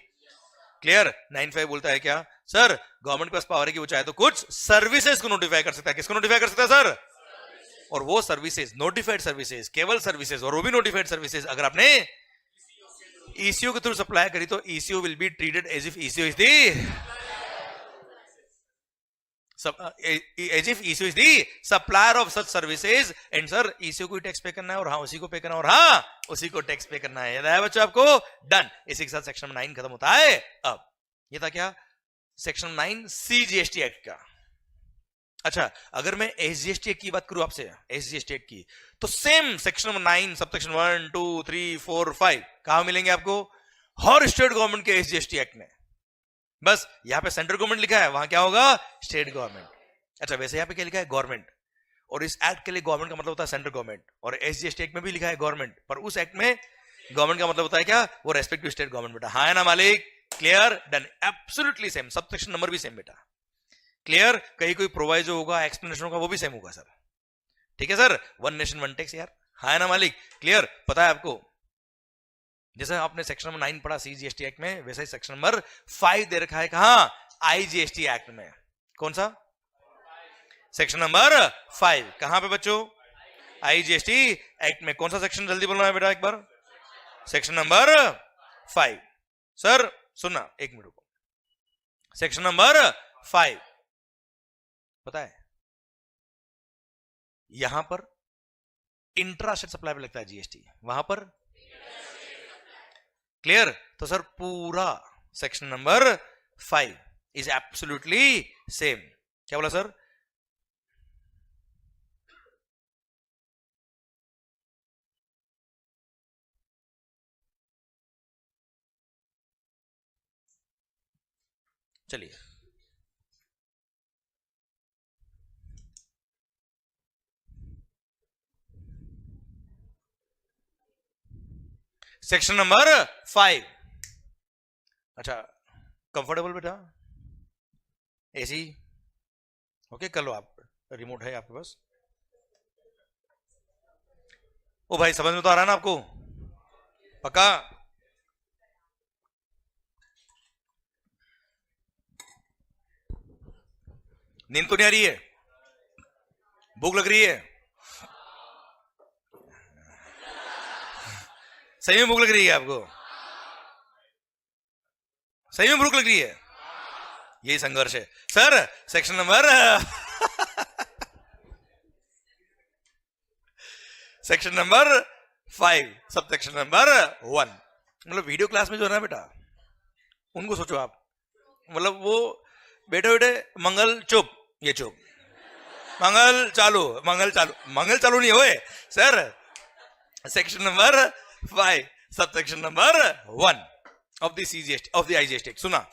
क्लियर। 9(5) बोलता है क्या सर, गवर्नमेंट के पास पावर है कि वो चाहे तो कुछ सर्विसेज को नोटिफाई कर सकता है, किसको नोटिफाई कर सकता है सर, और वो सर्विसेज नोटिफाइड सर्विसेज, केवल सर्विसेज, और वो भी नोटिफाइड सर्विसेज अगर आपने ईसीओ के थ्रू सप्लाई करी, तो ECO will be treated as if ECO is the, as if ECO is the supplier of such services, and sir ECO को टैक्स पे करना है, और हाँ उसी को पे करना है, और हाँ उसी को टैक्स पे करना है, याद आया बच्चों आपको, डन। इसी के साथ सेक्शन 9 खत्म होता है। अब ये था क्या, सेक्शन 9 सीजीएसटी एक्ट का। अच्छा अगर मैं एसजीएसटी एक्ट की बात करूं आपसे, एसजीएसटी एक्ट की, तो same section number 9 sub section 1 2 3 4 5 कहां मिलेंगे आपको, हर स्टेट गवर्नमेंट के एसजीएसटी एक्ट में, बस यहां पे सेंट्रल गवर्नमेंट लिखा है, वहां क्या होगा, स्टेट गवर्नमेंट। अच्छा वैसे यहां पे क्या लिखा है, गवर्नमेंट, और इस एक्ट के लिए गवर्नमेंट का मतलब होता है सेंट्रल गवर्नमेंट, और एसजीएसटी एक्ट में भी लिखा है गवर्नमेंट, पर उस एक्ट में गवर्नमेंट का मतलब होता है क्या, वो रेस्पेक्टिव स्टेट गवर्नमेंट। बेटा हाँ है ना मालिक, clear done, absolutely same, sub section number भी सेम बेटा, क्लियर। कहीं कोई प्रोवाइजो होगा, एक्सप्लेनेशन होगा, वो भी सेम होगा सर, ठीक है sir, one nation one tax यार, हाँ है ना मालिक, क्लियर। पता है आपको, जैसे आपने सेक्शन नंबर 9 पढ़ा सीजीएसटी एक्ट में, वैसे ही सेक्शन नंबर 5 दे रखा है कहां, आईजीएसटी एक्ट में। कौन सा, सेक्शन नंबर 5 कहां पे बच्चों, आईजीएसटी एक्ट में। कौन सा सेक्शन, जल्दी बोलना है बेटा एक बार, सेक्शन नंबर 5। सर सुनना एक मिनट को, सेक्शन नंबर 5 पता है, यहां पर इंट्रा स्टेट सप्लाई पे लगता है जीएसटी, वहां पर, क्लियर। तो सर पूरा section number 5 is absolutely same. क्या बोला सर, चलिए सेक्शन नंबर 5। अच्छा, कंफर्टेबल बेटा, एसी ओके कर लो आप, रिमोट है आपके पास। ओ भाई समझ में तो आ रहा है ना आपको, पक्का? नींद तो नहीं आ रही है? भूख लग रही है? सही में भूख लग रही है आपको? सही में भूख लग रही है? यही संघर्ष है sir. Section number section number 5 sub section number 1। मतलब वीडियो क्लास में जो है ना बेटा, उनको सोचो आप, मतलब वो बेटे बेटे मंगल चुप, ये चुप, मंगल चालू, मंगल चालू, मंगल चालू नहीं होए sir. Section number 5 sub section number 1 of the CGST of the IGST. सुना,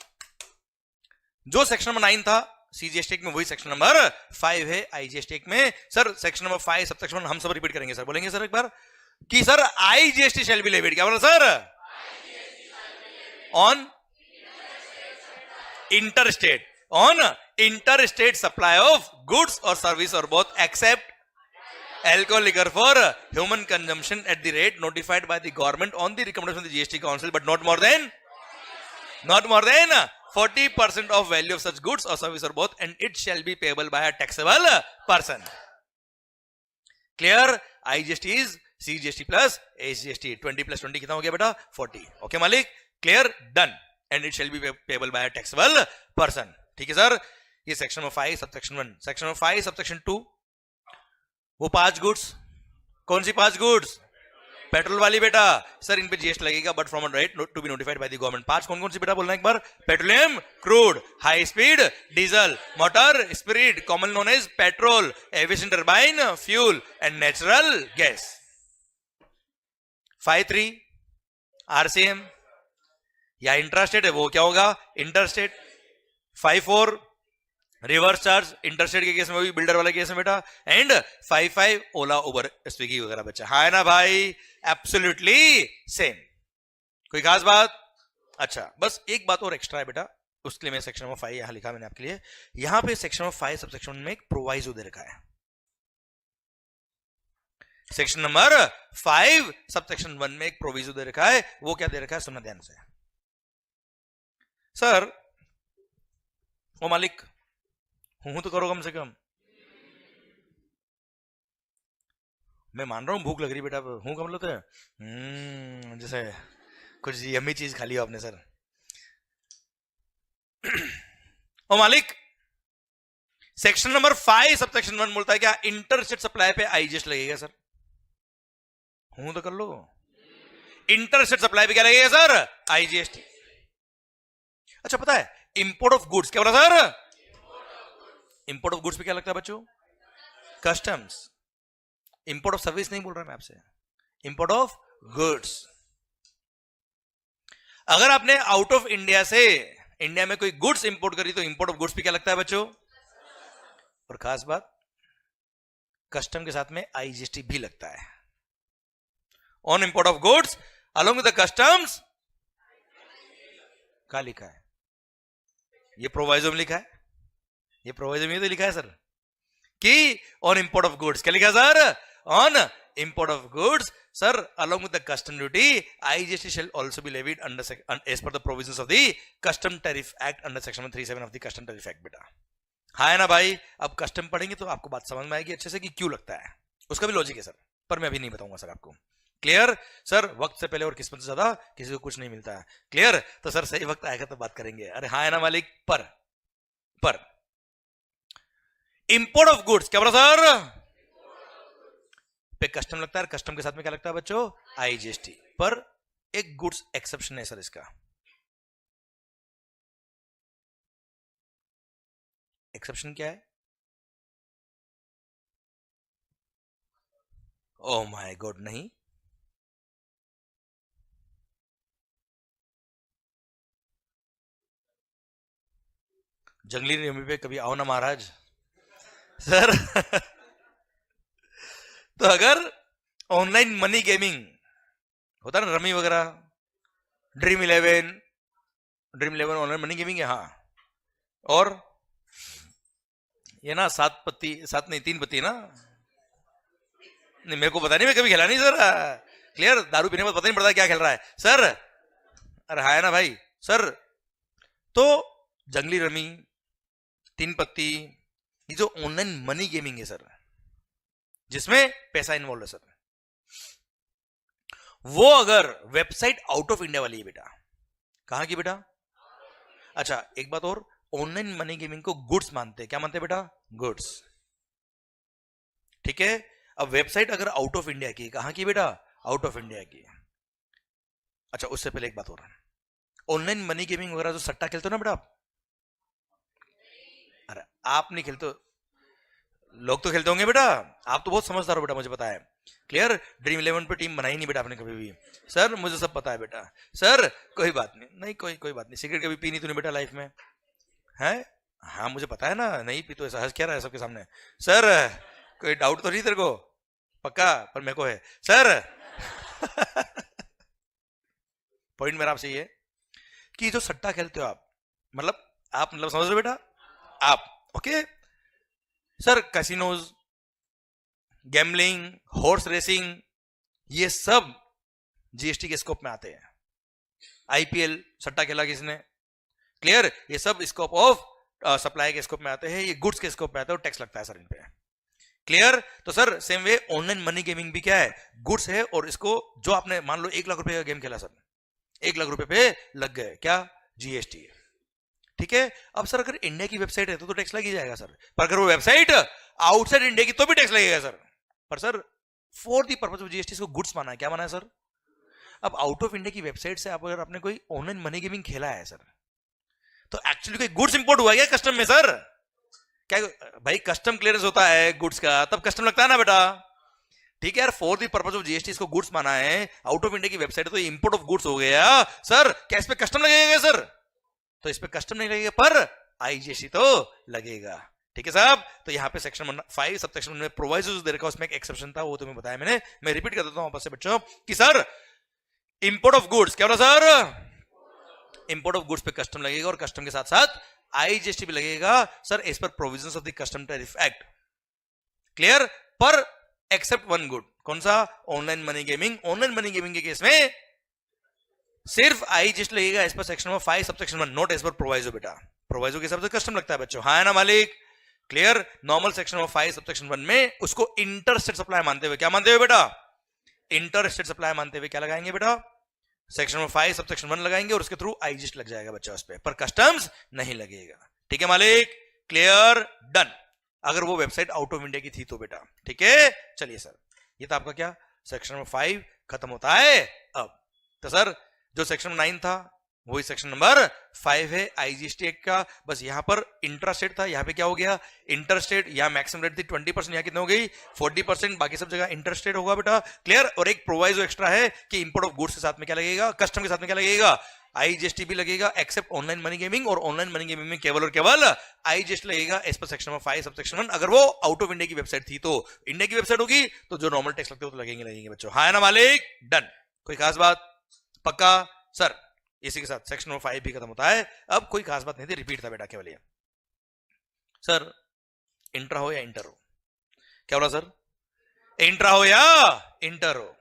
जो सेक्शन नंबर 9 था सीजीएसटी में, वही सेक्शन नंबर 5 है आईजीएसटी में। Sir section number 5 sub section हम सब रिपीट करेंगे सर, बोलेंगे सर एक बार कि sir IGST shall be levied, क्या बोला sir? On interstate, on interstate supply of goods और सर्विस और both except alcohol liquor for human consumption at the rate notified by the government on the recommendation of the GST Council, but not more than 40% of value of such goods or service or both, and it shall be payable by a taxable person. Clear? IGST is CGST plus SGST. 20 plus 20 कितना हो गया बेटा? 40. Okay मालिक? Clear? Done. And it shall be payable by a taxable person. ठीक है sir? ये section number 5 subsection 1। Section number 5 subsection 2, वो 5 goods, कौन सी 5 गुड्स? पेट्रोल वाली बेटा। सर इन पे जीएसटी लगेगा but from rate to be notified by the government. 5 कौन कौन सी बेटा बोलना एक बार? Petroleum crude, high speed diesel, motor spirit common known as petrol, aviation turbine fuel and natural gas. 5(3) RCM या इंट्रास्टेट है, वो क्या होगा? इंटरस्टेट। 5(4) रिवर्स चार्ज, इंटरस्टेट के केस में भी, बिल्डर वाले केस में बेटा। एंड 5(5) ओला उबर स्विगी वगैरह बच्चा। हाँ है ना भाई? Absolutely same. कोई खास बात? अच्छा, बस एक बात और एक्स्ट्रा है बेटा, उसके लिए मैं सेक्शन नंबर 5 यहां लिखा मैंने आपके लिए। यहां पे सेक्शन नंबर 5 सबसेक्शन में एक प्रोवाइजो दे रखा है। सेक्शन नंबर 5 सबसेक्शन 1 में एक प्रोविजो दे रखा है। वो क्या दे रखा है, सुनना ध्यान से। सर ओ मालिक हूं तो करो कम से कम। मैं मान रहा हूं भूख लग रही बेटा, हूं कम लेते हैं जैसे कुछ यम्मी चीज खा लिया आपने सर। ओ मालिक, सेक्शन नंबर 5 सबसेक्शन 1 बोलता है क्या इंटरस्टेट सप्लाई पे आईजीएसटी लगेगा सर? हूं तो कर लो। इंटरस्टेट सप्लाई पे क्या लगेगा सर? आईजीएसटी। अच्छा पता है इंपोर्ट ऑफ गुड्स क्या बोला सर? इंपोर्ट ऑफ गुड्स पे क्या लगता है बच्चों? कस्टम्स। इंपोर्ट ऑफ सर्विस नहीं बोल रहा मैं आपसे, इंपोर्ट ऑफ गुड्स। अगर आपने आउट ऑफ इंडिया से इंडिया में कोई गुड्स इंपोर्ट करी तो इंपोर्ट ऑफ गुड्स पे क्या लगता है बच्चों? और खास बात, कस्टम के साथ में आईजीएसटी भी लगता है on import of goods along with the customs. क्या लिखा है? ये प्रोवाइजो में लिखा है, ये प्रोवाइजो में तो लिखा है सर कि ऑन इंपोर्ट ऑफ गुड्स। क्या लिखा है sir? On import of goods sir along with the custom duty IGST shall also be levied under as per the provisions of the custom tariff act under section 37 of the custom tariff act बेटा। हाँ है ना भाई? अब custom पढ़ेंगे तो आपको बात समझ में आएगी अच्छे से कि क्यों लगता है, उसका भी लॉजिक है सर, पर मैं अभी नहीं बताऊंगा सर आपको। Clear sir? वक्त से पहले और किस्मत से ज्यादा किसी को कुछ नहीं मिलता है। क्लियर? तो सर सही वक्त आएगा तो बात करेंगे। अरे हाँ है ना मालिक? पर इंपोर्ट ऑफ गुड्स क्या बोला सर? पे कस्टम लगता है, कस्टम के साथ में क्या लगता है बच्चों? आईजीएसटी। पर एक गुड्स एक्सेप्शन है सर इसका। एक्सेप्शन क्या है? ओह माय गॉड, नहीं जंगली रेमी पे कभी आओ ना महाराज सर तो अगर ऑनलाइन मनी गेमिंग होता है ना रमी वगैरह, ड्रीम 11 ऑनलाइन मनी गेमिंग है। हाँ, और ये ना 7 पत्ती, 7 नहीं 3 पत्ती ना, नहीं मेरे को पता नहीं, मैं कभी खेला नहीं सर। क्लियर, दारू पीने में पता नहीं पड़ता क्या खेल रहा है सर। अरे हाँ है ना भाई सर। तो जंगली रमी, 3 पत्ती, ये जो ऑनलाइन मनी गेमिंग है सर, जिसमें पैसा इन्वॉल्व है सर, वो अगर वेबसाइट आउट ऑफ इंडिया वाली है बेटा, कहां की बेटा? अच्छा एक बात और, ऑनलाइन मनी गेमिंग को गुड्स मानते हैं। क्या मानते हैं बेटा? गुड्स। ठीक है, अब वेबसाइट अगर आउट ऑफ इंडिया की, कहां की बेटा? आउट ऑफ इंडिया की। अच्छा उससे पहले एक बात और, ऑनलाइन मनी गेमिंग वगैरह जो सट्टा खेलते हो ना बेटा आप, अरे आप नहीं खेलते, लोग तो खेलते होंगे बेटा, आप तो बहुत समझदार हो बेटा, मुझे पता है। क्लियर, ड्रीम 11 पे टीम बनाई नहीं बेटा आपने कभी भी सर, मुझे सब पता है बेटा। सर कोई बात नहीं, नहीं कोई बात नहीं, सिगरेट कभी पी नहीं तूने बेटा लाइफ में, है? हाँ मुझे पता है ना, नहीं पी तो ऐसा हंस क्या रहा है सबके सामने सर? कोई डाउट तो नहीं तेरे को? पक्का? पर मेरे को है सर। पॉइंट मेरा आपसे ये कि जो सट्टा खेलते हो आप, मतलब आप मतलब समझ रहे हो बेटा आप? Okay sir, casinos, gambling, horse racing, ये सब जीएसटी के स्कोप में आते हैं। आईपीएल सट्टा खेला किसने? क्लियर, ये सब स्कोप ऑफ सप्लाई के स्कोप में आते हैं, ये गुड्स के स्कोप में आते हैं और टैक्स लगता है सर इन पे। क्लियर, तो sir same way online money gaming भी क्या है? गुड्स है, और इसको जो आपने मान लो 1 लाख रुपए का गेम खेला सर, 1 लाख रुपए पे लग गए, क्या? जीएसटी। ठीक है, अब सर अगर इंडिया की वेबसाइट है तो टैक्स लग ही जाएगा सर, पर अगर वो वेबसाइट आउटसाइड इंडिया की तो भी टैक्स लगेगा सर। पर sir for the purpose of GST इसको गुड्स माना है। क्या माना है सर? अब आउट ऑफ इंडिया की वेबसाइट से आप अगर आपने कोई ऑनलाइन मनी गेमिंग खेला है सर, तो एक्चुअली कोई गुड्स इंपोर्ट हुआ है क्या कस्टम में सर? क्या भाई, कस्टम क्लियरेंस होता है गुड्स का, तब कस्टम लगता है ना बेटा। ठीक है यार, for the purpose of GST इसको गुड्स माना है, आउट ऑफ इंडिया की वेबसाइट है तो इंपोर्ट ऑफ गुड्स हो गया सर। क्या इस पे कस्टम लगेगा सर? तो इस पे कस्टम नहीं लगेगा, पर आईजीएसटी तो लगेगा। ठीक है साहब, तो यहाँ पे सेक्शन 5 सब सेक्शन में प्रोवाइजोस दे रखा, उसमें एक एक्सेप्शन था, वो तुम्हें बताया मैंने, मैं रिपीट कर देता हूं वापस से बच्चों कि सर इंपोर्ट ऑफ गुड्स, क्या बोला सर? इंपोर्ट ऑफ गुड्स पे कस्टम लगेगा, और कस्टम के साथ साथ आईजीएसटी भी लगेगा sir, as per provisions of the custom tariff act. Clear, पर एक्सेप्ट वन गुड, कौन सा? Online money gaming. Online money gaming के केस में सिर्फ आईजीएसटी लगेगा as per section 5 subsection 1, not as per proviso बेटा। प्रोवाइजो के हिसाब से कस्टम लगता है बच्चों, हाँ है ना मालिक? Clear, normal section 5 subsection 1 में उसको इंटर स्टेट सप्लाई मानते हुए, क्या मानते हुए बेटा? इंटर स्टेट सप्लाई मानते हुए क्या लगाएंगे बेटा? सेक्शन 5 सब सेक्शन 1 लगाएंगे, और उसके थ्रू आईजीएसटी लग जाएगा बच्चा उस पर कस्टम्स नहीं लगेगा। ठीक है मालिक? Clear, done. अगर वो वेबसाइट आउट ऑफ इंडिया की थी तो बेटा, ठीक है। चलिए सर, ये तो आपका क्या सेक्शन नंबर 5 खत्म होता है। अब तो सर जो सेक्शन 9 था वही सेक्शन नंबर 5 है आईजीएसटी एक्ट का। बस यहां पर इंट्रास्टेट था, यहां पे क्या हो गया? इंटरस्टेट। यहां मैक्सिमम रेट थी 20%, यहां कितने हो गई? 40%। बाकी सब जगह इंटरस्टेट होगा बेटा। क्लियर, और एक प्रोवाइजो एक्स्ट्रा है कि इंपोर्ट ऑफ गुड्स के साथ में क्या लगेगा? कस्टम के साथ में क्या लगेगा? आईजीएसटी भी लगेगा, एक्सेप्ट ऑनलाइन मनी गेमिंग। और ऑनलाइन मनी गेमिंग में केवल और केवल आईजीएसटी लगेगा as per section number 5 subsection 1। अगर वो आउट ऑफ इंडिया की वेबसाइट थी तो, इंडिया की वेबसाइट होगी तो जो नॉर्मल टैक्स लगते हो तो लगेंगे बच्चों, हाँ है ना मालिक? डन। कोई खास बात? पक्का सर? इसी के साथ सेक्शन नंबर 5 भी खत्म होता है। अब कोई खास बात नहीं थी, रिपीट था बेटा केवल ये। सर इंट्रा हो या इंटर हो? क्या बोला सर? इंट्रा हो या इंटर हो?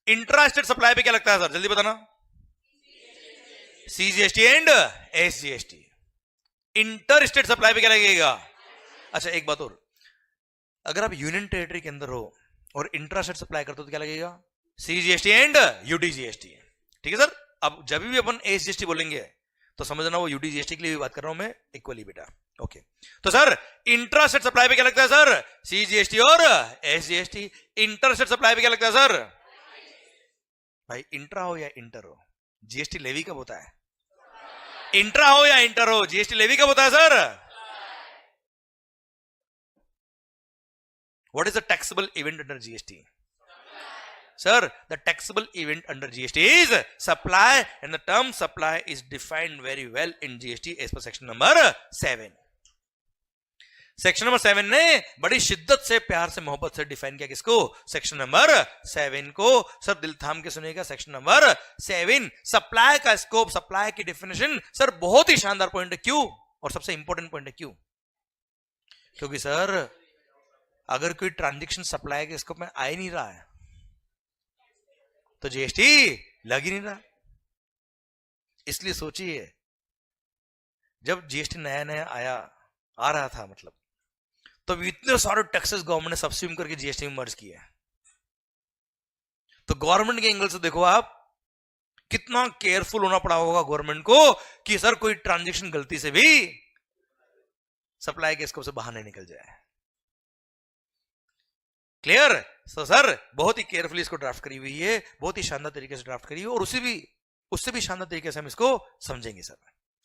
इंट्रा स्टेट सप्लाई पे क्या लगता है सर, जल्दी बताना? CGST and SGST. Inter state supply पे क्या लगेगा? अच्छा एक बात और, अगर आप यूनियन टेरिटरी के अंदर हो और इंट्रा स्टेट सप्लाई करते हो तो क्या लगेगा? CGST and UTGST. ठीक है सर। अब जब भी अपन एसजीएसटी बोलेंगे तो समझना वो यूटीजीएसटी के लिए भी बात कर रहा हूं मैं इक्वली बेटा। ओके, तो सर इंट्रा स्टेट सप्लाई पे क्या लगता है सर? सीजीएसटी और एसजीएसटी। इंटर स्टेट सप्लाई पे क्या लगता है सर? भाई इंट्रा हो या इंटर हो, जीएसटी लेवी कब होता है? इंट्रा हो या इंटर हो, जीएसटी लेवी कब होता है sir? What is the taxable event under GST? Sir, the taxable event under GST is supply, and the term supply is defined very well in GST as per section number 7. Section number 7 ने बड़ी शिद्दत से, प्यार से, मोहब्बत से define किया किसको? सेक्शन नंबर 7 को। सर दिल थाम के सुनिएगा, सेक्शन नंबर 7 सप्लाई का स्कोप, सप्लाई की डेफिनेशन। सर बहुत ही शानदार पॉइंट है। क्यों? और सबसे इंपॉर्टेंट पॉइंट है। क्यों? क्योंकि सर अगर कोई ट्रांजेक्शन सप्लाई के स्कोप में आ ही नहीं रहा है तो जीएसटी लग ही नहीं रहा। इसलिए सोचिए, जब जीएसटी नया नया आ रहा था, मतलब तो इतने सारे टैक्सेस गवर्नमेंट ने सब्सिडी करके जीएसटी में मर्ज किया है। तो गवर्नमेंट के एंगल से देखो आप, कितना केयरफुल होना पड़ा होगा गवर्नमेंट को कि सर कोई ट्रांजेक्शन गलती से भी सप्लाई के स्कोप से बाहर नहीं निकल जाए। क्लियर? तो सर बहुत ही केयरफुली इसको ड्राफ्ट करी हुई है, बहुत ही शानदार तरीके से ड्राफ्ट करी है, और उससे भी शानदार तरीके से हम इसको समझेंगे सर।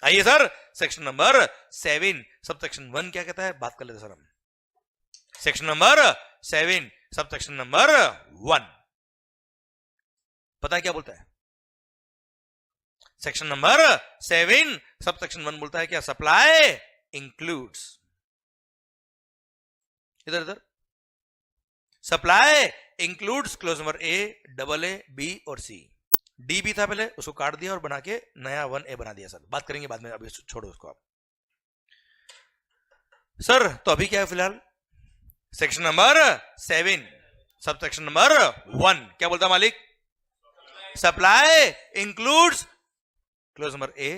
आइए sir, section number 7 sub section 1 क्या कहता है, बात कर लेते सर हम। Section number 7 sub section number 1 पता है क्या बोलता है? सेक्शन नंबर 7 सब सेक्शन 1 बोलता है क्या? सप्लाई इंक्लूड्स, इधर supply includes clause number A, double A, B और सी। डी भी था पहले, उसको काट दिया और बना के नया 1A बना दिया। सर बात करेंगे बाद में, अभी छोड़ो उसको आप। सर तो अभी क्या है फिलहाल? Section number 7 sub section number 1 क्या बोलता मालिक? Supply includes clause number A,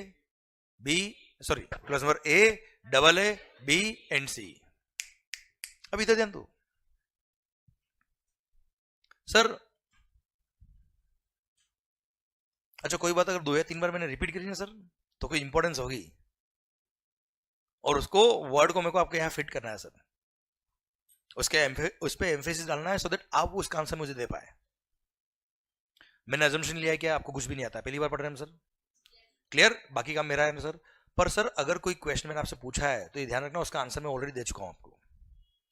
B, sorry clause number A, double A, B and C. अब इधर ध्यान दो सर। अच्छा कोई बात अगर 2 या 3 बार मैंने रिपीट करी ना सर, तो कोई इंपॉर्टेंस होगी, और उसको वर्ड को मेरे को आपके यहां फिट करना है सर, उस पर एम्फेसिस डालना है, सो दैट आप उसका आंसर मुझे दे पाए। मैंने अजम्पशन लिया है कि आपको कुछ भी नहीं आता, पहली बार पढ़ रहे हैं सर। क्लियर? बाकी काम मेरा है सर। पर सर अगर कोई क्वेश्चन मैंने आपसे पूछा है तो ये ध्यान रखना उसका आंसर मैं ऑलरेडी दे चुका हूं आपको,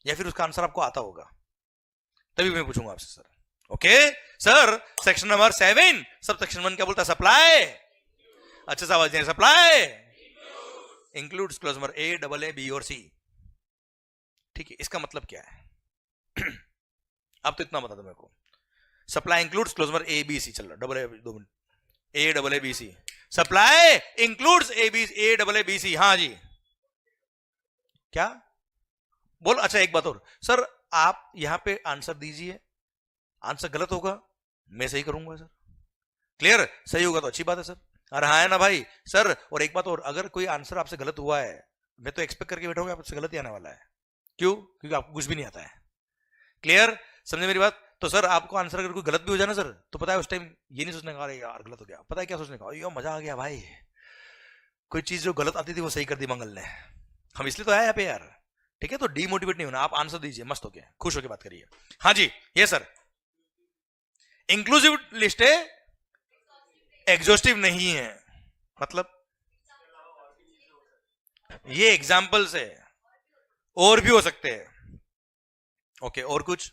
या फिर उसका आंसर आपको आता होगा, तभी मैं पूछूंगा आपसे sir. Okay sir, section number 7 sub section 1 क्या बोलता है? सप्लाई, अच्छे से आवाज दें, supply includes clause number A, double A, B और सी। ठीक है, इसका मतलब क्या है? अब तो इतना बता दो मेरे को। Supply includes clause number A, B, C, चल रहा, double A, 2 minute, A, double A, B, C. Supply includes A, B, A, double A, B, C. हाँ जी, क्या बोल? अच्छा एक बात और सर, आप यहां पे आंसर दीजिए, आंसर गलत होगा मैं सही करूंगा सर। क्लियर? सही होगा तो अच्छी बात है सर। अरे हाँ है ना भाई सर। और एक बात और, अगर कोई आंसर आपसे गलत हुआ है, मैं तो एक्सपेक्ट करके बैठा हूँ आपसे गलत ही आने वाला है। क्यों? क्योंकि आपको कुछ भी नहीं आता है। क्लियर? समझे मेरी बात? तो सर आपको आंसर अगर कोई गलत भी हो जाए ना सर, तो पता है उस टाइम ये नहीं सोचने का अरे यार गलत हो गया, पता है क्या सोचने का? यो मजा आ गया भाई, कोई चीज जो गलत आती थी वो सही कर दी मंगल ने, हम इसलिए तो आए यहाँ पे यार। ठीक है, तो डीमोटिवेट नहीं होना, आप आंसर दीजिए मस्त होके, खुश होके बात करिए। हाँ जी, ये सर इंक्लूसिव लिस्ट है, एग्जॉस्टिव नहीं है। मतलब ये एग्जाम्पल्स है, और भी हो सकते हैं। ओके, और कुछ?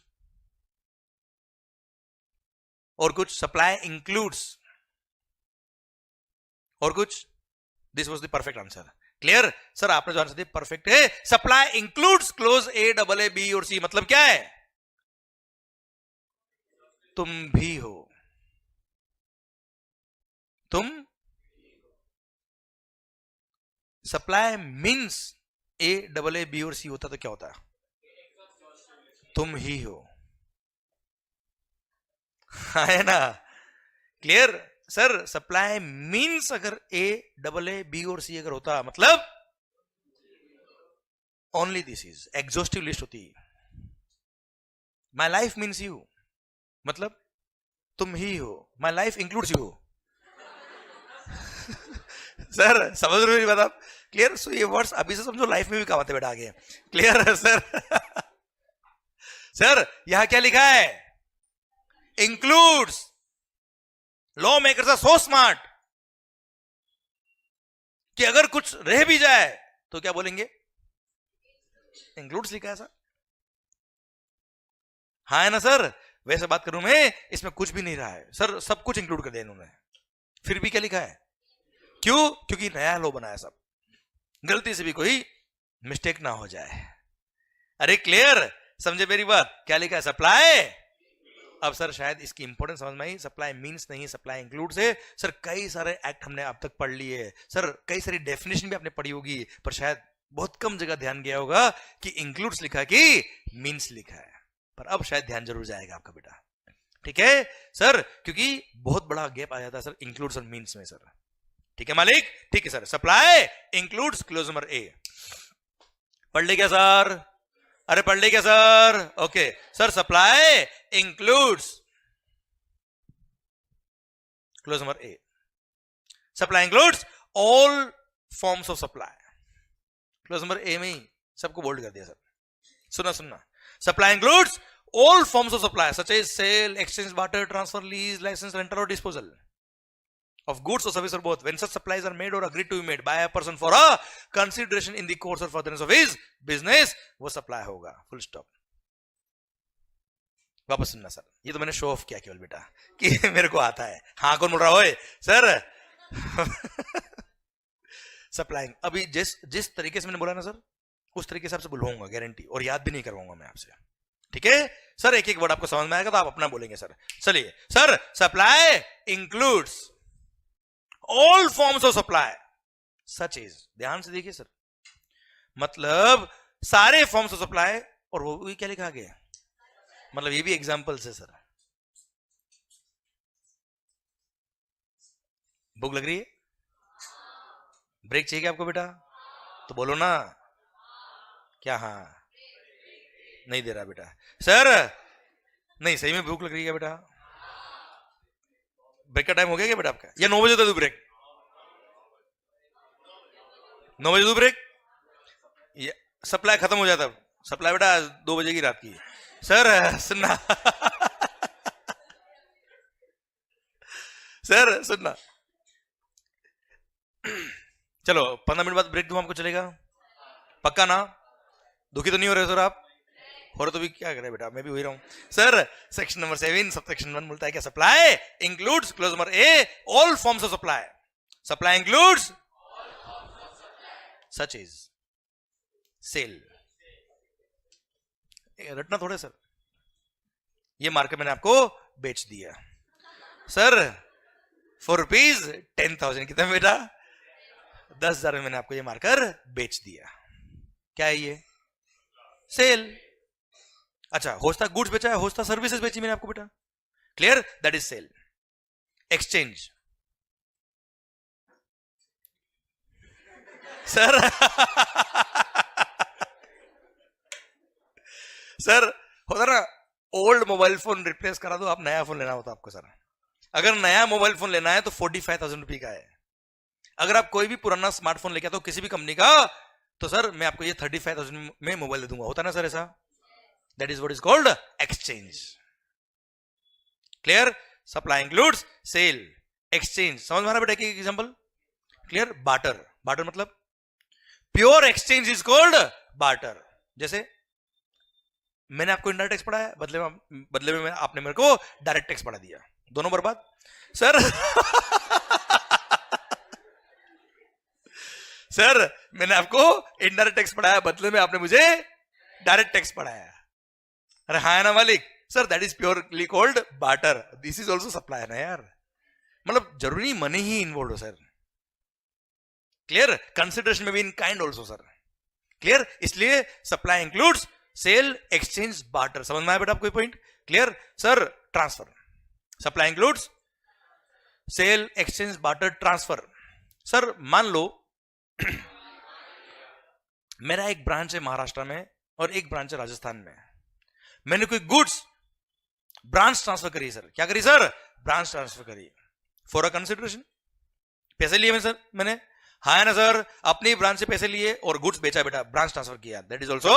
और कुछ? सप्लाई इंक्लूड्स, और कुछ? This was the perfect answer. Clear? Sir आपने जो आंसर दिया परफेक्ट है। Supply includes clause A, double A, B और सी, मतलब क्या है? तुम भी हो, तुम। Supply means A, double A, B और सी होता तो क्या होता? तुम ही हो, है ना? क्लियर? सर सप्लाई मींस अगर ए, डबल ए, बी और सी अगर होता, मतलब only this is exhaustive list होती। माई लाइफ मीन्स यू, मतलब तुम ही हो, my life includes you. Sir समझ रहे हो मेरी बात आप? क्लियर? सो ये वर्ड्स अभी से समझो, लाइफ में भी काम आते बेटा आगे। क्लियर है सर? सर यहां क्या लिखा है? Includes. Lawmakers are so smart कि अगर कुछ रह भी जाए तो क्या बोलेंगे? इंक्लूड्स लिखा है सर। हाँ है ना सर? वैसे बात करूं मैं, इसमें कुछ भी नहीं रहा है सर, सब कुछ इंक्लूड कर दिया इन्होंने, फिर भी क्या लिखा है? क्यों? क्योंकि नया लॉ बनाया, सब गलती से भी कोई मिस्टेक ना हो जाए। अरे क्लियर, समझे मेरी बात? क्या लिखा है? सप्लाई। अब सर शायद इसकी इंपॉर्टेंस समझ में आई। सप्लाई मींस नहीं, सप्लाई इंक्लूड्स है। सर कई सारे एक्ट हमने अब तक पढ़ लिए, सर कई सारी डेफिनेशन भी आपने पढ़ी होगी, पर शायद बहुत कम जगह ध्यान गया होगा कि इंक्लूड्स लिखा कि मींस लिखा है। पर अब शायद ध्यान जरूर जाएगा आपका बेटा, ठीक है सर, क्योंकि बहुत बड़ा गैप आ जाता है सर इंक्लूड्स और मींस में सर। ठीक है मालिक? ठीक है sir. Supply includes clause number ए। पढ़ ले क्या सर? अरे पढ़ ले क्या sir? Okay sir, supply includes clause number A. Supply includes all forms of supply. Close number ए में ही सबको बोल्ड कर दिया सर। सुनना, supply includes all forms of supply such as sale, exchange, barter, transfer, lease, license, rental or disposal of goods or service or both when such supplies are made or agreed to be made by a person for a consideration in the course or furtherance of his business, वो supply होगा। full stop। वापस सुनना sir, ये तो मैंने show off किया केवल बेटा कि मेरे को आता है। हाँ कौन बोल रहा हो सर? सप्लाइंग। अभी जिस तरीके से मैंने बोला ना सर, उस तरीके से आपसे बुलवाऊंगा गारंटी, और याद भी नहीं करवाऊंगा मैं आपसे। ठीक है सर? एक एक वर्ड आपको समझ में आएगा तो आप अपना बोलेंगे सर। चलिए sir, supply includes all forms of supply such is, ध्यान से देखिए सर, मतलब सारे फॉर्म्स ऑफ सप्लाई, और वो भी क्या लिखा गया, मतलब ये भी एग्जांपल्स है सर। भूख लग रही है? ब्रेक चाहिए क्या आपको बेटा? तो बोलो ना क्या? हाँ नहीं दे रहा बेटा सर? नहीं, सही में भूख लग रही है बेटा? ब्रेक का टाइम हो गया क्या बेटा आपका? या 9 बजे दे दूं ब्रेक? 9 बजे दूं ब्रेक? सप्लाई खत्म हो जाता, सप्लाई बेटा 2 बजे की रात की सर। सुनना सर, सुनना, चलो 15 मिनट बाद ब्रेक दूं आपको, चलेगा? पक्का ना? दुखी तो नहीं हो रहे सर आप? और तो भी क्या करे बेटा, मैं भी वही रहा हूं sir. Section number 7 sub section 1 बोलता है क्या? Supply includes clause number A all forms of supply. Supply includes such is sale. रटना थोड़े सर, ये मार्कर मैंने आपको बेच दिया सर फॉर ₹10,000। कितना बेटा? 10,000 में मैंने आपको ये मार्कर बेच दिया। क्या है ये? सेल। अच्छा, होस्ता गुड्स बेचा है, होस्ता सर्विसेज बेची मैंने आपको बेटा। Clear? That is sale. Exchange sir sir होता ना, ओल्ड मोबाइल फोन रिप्लेस करा दो, आप नया फोन लेना होता आपको सर। अगर नया मोबाइल फोन लेना है तो 45,000 रुपए का है। अगर आप कोई भी पुराना स्मार्टफोन लेके आते हो किसी भी कंपनी का, तो सर मैं आपको ये 35,000 में मोबाइल दे दूंगा। होता ना सर ऐसा? That is what is called exchange. Clear? Supply includes sale, exchange। समझ में आ रहा बेटा? एक एग्जांपल क्लियर? बार्टर। बार्टर मतलब pure exchange is called barter. जैसे मैंने आपको इनडायरेक्ट टैक्स पढ़ाया, बदले में आपने मेरे को डायरेक्ट टैक्स पढ़ा दिया, दोनों बर्बाद सर। सर मैंने आपको इनडायरेक्ट टैक्स पढ़ाया, बदले में आपने मुझे डायरेक्ट टैक्स पढ़ाया। अरे हाँ ना मालिक? Sir that is purely called barter. This is also supply ना यार, मतलब जरूरी मनी ही इन्वॉल्व हो सर। क्लियर? कंसिडरेशन में भी in kind also sir. Clear? इसलिए supply includes sale, exchange, barter. समझ में आया बेटा आपको point? Clear sir? Transfer. Supply includes sale, exchange, barter, transfer. Sir मान लो मेरा एक ब्रांच है महाराष्ट्र में और एक ब्रांच है राजस्थान में। मैंने कोई गुड्स ब्रांच ट्रांसफर करी सर। क्या करी सर? ब्रांच ट्रांसफर करी फॉर अ कंसिडरेशन। पैसे लिए सर मैंने, हाँ ना सर? अपनी ब्रांच से पैसे लिए और गुड्स बेचा बेटा, ब्रांच ट्रांसफर किया, दैट इज ऑल्सो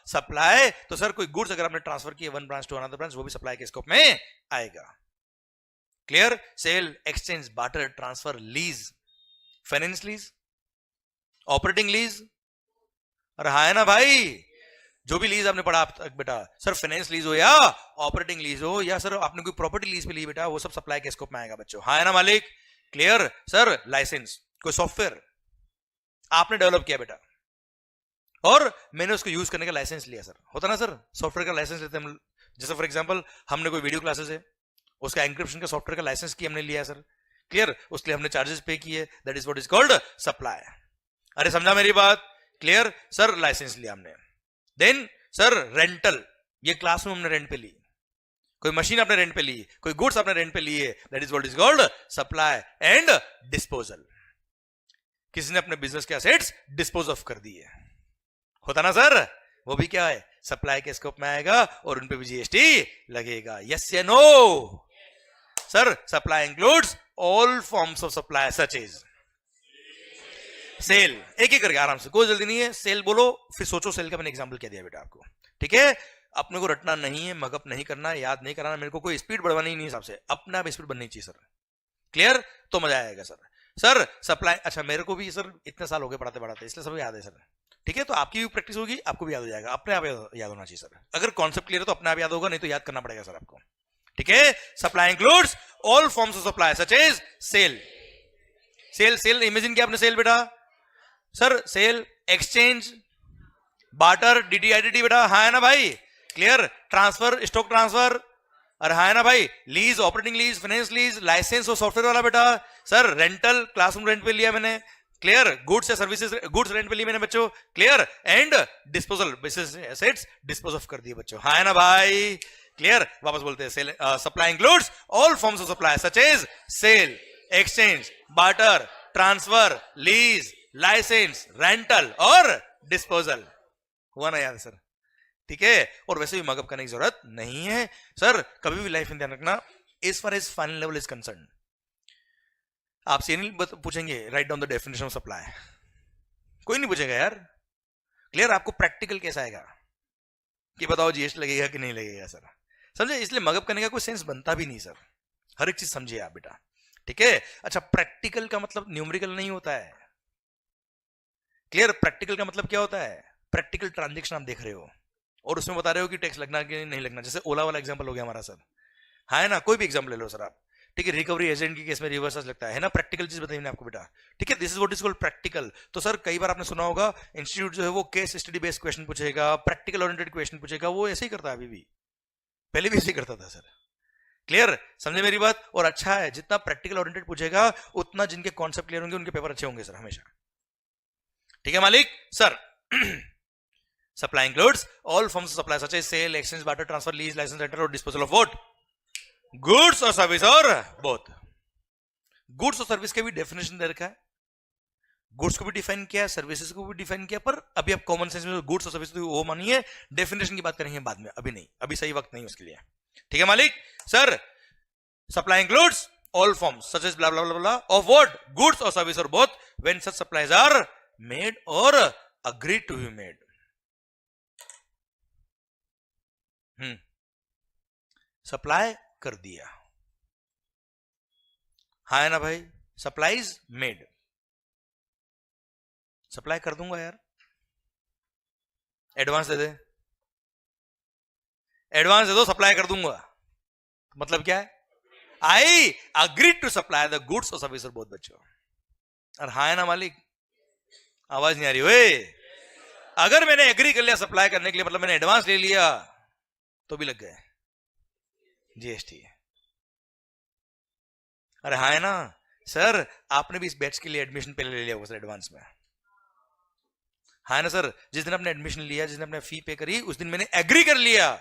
सप्लाई। तो सर कोई गुड्स अगर आपने ट्रांसफर किए one branch to another branch, वो भी सप्लाई के स्कोप में आएगा। Clear? Sale, exchange, barter, transfer, lease, finance lease, operating lease. अरे हाँ है ना भाई? जो भी लीज आपने पढ़ा आप तक बेटा, सर फाइनेंस लीज हो या ऑपरेटिंग लीज हो या सर आपने कोई प्रॉपर्टी लीज पे ली बेटा, वो सब सप्लाई के स्कोप में आएगा बच्चों। हाँ है ना मालिक? Clear sir? लाइसेंस, कोई सॉफ्टवेयर आपने डेवलप किया बेटा, और मैंने उसको यूज करने का लाइसेंस लिया सर, होता ना सर, सॉफ्टवेयर का लाइसेंस लेते हैं हम, जैसे फॉर एग्जांपल हमने कोई वीडियो क्लासेस है, उसका एंक्रिप्शन का सॉफ्टवेयर का लाइसेंस की हमने लिया सर, क्लियर, उसके लिए हमने चार्जेस पे किए, that is what is called supply. अरे समझा मेरी बात, क्लियर सर, लाइसेंस लिया हमने। देन सर रेंटल, ये क्लासरूम हमने रेंट पे ली, कोई मशीन आपने रेंट पे ली, कोई गुड्स आपने रेंट पे लिए, that is what is called supply and disposal. किसी ने अपने बिजनेस के एसेट्स डिस्पोज ऑफ कर दिए, होता ना सर, वो भी क्या है, सप्लाई के स्कोप में आएगा और उन पे भी जीएसटी लगेगा। यस या no sir? Supply includes all forms of supply such as sale. एक एक करके आराम से, कोई जल्दी नहीं है, सेल बोलो फिर सोचो सेल का मैंने एग्जांपल क्या दिया बेटा आपको, ठीक है? अपने को रटना नहीं है, मगअप नहीं करना, याद नहीं कराना, मेरे को कोई स्पीड बढ़वानी नहीं हिसाब से, अपने आप स्पीड बननी चाहिए सर, क्लियर? तो मजा आएगा सर। सर सप्लाई, अच्छा मेरे को भी सर इतने साल हो गए पढ़ाते पढ़ाते, इसलिए सब याद है सर, ठीक है? तो आपकी भी प्रैक्टिस होगी, आपको भी याद हो जाएगा, अपने आप याद होना चाहिए सर। अगर कॉन्सेप्ट क्लियर है तो अपने आप याद होगा, नहीं तो याद करना पड़ेगा सर आपको, ठीक है? Supply includes all forms of supply such as sale. Sale, sale imagine किया आपने सेल बेटा, सर सेल, एक्सचेंज, बार्टर, डीटीआईटीटी बेटा, हाँ है ना भाई, क्लियर? ट्रांसफर, स्टॉक ट्रांसफर, अरे हाँ है ना भाई, lease, operating lease, finance lease, licence और सॉफ्टवेयर वाला बेटा, सर रेंटल, क्लासरूम रेंट पे लिया मैंने, क्लियर? गुड्स या सर्विसेज, गुड्स रेंट पे ली मैंने बच्चों, clear? And disposal, business assets dispose of कर दिए बच्चों, हाँ है ना भाई, क्लियर? वापस बोलते हैं, sale supply includes all forms of supply such as sale, exchange, barter, transfer, lease, licence, rental और डिस्पोजल। हुआ ना याद सर? ठीक है? और वैसे भी मगअप करने की जरूरत नहीं है सर, कभी भी लाइफ में ध्यान रखना, as far as final level is concern, आपसे नहीं पूछेंगे write down the definition of supply, कोई नहीं पूछेगा यार, क्लियर? आपको प्रैक्टिकल कैसा आएगा कि बताओ जीएसटी लगेगा कि नहीं लगेगा सर, समझे? इसलिए मगअप करने का कोई सेंस बनता भी नहीं सर, हर एक चीज समझिए आप बेटा, ठीक है? अच्छा, प्रैक्टिकल का मतलब न्यूमेरिकल नहीं होता है, क्लियर? प्रैक्टिकल का मतलब क्या होता है? प्रैक्टिकल ट्रांजेक्शन आप देख रहे हो और उसमें बता रहे हो कि टैक्स लगना कि नहीं लगना, जैसे ओला वाला एग्जांपल हो गया हमारा सर, हाँ है ना? कोई भी एग्जांपल ले लो सर आप, ठीक है? रिकवरी एजेंट के केस में रिवर्स लगता है ना? प्रैक्टिकल चीज बताइए आपको बेटा, ठीक है? This is what is called practical. तो सर कई बार आपने सुना होगा इंस्टीट्यूट जो है वो केस स्टडी बेस्ड क्वेश्चन पूछेगा, प्रैक्टिकल ओरिएंटेड क्वेश्चन पूछेगा, वो ऐसे ही करता है अभी भी, पहले भी ऐसे ही करता था सर, क्लियर? समझे मेरी बात? और अच्छा है, जितना प्रैक्टिकल ओरिएंटेड पूछेगा उतना जिनके कॉन्सेप्ट क्लियर होंगे उनके पेपर अच्छे होंगे सर हमेशा, ठीक है मालिक? Sir supply includes all forms of supply such as sale, exchange, barter, transfer, lease, licence, rental और डिस्पोजल ऑफ व्हाट? गुड्स और सर्विस और बोथ। गुड्स और सर्विस के भी डेफिनेशन दे रखा है, गुड्स को भी डिफाइन किया, सर्विसेज को भी डिफाइन किया, पर अभी आप कॉमन सेंस में गुड्स और सर्विस वो मानिए, डेफिनेशन की बात करेंगे बाद में, अभी नहीं, अभी सही वक्त नहीं उसके लिए, ठीक है मालिक? Sir supply includes all forms such as blah blah blah of what? Goods और सर्विस और both when such supplies are made or agreed to be made. Supply कर दिया, हाँ है ना भाई? सप्लाईज मेड, सप्लाई कर दूंगा यार, एडवांस दे दे, एडवांस दे दो, सप्लाई कर दूंगा, मतलब क्या है? I agreed to supply the goods और सर्विस और बोथ बच्चों। और हाँ है ना मालिक? आवाज नहीं आ रही ओए? अगर मैंने एग्री कर लिया सप्लाई करने के लिए, मतलब मैंने एडवांस ले लिया, तो भी लग गए जीएसटी। अरे हाँ है ना सर? आपने भी इस बैच के लिए एडमिशन पहले ले लिया होगा सर एडवांस में, हाँ है ना सर? जिस दिन आपने एडमिशन लिया, जिस दिन आपने फी पे करी, उस दिन मैंने एग्री कर लिया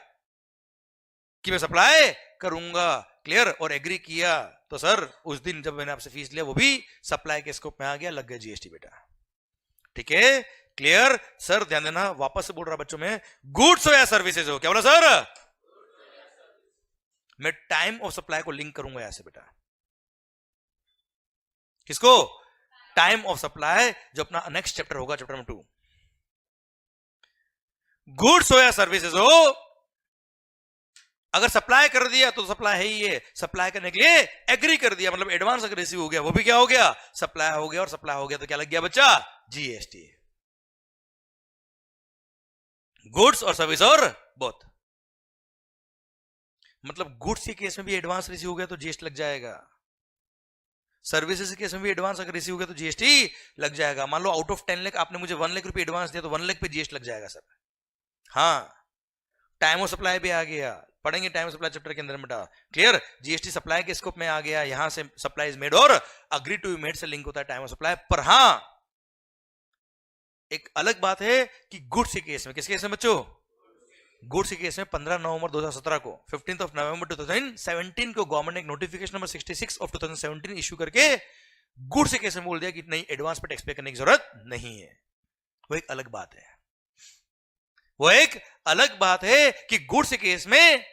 कि मैं सप्लाई करूंगा, क्लियर? और एग्री किया तो सर उस दिन जब मैंने आपसे फीस लिया वो भी सप्लाई के स्कोप में आ गया, लग गया जीएसटी बेटा, ठीक है? क्लियर? सर ध्यान देना, वापस से बोल रहा बच्चों में, गुड्स हो या सर्विसेज हो, क्या बोला सर? मैं टाइम ऑफ सप्लाई को लिंक करूंगा ऐसे बेटा, किसको? टाइम ऑफ सप्लाई, जो अपना नेक्स्ट चैप्टर होगा, चैप्टर नंबर 2। गुड्स हो या सर्विसेज हो, अगर सप्लाई कर दिया तो सप्लाई है ही है, सप्लाई करने के लिए एग्री कर दिया मतलब एडवांस अगर रिसीव हो गया, वो भी क्या हो गया? सप्लाई हो गया। और सप्लाई हो गया तो क्या लग गया बच्चा? जीएसटी। गुड्स और सर्विस और बोथ, मतलब गुड्स के केस में भी एडवांस रिसीव हो गया तो जीएसटी लग जाएगा, सर्विसेज के केस में भी एडवांस अगर रिसीव हो गया तो जीएसटी लग जाएगा। मान लो आउट ऑफ 10 लाख आपने मुझे 1 लाख रुपए एडवांस दिया तो 1 लाख पे जीएसटी लग जाएगा सर। हाँ, टाइम ऑफ सप्लाई भी आ गया, पढ़ेंगे टाइम ऑफ सप्लाई चैप्टर के अंदर बेटा। क्लियर, जीएसटी सप्लाई के स्कोप में आ गया, यहां से supply is made or agree to be made से लिंक होता है टाइम ऑफ सप्लाई पर। हाँ, एक अलग बात है कि गुड्स के केस में, किस केस में बच्चों? गुड्स के केस में 15 नवंबर 2017 को 15 ऑफ नवंबर 2017 को गवर्नमेंट ने एक नोटिफिकेशन नंबर 66 ऑफ 2017 इश्यू करके गुड्स के केस में बोल दिया कि नहीं, एडवांस पे टैक्स पे करने की जरूरत नहीं है। वो एक अलग बात है, वो एक अलग बात है कि गुड्स के केस में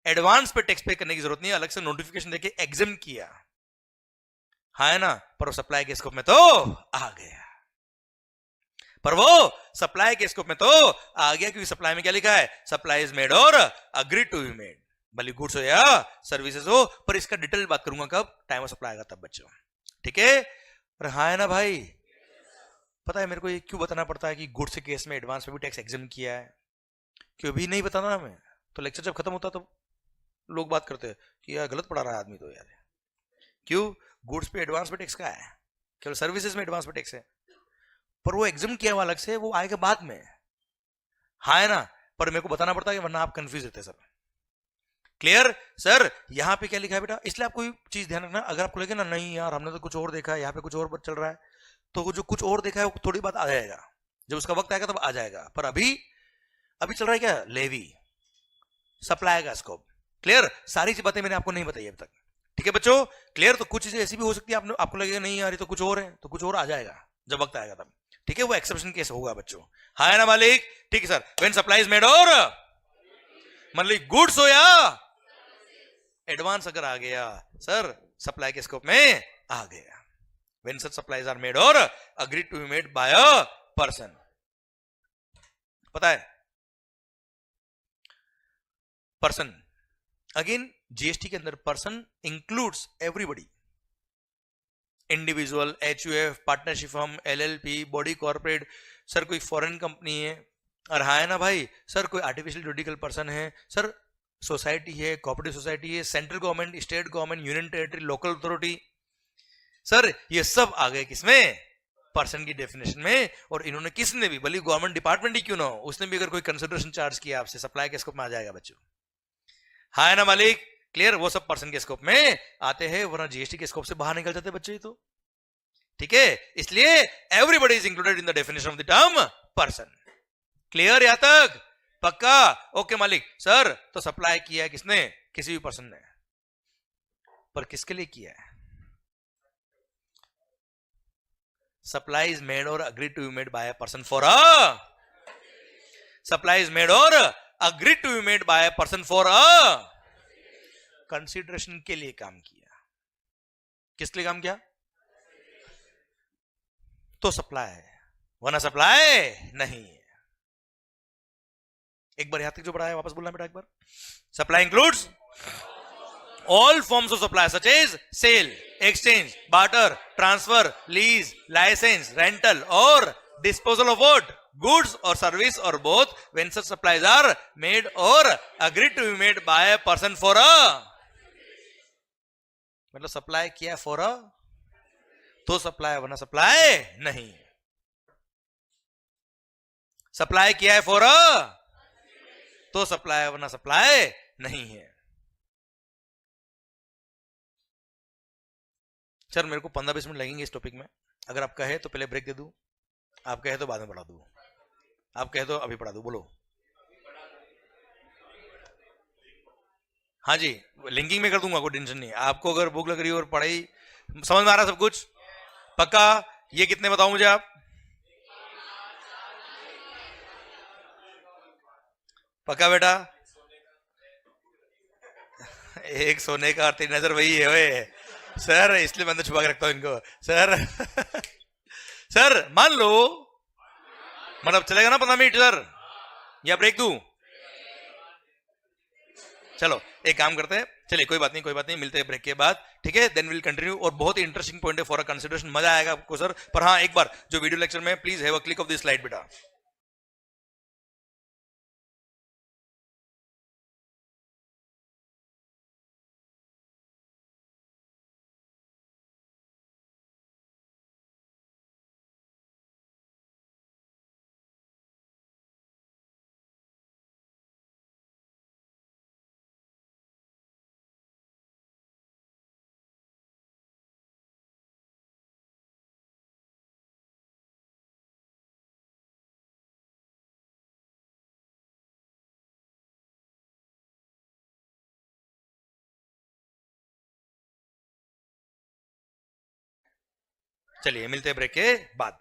एडवांस पे टैक्स पे करने की जरूरत नहीं है, अलग से नोटिफिकेशन देके एग्जाम किया, हाँ है ना। पर सप्लाई के स्कोप में तो आ गया, पर वो सप्लाई के स्कोप में तो आ गया क्योंकि सप्लाई में क्या लिखा है? Supply is made or agree to be made, भले गुड्स हो या सर्विसेज हो। पर इसका डिटेल बात करूंगा कब? टाइम ऑफ सप्लाई आएगा तब बच्चों, ठीक है। पर हाँ है ना भाई, पता है मेरे को ये क्यों बताना पड़ता है कि गुड्स के केस में एडवांस में भी टैक्स एग्जाम किया है? क्यों भी नहीं बताना हमें, तो लेक्चर जब खत्म होता तो लोग बात करते हैं कि यार गलत पढ़ा रहा है आदमी तो यार। क्यों? गुड्स पे एडवांस पे टैक्स का है, केवल सर्विसेज में एडवांस पे टैक्स है, पर वो एग्जाम किया हुआ अलग से, वो आएगा बाद में, हाँ है ना। पर मेरे को बताना पड़ता है वरना आप कंफ्यूज रहते सर। Clear sir? यहां पे क्या लिखा है बेटा, इसलिए आप कोई चीज ध्यान रखना। अगर आपको लगे ना नहीं यार हमने तो कुछ और देखा है, यहाँ पे कुछ और चल रहा है, तो जो कुछ और देखा है वो थोड़ी बात आ जाएगा, जब उसका वक्त आएगा तब आ जाएगा। पर अभी चल रहा है क्या? लेवी, सप्लाई का स्कोप। क्लियर? सारी सी बातें मैंने आपको नहीं बताई अब तक, ठीक है बच्चों? क्लियर? तो कुछ चीजें ऐसी भी हो सकती है आपको लगेगा नहीं यार ये तो कुछ और है, तो कुछ और आ जाएगा जब वक्त आएगा तब, ठीक है। वो एक्सेप्शन केस होगा बच्चों, हाँ है ना मालिक? ठीक है sir. When supply is made और मतलब गुड्स हो या एडवांस अगर आ गया सर, सप्लाई के स्कोप में आ गया। When such supplies are made or agree to be made by a person. पता है पर्सन, अगेन जीएसटी के अंदर person includes everybody, individual, HUF, partnership firm, LLP, body corporate, sir कोई फॉरेन कंपनी है, और हाँ है ना भाई सर कोई आर्टिफिशियल जुडिकल पर्सन है, सर सोसाइटी है, कोऑपरेटिव सोसाइटी है, central government, state government, union territory, local authority, sir ये सब आ गए किसमें? पर्सन की डेफिनेशन में। और इन्होंने किसने भी, भले गवर्नमेंट डिपार्टमेंट ही क्यों ना हो, उसने भी अगर कोई कंसिडरेशन चार्ज किया आपसे, सप्लाई के स्कोप में आ जाएगा बच्चों, हाँ है ना मालिक? क्लियर? वो सब पर्सन के स्कोप में आते हैं, वरना जीएसटी के स्कोप से बाहर निकल जाते बच्चे तो, ठीक है। इसलिए everybody is included in the definition of the term person. Clear यहां तक? पक्का? ओके मालिक। सर तो सप्लाई किया है किसने? किसी भी पर्सन ने, पर किसके लिए किया है? Supply is made or agree to be made by a person for a, supply is made or agree to be made by a person for a consideration के लिए काम किया। किस लिए काम किया? तो सप्लाई है, वरना सप्लाई नहीं है। एक बार यहां तक जो पढ़ा है वापस बोलना बेटा एक बार। Supply includes all forms of supply such as sale, exchange, barter, transfer, lease, license, rental or disposal of what? Goods or service or both when such supplies are made or agreed to be made by a person for a, मतलब supply किया for a तो supply, वरना supply नहीं। Supply किया है for अ तो supply, वरना supply नहीं है। सर मेरे को 15-20 मिनट लगेंगे इस टॉपिक में, अगर आप कहे तो पहले ब्रेक दे दूं, आप कहे तो बाद में पढ़ा दूं, आप कहे तो अभी पढ़ा दूं, बोलो। हाँ जी, लिंकिंग में कर दूंगा, कोई टेंशन नहीं। आपको अगर भूख लग रही हो और पढ़ाई समझ में आ रहा सब कुछ, पक्का? ये कितने बताओ मुझे आप? पक्का बेटा? एक सोने का और 3 नजर वही है वे सर, इसलिए मैं तो छुपा के रखता हूं इनको सर। सर मान लो, मतलब चलेगा ना 15 मिनट सर, या ब्रेक दूं? चलो एक काम करते हैं, चलिए कोई बात नहीं, कोई बात नहीं, मिलते हैं ब्रेक के बाद, ठीक है। Then will continue. और बहुत ही इंटरेस्टिंग पॉइंट है फॉर अ कंसिडरेशन, मजा आएगा आपको सर। पर हाँ एक बार जो वीडियो लेक्चर में, please have a click of this slide बेटा। चलिए मिलते हैं ब्रेक के बाद।